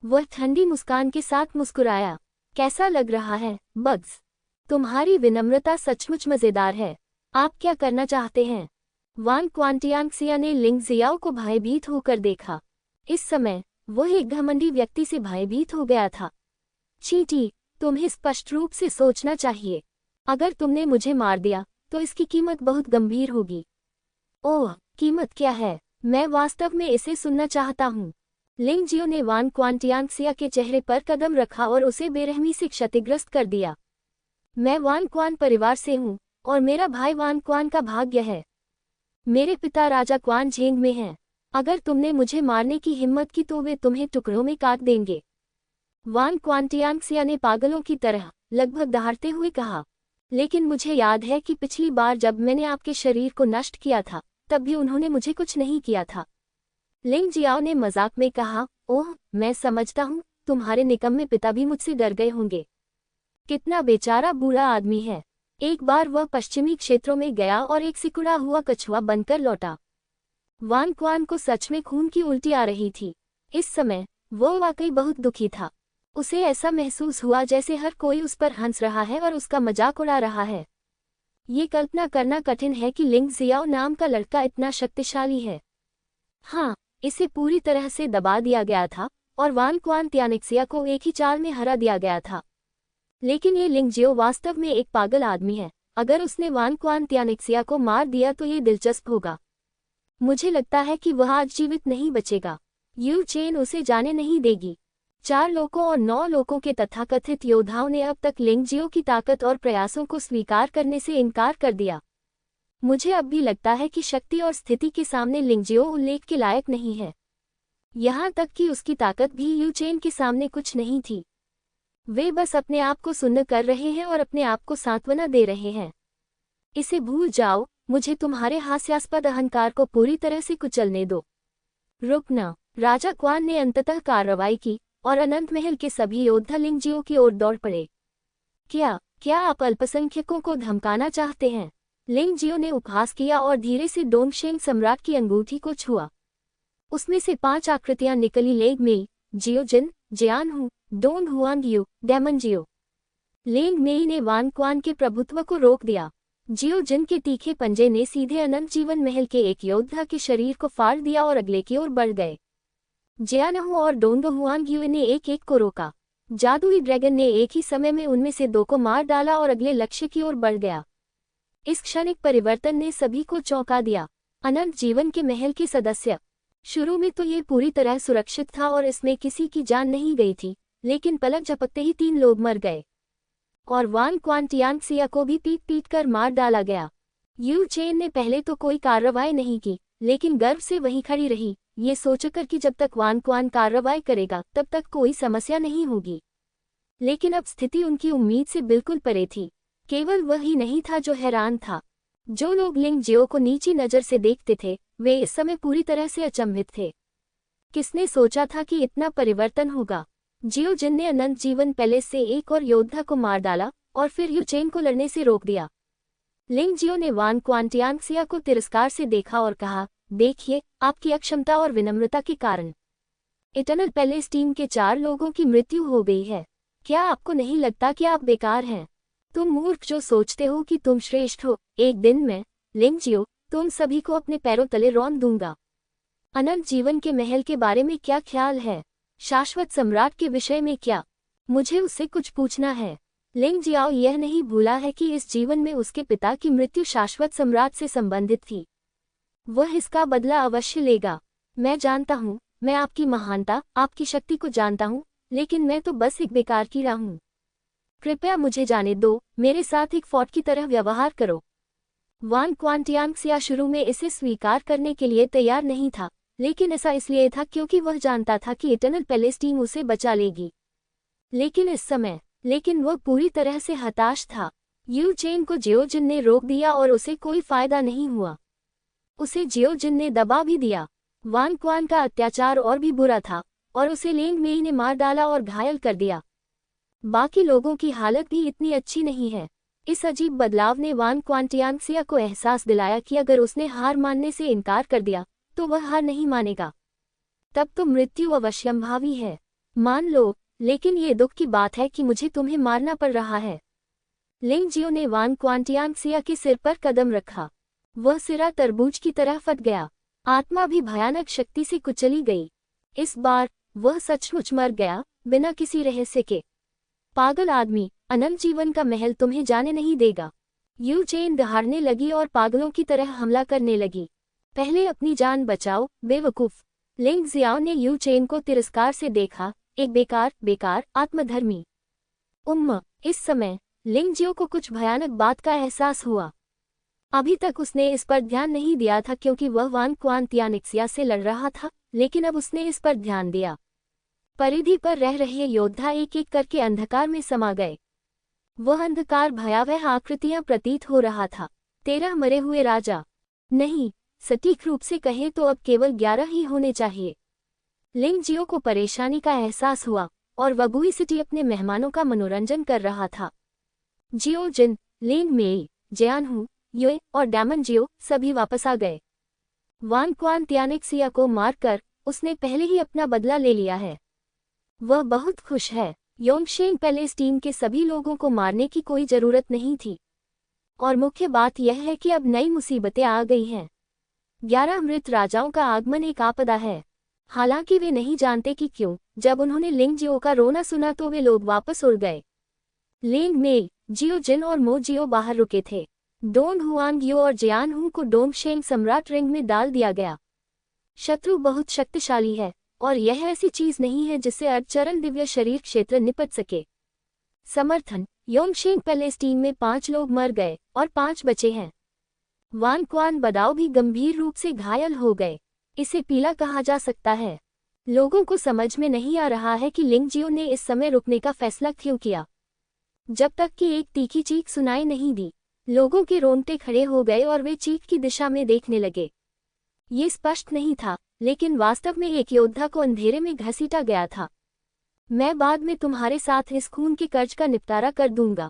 वह ठंडी मुस्कान के साथ मुस्कुराया। कैसा लग रहा है, बग्स? तुम्हारी विनम्रता सचमुच मजेदार है। आप क्या करना चाहते हैं? वान क्वान त्यानिक्सिया ने लिंग जियाओ को भयभीत होकर देखा। इस समय वह एक घमंडी व्यक्ति से भयभीत हो गया था। चींटी, तुम्हें स्पष्ट रूप से सोचना चाहिए। अगर तुमने मुझे मार दिया तो इसकी कीमत बहुत गंभीर होगी। ओह, कीमत क्या है? मैं वास्तव में इसे सुनना चाहता हूँ। लिंग जियो ने वान क्वान त्यानिक्सिया के चेहरे पर कदम रखा और उसे बेरहमी से क्षतिग्रस्त कर दिया। मैं वान क्वान परिवार से हूँ और मेरा भाई वान क्वान का भाग्य है। मेरे पिता राजा क्वान झेंग में हैं। अगर तुमने मुझे मारने की हिम्मत की तो वे तुम्हें टुकड़ों में काट देंगे। वान क्वान त्यानिक्सिया ने पागलों की तरह लगभग दहाड़ते हुए कहा। लेकिन मुझे याद है कि पिछली बार जब मैंने आपके शरीर को नष्ट किया था, तब भी उन्होंने मुझे कुछ नहीं किया था। लिंग जियाओ ने मजाक में कहा, ओह, मैं समझता हूँ, तुम्हारे निकम्मे पिता भी मुझसे डर गए होंगे। कितना बेचारा बूढ़ा आदमी है। एक बार वह पश्चिमी क्षेत्रों में गया और एक सिकुड़ा हुआ कछुआ बनकर लौटा। वान क्वान को सच में खून की उल्टी आ रही थी। इस समय वह वाकई बहुत दुखी था। उसे ऐसा महसूस हुआ जैसे हर कोई उस पर हंस रहा है और उसका मजाक उड़ा रहा है। ये कल्पना करना कठिन है कि लिंग जियाओ नाम का लड़का इतना शक्तिशाली है। हाँ, इसे पूरी तरह से दबा दिया गया था और वान क्वान त्यानिक्सिया को एक ही चाल में हरा दिया गया था। लेकिन ये लिंग जियो वास्तव में एक पागल आदमी है। अगर उसने वान क्वान त्यानिक्सिया को मार दिया तो ये दिलचस्प होगा। मुझे लगता है कि वह आज जीवित नहीं बचेगा। यू चेन उसे जाने नहीं देगी। 4 लोगों और 9 लोगों के तथाकथित योद्धाओं ने अब तक लिंग जियो की ताकत और प्रयासों को स्वीकार करने से इनकार कर दिया। मुझे अब भी लगता है कि शक्ति और स्थिति के सामने लिंग जियो उल्लेख के लायक नहीं है। यहाँ तक कि उसकी ताकत भी यू चेन के सामने कुछ नहीं थी। वे बस अपने आप को सुन्न कर रहे हैं और अपने आप को सांत्वना दे रहे हैं। इसे भूल जाओ, मुझे तुम्हारे हास्यास्पद अहंकार को पूरी तरह से कुचलने दो। रुकना। राजा क्वान ने अंततः कार्रवाई की और अनंत महल के सभी योद्धा लिंग जियो की ओर दौड़ पड़े। क्या आप अल्पसंख्यकों को धमकाना चाहते हैं? लिंग जियो ने उपहास किया और धीरे से डोंगशेंग सम्राट की अंगूठी को छुआ। उसमें से 5 आकृतियां निकली। लेंग मेई, जियो जिन, जियान हूँ, डोंग हुआंग यू, डेमन जियो। लेंग मेई ने वान क्वान के प्रभुत्व को रोक दिया। जियो जिन के तीखे पंजे ने सीधे अनंत जीवन महल के एक योद्धा के शरीर को फाड़ दिया और अगले की ओर बढ़ गए। जियानहू और डोंग हुआंग यू ने एक एक को रोका। जादुई ड्रैगन ने एक ही समय में उनमें से 2 को मार डाला और अगले लक्ष्य की ओर बढ़ गया। इस क्षणिक परिवर्तन ने सभी को चौंका दिया। अनंत जीवन के महल के सदस्य। शुरू में तो ये पूरी तरह सुरक्षित था और इसमें किसी की जान नहीं गई थी, लेकिन पलक झपकते ही 3 लोग मर गए और वान क्वान त्यानिक्सिया को भी पीट पीट कर मार डाला गया। यू चेन ने पहले तो कोई कार्रवाई नहीं की, लेकिन गर्व से वहीं खड़ी रही, ये सोचकर कि जब तक वान क्वान कार्रवाई करेगा तब तक कोई समस्या नहीं होगी। लेकिन अब स्थिति उनकी उम्मीद से बिल्कुल परे थी। केवल वही नहीं था जो हैरान था। जो लोग लिंग जियो को नीची नज़र से देखते थे, वे इस समय पूरी तरह से अचंभित थे। किसने सोचा था कि इतना परिवर्तन होगा? जियो जिन ने अनंत जीवन पैलेस से एक और योद्धा को मार डाला और फिर यू चेन को लड़ने से रोक दिया। लिंग जियो ने वान क्वान त्यानिक्सिया को तिरस्कार से देखा और कहा, देखिए, आपकी अक्षमता और विनम्रता के कारण इटर्नल पैलेस टीम के 4 लोगों की मृत्यु हो गई है। क्या आपको नहीं लगता कि आप बेकार हैं? तुम मूर्ख जो सोचते हो कि तुम श्रेष्ठ हो। एक दिन मैं, लिंगजियो, तुम सभी को अपने पैरों तले रौंद दूंगा। अनंत जीवन के महल के बारे में क्या ख्याल है? शाश्वत सम्राट के विषय में क्या? मुझे उससे कुछ पूछना है। लिंग जियाओ यह नहीं भूला है कि इस जीवन में उसके पिता की मृत्यु शाश्वत सम्राट से संबंधित थी। वह इसका बदला अवश्य लेगा। मैं जानता हूँ, मैं आपकी महानता, आपकी शक्ति को जानता हूँ, लेकिन मैं तो बस एक बेकार कीड़ा हूँ। कृपया मुझे जाने दो, मेरे साथ एक फौट की तरह व्यवहार करो। वान क्वांटियांक्सिया शुरू में इसे स्वीकार करने के लिए तैयार नहीं था, लेकिन ऐसा इसलिए था क्योंकि वह जानता था कि इटर्नल पैलेस टीम उसे बचा लेगी। लेकिन वह पूरी तरह से हताश था। यू चेन को जियोजिन ने रोक दिया और उसे कोई फायदा नहीं हुआ। उसे जियोजिन ने दबा भी दिया। वान क्वान का अत्याचार और भी बुरा था, और उसे लेंग मेई ने मार डाला और घायल कर दिया। बाकी लोगों की हालत भी इतनी अच्छी नहीं है। इस अजीब बदलाव ने वान क्वांटियांक्सिया को एहसास दिलाया कि अगर उसने हार मानने से इनकार कर दिया, तो वह हार नहीं मानेगा। तब तो मृत्यु अवश्यंभावी है। मान लो, लेकिन ये दुख की बात है कि मुझे तुम्हें मारना पड़ रहा है। लिंगजियो ने वान क्वांटियांक्सिया के सिर पर कदम रखा। वह सिरा तरबूज की तरह फट गया। आत्मा भी भयानक शक्ति से कुचली गई। इस बार वह सचमुच मर गया, बिना किसी रहस्य के। पागल आदमी, अनंत जीवन का महल तुम्हें जाने नहीं देगा। यू चेन दहाड़ने लगी और पागलों की तरह हमला करने लगी। पहले अपनी जान बचाओ, बेवकूफ। लिंग जियाओ ने यू चेन को तिरस्कार से देखा, एक बेकार आत्मधर्मी। इस समय लिंगजियो को कुछ भयानक बात का एहसास हुआ। अभी तक उसने इस पर ध्यान नहीं दिया था क्योंकि वह वान क्वांटियांक्सिया से लड़ रहा था, लेकिन अब उसने इस पर ध्यान दिया। परिधि पर रह रहे योद्धा एक एक करके अंधकार में समा गए। वह अंधकार भयावह आकृतियां प्रतीत हो रहा था। 13 मरे हुए राजा। नहीं, सटीक रूप से कहें तो अब केवल 11 ही होने चाहिए। लिंगजियो को परेशानी का एहसास हुआ, और वगुई सिटी अपने मेहमानों का मनोरंजन कर रहा था। जियोजिन, लिंग मेई, जियानहू, युए और डैमनजियो सभी वापस आ गए। वान क्वांटियांक्सिया को मारकर उसने पहले ही अपना बदला ले लिया है। वह बहुत खुश है। योंगशेंग पैलेस टीम के सभी लोगों को मारने की कोई जरूरत नहीं थी। और मुख्य बात यह है कि अब नई मुसीबतें आ गई हैं। 11 मृत राजाओं का आगमन एक आपदा है। हालांकि वे नहीं जानते कि क्यों। जब उन्होंने लिंगजियो का रोना सुना तो वे लोग वापस उड़ गए। लिंग मेई, जियोजिन और मो जियो बाहर रुके थे। डोंग हुआंगयो और जियानहू को डोंगशेंग सम्राट रिंग में डाल दिया गया। शत्रु बहुत शक्तिशाली है, और यह ऐसी चीज नहीं है जिससे अर्धचरण दिव्य शरीर क्षेत्र निपट सके। समर्थन, योंगशेंग पैलेस टीम में 5 लोग मर गए और 5 बचे हैं। वान क्वान बदाओ भी गंभीर रूप से घायल हो गए। इसे पीला कहा जा सकता है। लोगों को समझ में नहीं आ रहा है कि लिंगजियो ने इस समय रुकने का फैसला क्यों किया। जब तक कि एक तीखी चीख सुनाई नहीं दी, लोगों के रोंगटे खड़े हो गए और वे चीख की दिशा में देखने लगे। ये स्पष्ट नहीं था, लेकिन वास्तव में एक योद्धा को अंधेरे में घसीटा गया था। मैं बाद में तुम्हारे साथ इस खून के कर्ज का निपटारा कर दूंगा।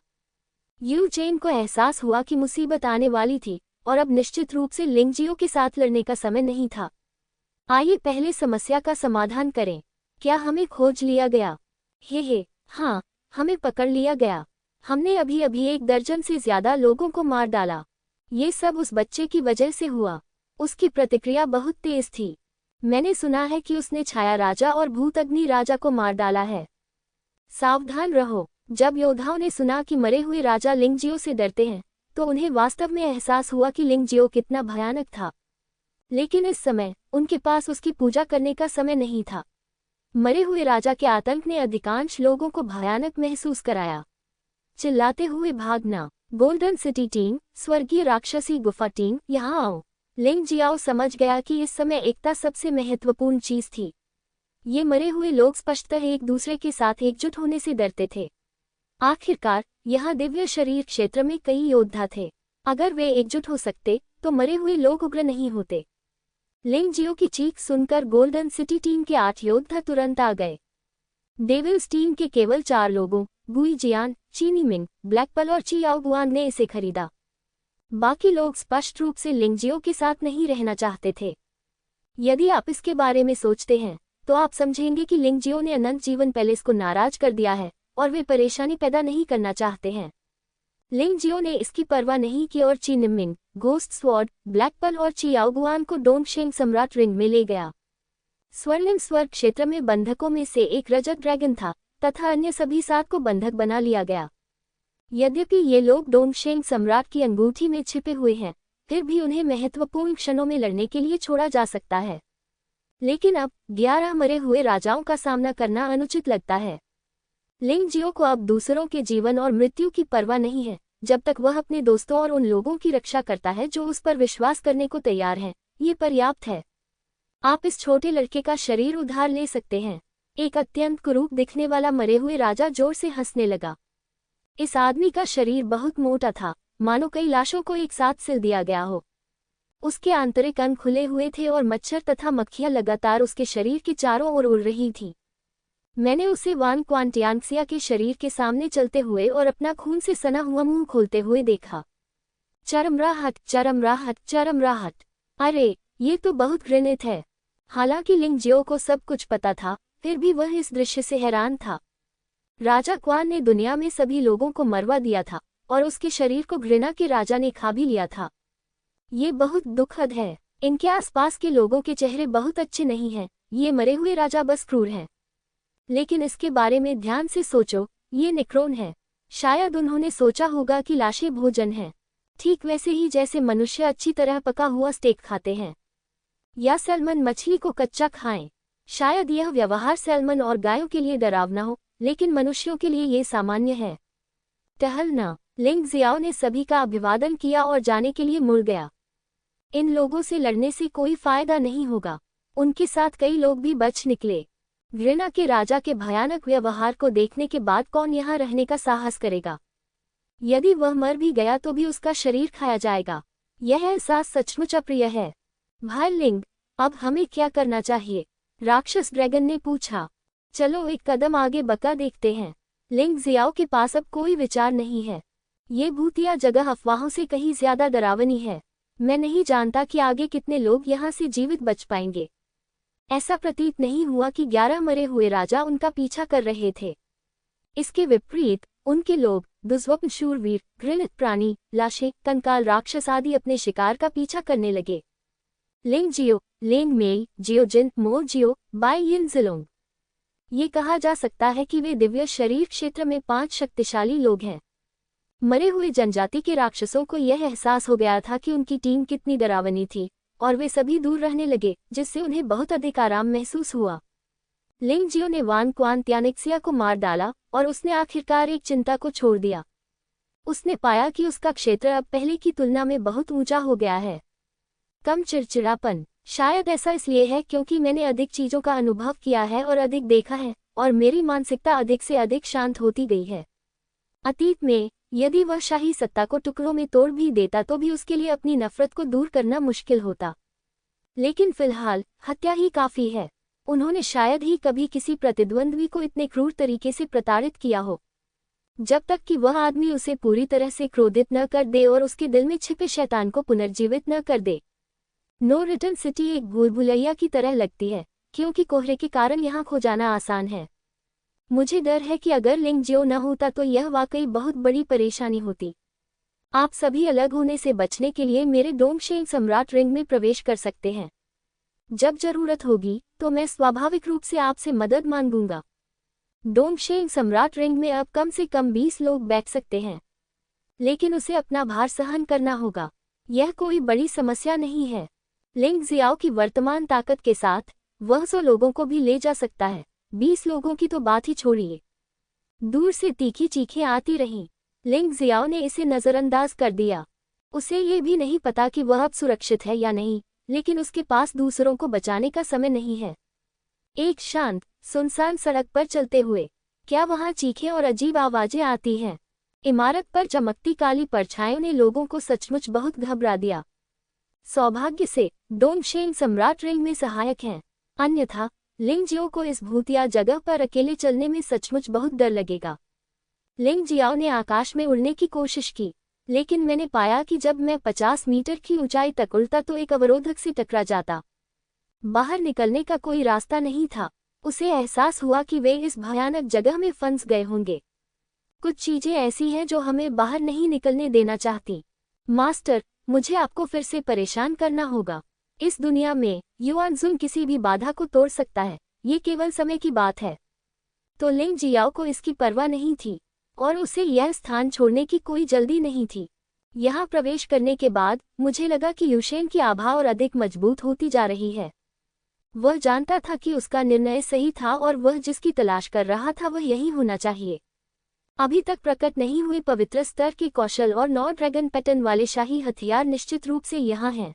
यू चेन को एहसास हुआ कि मुसीबत आने वाली थी, और अब निश्चित रूप से लिंगजियो के साथ लड़ने का समय नहीं था। आइए पहले समस्या का समाधान करें। क्या हमें खोज लिया गया? हे, हाँ, हमें पकड़ लिया गया। हमने अभी अभी 1 दर्जन से ज्यादा लोगों को मार डाला। ये सब उस बच्चे की वजह से हुआ। उसकी प्रतिक्रिया बहुत तेज थी। मैंने सुना है कि उसने छाया राजा और भूत अग्नि राजा को मार डाला है। सावधान रहो। जब योद्धाओं ने सुना कि मरे हुए राजा लिंगजियो से डरते हैं, तो उन्हें वास्तव में एहसास हुआ कि लिंगजियो कितना भयानक था। लेकिन इस समय उनके पास उसकी पूजा करने का समय नहीं था। मरे हुए राजा के आतंक ने अधिकांश लोगों को भयानक महसूस कराया। चिल्लाते हुए भागना। गोल्डन सिटी टीम, स्वर्गीय राक्षसी गुफा टीम, यहाँ आओ। लिंग जियाओ समझ गया कि इस समय एकता सबसे महत्वपूर्ण चीज थी। ये मरे हुए लोग स्पष्टतः एक दूसरे के साथ एकजुट होने से डरते थे। आखिरकार यहाँ दिव्य शरीर क्षेत्र में कई योद्धा थे। अगर वे एकजुट हो सकते तो मरे हुए लोग उग्र नहीं होते। लिंगजियो की चीख सुनकर गोल्डन सिटी टीम के 8 योद्धा तुरंत आ गए। डेविल्स टीम के केवल 4 लोगों, गुई जियान, चीनी मिंग, ब्लैकपल और चियाओ गुआन ने इसे खरीदा। बाकी लोग स्पष्ट रूप से लिंगजियो के साथ नहीं रहना चाहते थे। यदि आप इसके बारे में सोचते हैं, तो आप समझेंगे कि लिंगजियो ने अनंत जीवन पैलेस को नाराज कर दिया है, और वे परेशानी पैदा नहीं करना चाहते हैं। लिंग जियो ने इसकी परवाह नहीं की और ची निमिंग, गोस्ट स्वॉर्ड, ब्लैक पर्ल और ची याओगुआन को डोंगशेंग सम्राट रिंग में ले गया। स्वर्णिम स्वर्ग क्षेत्र में बंधकों में से एक रजत ड्रैगन था तथा अन्य सभी 7 को बंधक बना लिया गया। यद्यपि ये लोग डोंगशेंग सम्राट की अंगूठी में छिपे हुए हैं, फिर भी उन्हें महत्वपूर्ण क्षणों में लड़ने के लिए छोड़ा जा सकता है। लेकिन अब 11 मरे हुए राजाओं का सामना करना अनुचित लगता है। लिंग जियो को अब दूसरों के जीवन और मृत्यु की परवाह नहीं है, जब तक वह अपने दोस्तों और उन लोगों की रक्षा करता है जो उस पर विश्वास करने को तैयार हैं। ये पर्याप्त है। आप इस छोटे लड़के का शरीर उधार ले सकते हैं। एक अत्यंत कुरूप दिखने वाला मरे हुए राजा जोर से हंसने लगा। इस आदमी का शरीर बहुत मोटा था, मानो कई लाशों को एक साथ सिल दिया गया हो। उसके आंतरिक अंग खुले हुए थे और मच्छर तथा मक्खियां लगातार उसके शरीर के चारों ओर उड़ रही थीं। मैंने उसे वान क्वांटियांगसिया के शरीर के सामने चलते हुए और अपना खून से सना हुआ मुंह खोलते हुए देखा। चरम राहत, चरम राहत, चरम राहत। अरे, ये तो बहुत घृणित है। हालांकि लिंग जियो को सब कुछ पता था, फिर भी वह इस दृश्य से हैरान था। राजा क्वान ने दुनिया में सभी लोगों को मरवा दिया था और उसके शरीर को घृणा के राजा ने खा भी लिया था। ये बहुत दुखद है। इनके आसपास के लोगों के चेहरे बहुत अच्छे नहीं हैं। ये मरे हुए राजा बस क्रूर हैं। लेकिन इसके बारे में ध्यान से सोचो, ये नेक्रोन है। शायद उन्होंने सोचा होगा कि लाशें भोजन हैं, ठीक वैसे ही जैसे मनुष्य अच्छी तरह पका हुआ स्टेक खाते हैं या सैल्मन मछली को कच्चा खाएं। शायद यह व्यवहार सैल्मन और गायों के लिए डरावना हो, लेकिन मनुष्यों के लिए ये सामान्य है। टहलना। लिंग जियाओ ने सभी का अभिवादन किया और जाने के लिए मुड़ गया। इन लोगों से लड़ने से कोई फायदा नहीं होगा। उनके साथ कई लोग भी बच निकले। घृणा के राजा के भयानक व्यवहार को देखने के बाद कौन यहाँ रहने का साहस करेगा? यदि वह मर भी गया तो भी उसका शरीर खाया जाएगा। यह एहसास सचमुच अप्रिय है। भाई लिंग, अब हमें क्या करना चाहिए? राक्षस ड्रैगन ने पूछा। चलो एक कदम आगे बका देखते हैं। लिंग जियाओ के पास अब कोई विचार नहीं है। ये भूतिया जगह अफवाहों से कहीं ज्यादा डरावनी है। मैं नहीं जानता कि आगे कितने लोग यहाँ से जीवित बच पाएंगे। ऐसा प्रतीत नहीं हुआ कि 11 मरे हुए राजा उनका पीछा कर रहे थे। इसके विपरीत उनके लोग, दुर्स्वप्न शूरवीर, घृणित प्राणी, लाशें, कंकाल राक्षस आदि अपने शिकार का पीछा करने लगे। लिंग जियो, लेंग मेई, जियो जिन, मो जियो, बाई यिन जिलोंग। ये कहा जा सकता है कि वे दिव्य शरीर क्षेत्र में 5 शक्तिशाली लोग हैं। मरे हुए जनजाति के राक्षसों को यह एहसास हो गया था कि उनकी टीम कितनी डरावनी थी और वे सभी दूर रहने लगे, जिससे उन्हें बहुत अधिक आराम महसूस हुआ। लिंग जियो ने वान क्वांटियांगसिया को मार डाला और उसने आखिरकार एक चिंता को छोड़ दिया। उसने पाया कि उसका क्षेत्र अब पहले की तुलना में बहुत ऊंचा हो गया है। कम चिड़चिड़ापन। शायद ऐसा इसलिए है क्योंकि मैंने अधिक चीजों का अनुभव किया है और अधिक देखा है, और मेरी मानसिकता अधिक से अधिक शांत होती गई है। अतीत में यदि वह शाही सत्ता को टुकड़ों में तोड़ भी देता तो भी उसके लिए अपनी नफरत को दूर करना मुश्किल होता। लेकिन फिलहाल हत्या ही काफी है। उन्होंने शायद ही कभी किसी प्रतिद्वंद्वी को इतने क्रूर तरीके से प्रताड़ित किया हो। जब तक कि वह आदमी उसे पूरी तरह से क्रोधित न कर दे और उसके दिल में छिपे शैतान को पुनर्जीवित न कर दे। नो रिटर्न सिटी एक भूलभुलैया की तरह लगती है, क्योंकि कोहरे के कारण यहाँ खो जाना आसान है। मुझे डर है कि अगर लिंग जियो न होता तो यह वाकई बहुत बड़ी परेशानी होती। आप सभी अलग होने से बचने के लिए मेरे डोंगशेंग सम्राट रिंग में प्रवेश कर सकते हैं। जब जरूरत होगी तो मैं स्वाभाविक रूप से आपसे मदद मांगूंगा। डोंगशेंग सम्राट रिंग में अब कम से कम 20 लोग बैठ सकते हैं, लेकिन उसे अपना भार सहन करना होगा। यह कोई बड़ी समस्या नहीं है। लिंग जियाओ की वर्तमान ताकत के साथ वह 100 लोगों को भी ले जा सकता है। 20 लोगों की तो बात ही छोड़िए। दूर से तीखी चीखें आती रहीं। लिंग जियाओ ने इसे नजरअंदाज कर दिया। उसे ये भी नहीं पता कि वह अब सुरक्षित है या नहीं, लेकिन उसके पास दूसरों को बचाने का समय नहीं है। एक शांत, सुनसान सड़क पर चलते हुए क्या वहां चीखें और अजीब आवाजें आती हैं? इमारत पर चमकती काली परछाइयों ने लोगों को सचमुच बहुत घबरा दिया। सौभाग्य से डोंगशेंग सम्राट रिंग में सहायक हैं, अन्यथा लिंग जियो को इस भूतिया जगह पर अकेले चलने में सचमुच बहुत डर लगेगा। लिंग जियाओ ने आकाश में उड़ने की कोशिश की, लेकिन मैंने पाया कि जब मैं 50 मीटर की ऊंचाई तक उड़ता तो एक अवरोधक से टकरा जाता। बाहर निकलने का कोई रास्ता नहीं था। उसे एहसास हुआ कि वे इस भयानक जगह में फंस गए होंगे। कुछ चीजें ऐसी हैं जो हमें बाहर नहीं निकलने देना चाहती। मास्टर, मुझे आपको फिर से परेशान करना होगा। इस दुनिया में युआनजुन किसी भी बाधा को तोड़ सकता है, ये केवल समय की बात है। तो लिंग जियाओ को इसकी परवाह नहीं थी और उसे यह स्थान छोड़ने की कोई जल्दी नहीं थी। यहाँ प्रवेश करने के बाद मुझे लगा कि युशेन की आभा और अधिक मजबूत होती जा रही है। वह जानता था कि उसका निर्णय सही था और वह जिसकी तलाश कर रहा था वह यही होना चाहिए। अभी तक प्रकट नहीं हुए पवित्र स्तर के कौशल और 9 ड्रैगन पैटर्न वाले शाही हथियार निश्चित रूप से यहाँ हैं।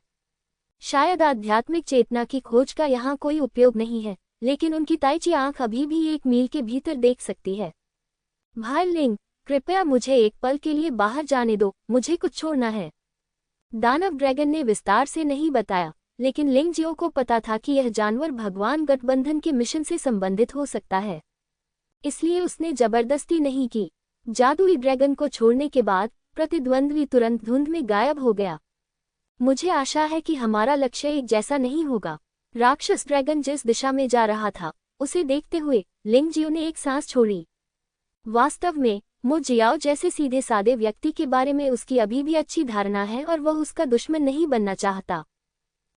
शायद आध्यात्मिक चेतना की खोज का यहाँ कोई उपयोग नहीं है, लेकिन उनकी ताइची आंख अभी भी 1 मील के भीतर देख सकती है। भाई लिंग, कृपया मुझे एक पल के लिए बाहर जाने दो, मुझे कुछ छोड़ना है। दानव ड्रैगन ने विस्तार से नहीं बताया, लेकिन लिंग जियो को पता था कि यह जानवर भगवान गठबंधन के मिशन से संबंधित हो सकता है, इसलिए उसने जबरदस्ती नहीं की। जादुई ड्रैगन को छोड़ने के बाद प्रतिद्वंद्वी तुरंत धुंध में गायब हो गया। मुझे आशा है कि हमारा लक्ष्य एक जैसा नहीं होगा। राक्षस ड्रैगन जिस दिशा में जा रहा था उसे देखते हुए लिंग जियो ने एक सांस छोड़ी। वास्तव में मो जियाओ जैसे सीधे सादे व्यक्ति के बारे में उसकी अभी भी अच्छी धारणा है और वह उसका दुश्मन नहीं बनना चाहता।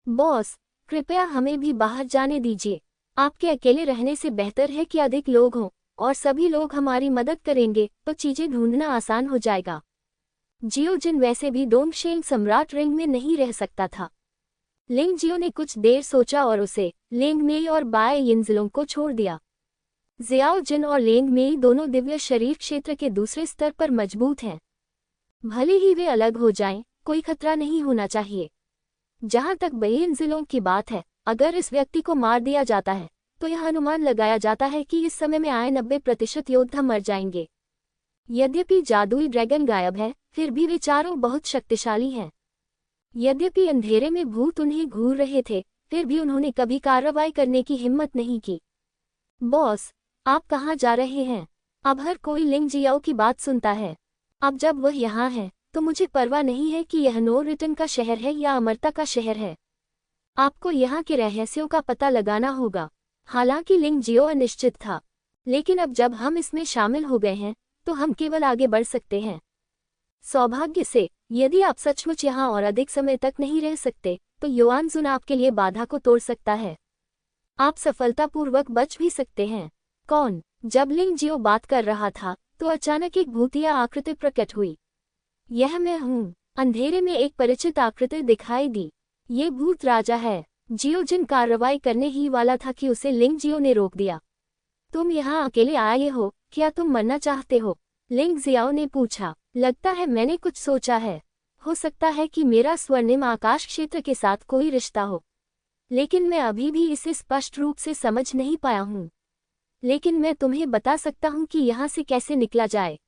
बॉस, कृपया हमें भी बाहर जाने दीजिए। आपके अकेले रहने से बेहतर है कि अधिक लोग हों और सभी लोग हमारी मदद करेंगे तो चीजें ढूंढना आसान हो जाएगा। जियो जिन वैसे भी डोंगशेंग सम्राट रिंग में नहीं रह सकता था। लिंग जियो ने कुछ देर सोचा और उसे लेंग मेई और बाय यिनजिलोंग को छोड़ दिया। जियाओ जिन और लेंग मेई दोनों दिव्य शरीर क्षेत्र के दूसरे स्तर पर मजबूत हैं। भले ही वे अलग हो जाएं, कोई खतरा नहीं होना चाहिए। जहां तक बेयिनजिलोंग की बात है, अगर इस व्यक्ति को मार दिया जाता है तो यह अनुमान लगाया जाता है कि इस समय में आए 90% योद्धा मर जाएंगे। यद्यपि जादुई ड्रैगन गायब है, फिर भी वे चारों बहुत शक्तिशाली हैं। यद्यपि अंधेरे में भूत उन्हें घूर रहे थे, फिर भी उन्होंने कभी कार्रवाई करने की हिम्मत नहीं की। बॉस, आप कहाँ जा रहे हैं? अब हर कोई लिंग जियाओ की बात सुनता है। अब जब वह यहाँ है तो मुझे परवाह नहीं है कि यह नो रिटर्न का शहर है या अमरता का शहर है। आपको यहाँ के रहस्यों का पता लगाना होगा। हालांकि लिंग जियो अनिश्चित था, लेकिन अब जब हम इसमें शामिल हो गए हैं तो हम केवल आगे बढ़ सकते हैं। सौभाग्य से, यदि आप सचमुच यहाँ और अधिक समय तक नहीं रह सकते तो युआनजुन आपके लिए बाधा को तोड़ सकता है। आप सफलतापूर्वक बच भी सकते हैं। कौन? जब लिंग जियो बात कर रहा था तो अचानक एक भूतिया आकृति प्रकट हुई। यह मैं हूँ। अंधेरे में एक परिचित आकृति दिखाई दी। ये भूत राजा है। जियो जिन कार्रवाई करने ही वाला था कि उसे लिंग जियो ने रोक दिया। तुम यहाँ अकेले आए हो, क्या तुम मरना चाहते हो? लिंग जियाओ ने पूछा। लगता है मैंने कुछ सोचा है। हो सकता है कि मेरा स्वर्णिम आकाश क्षेत्र के साथ कोई रिश्ता हो, लेकिन मैं अभी भी इसे स्पष्ट रूप से समझ नहीं पाया हूँ। लेकिन मैं तुम्हें बता सकता हूँ कि यहाँ से कैसे निकला जाए।